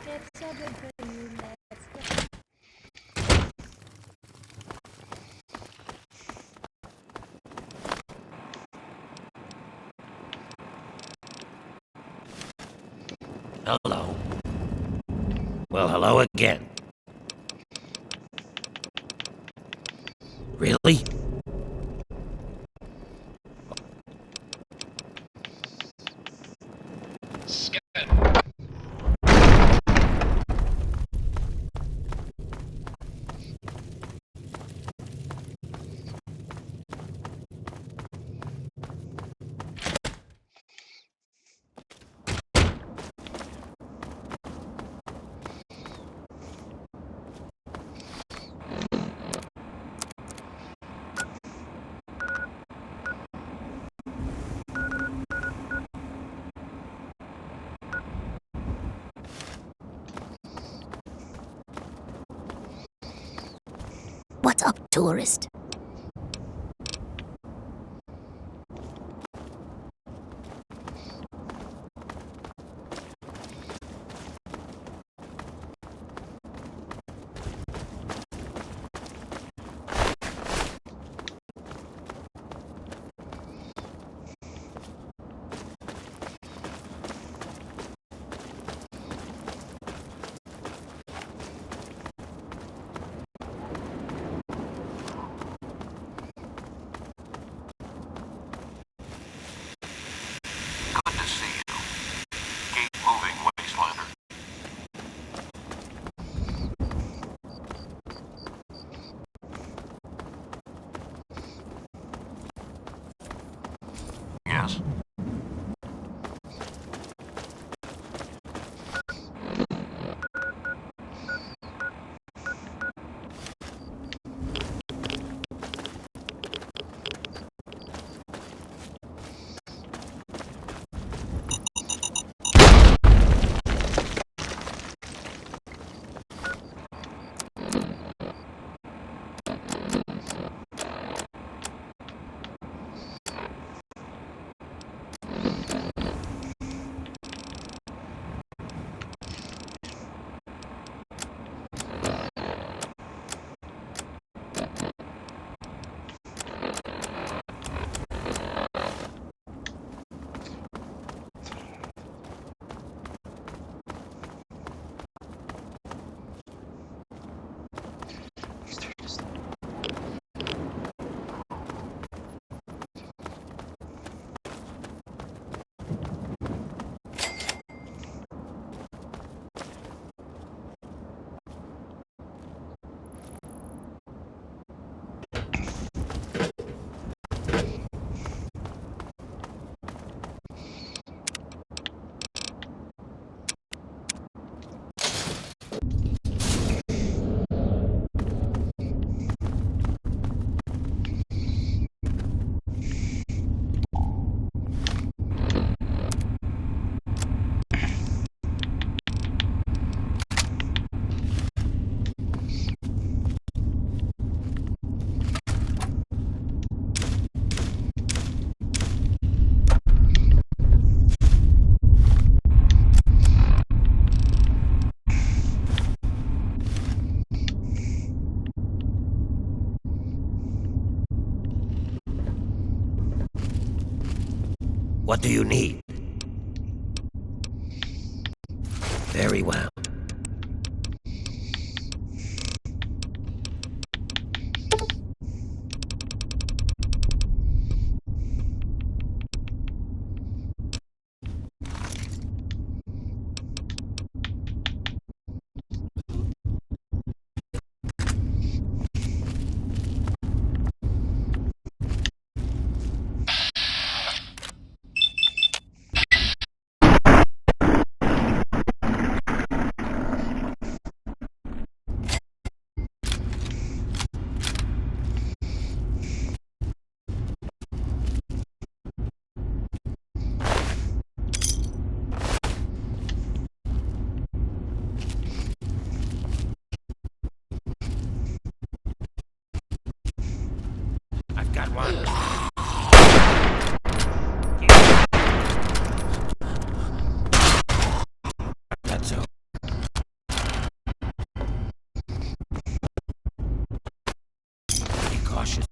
It's so good for you. Let's go. Hello. Well, hello again. Really? Scan. What's up, tourist? Good to see you. Keep moving, Wastelander. Yes? What do you need? Very well. I've got one. That's so. Be cautious.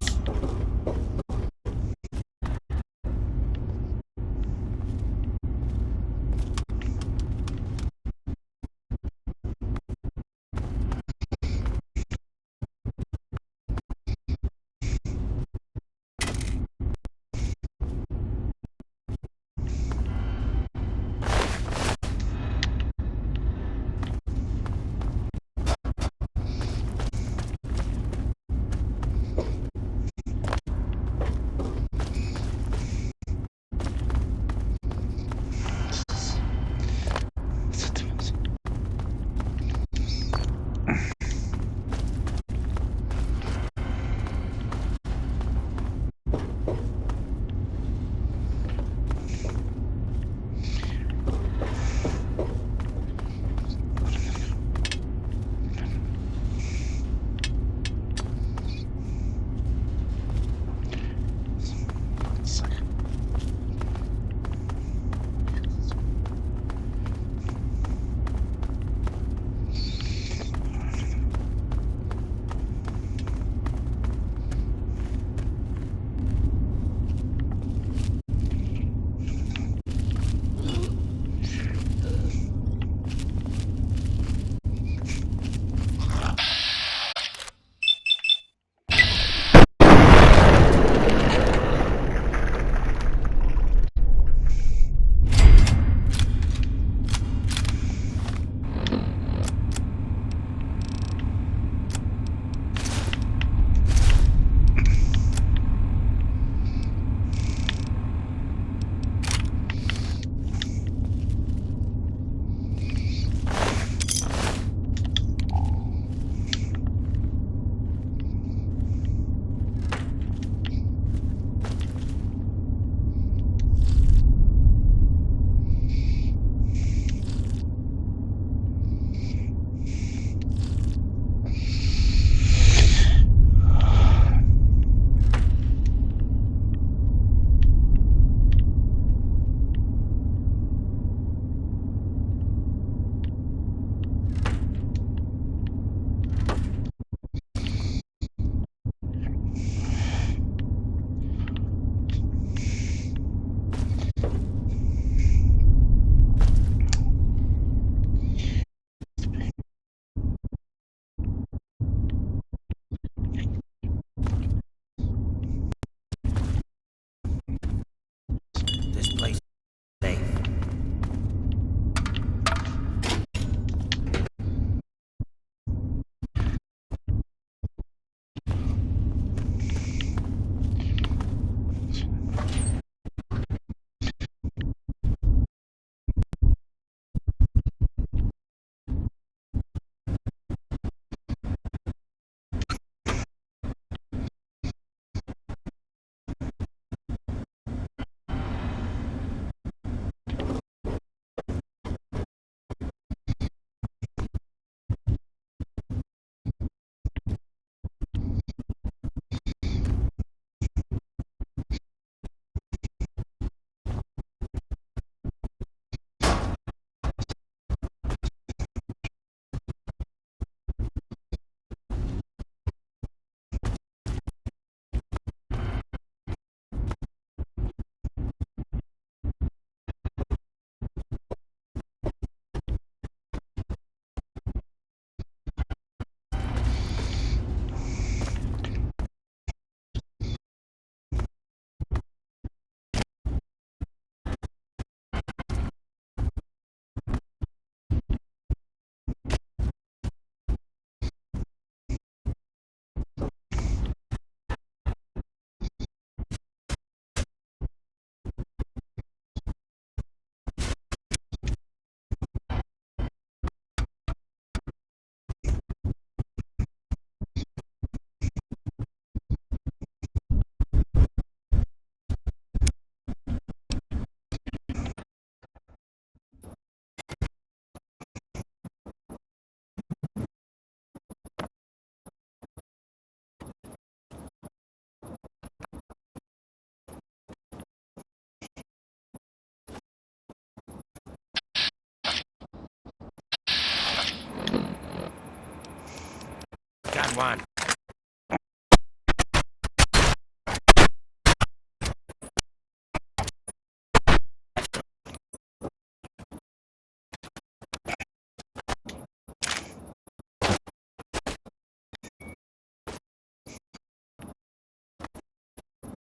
one.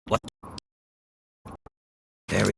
What? Very.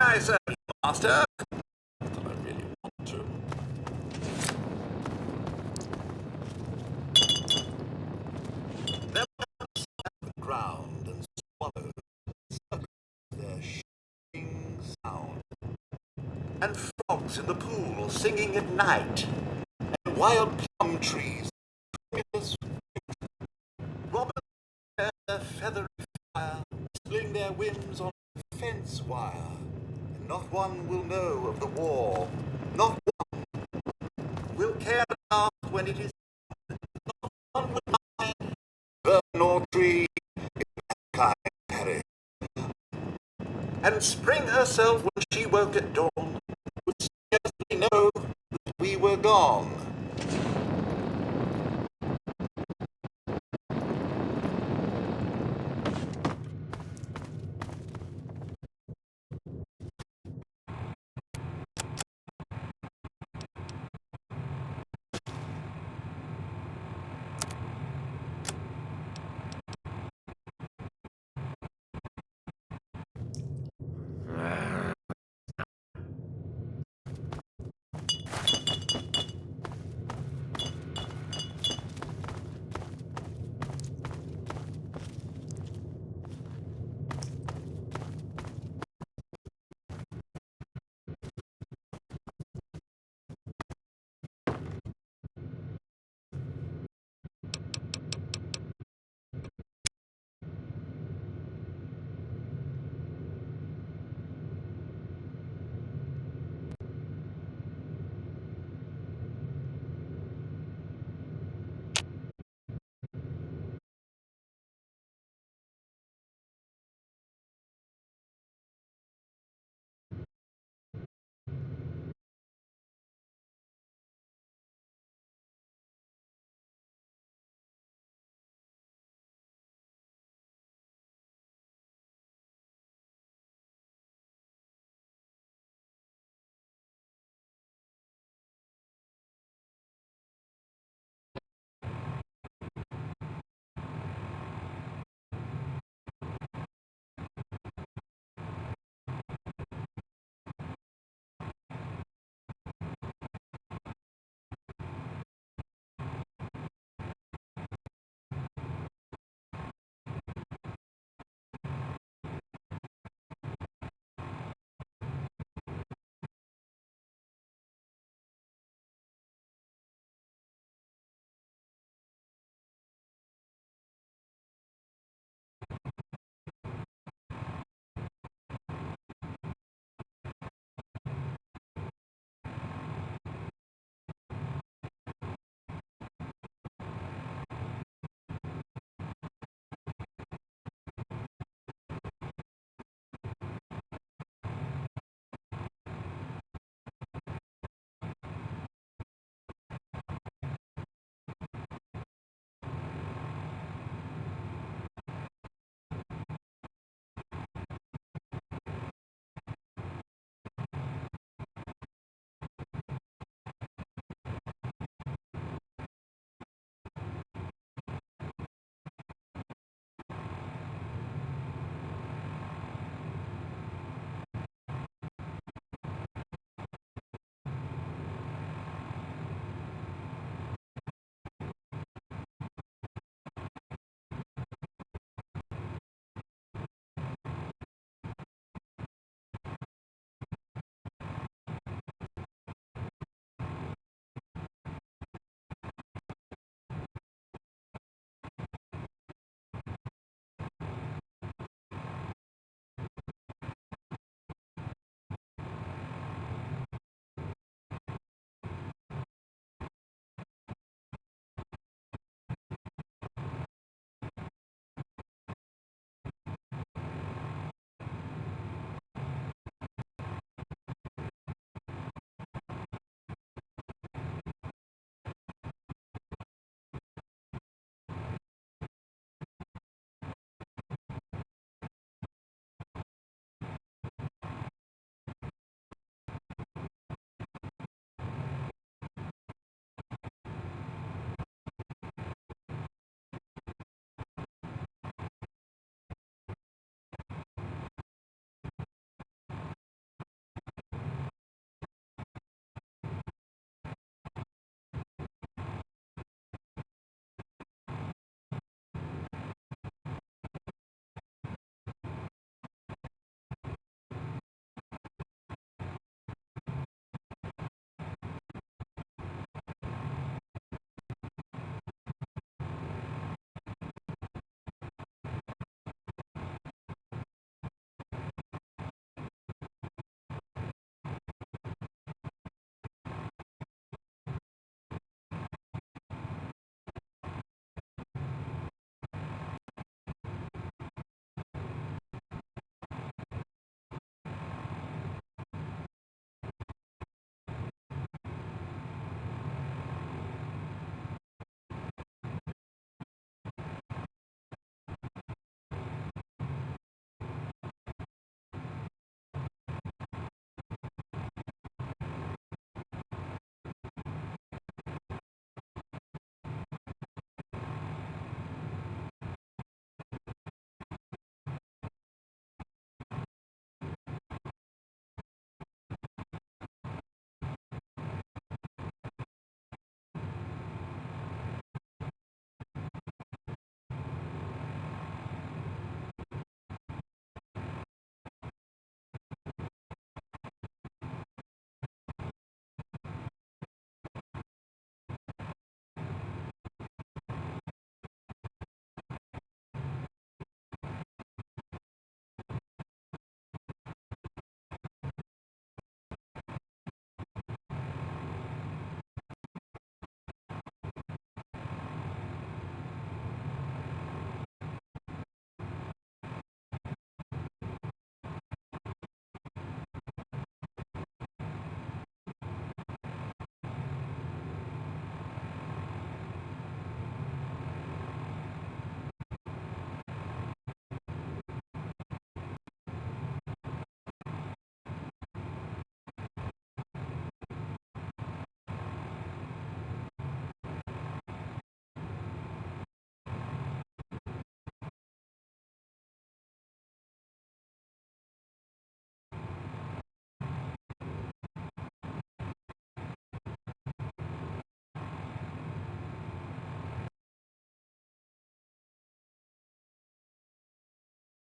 I say, Master. and frogs in the pool singing at night, and wild plum trees, robins their feathery fire, spilling their whims on fence wire, and not one will know of the war, not one will care enough when it is not one will mind burn or tree if mankind perish. And spring herself when she woke at dawn would scarcely know that we were gone.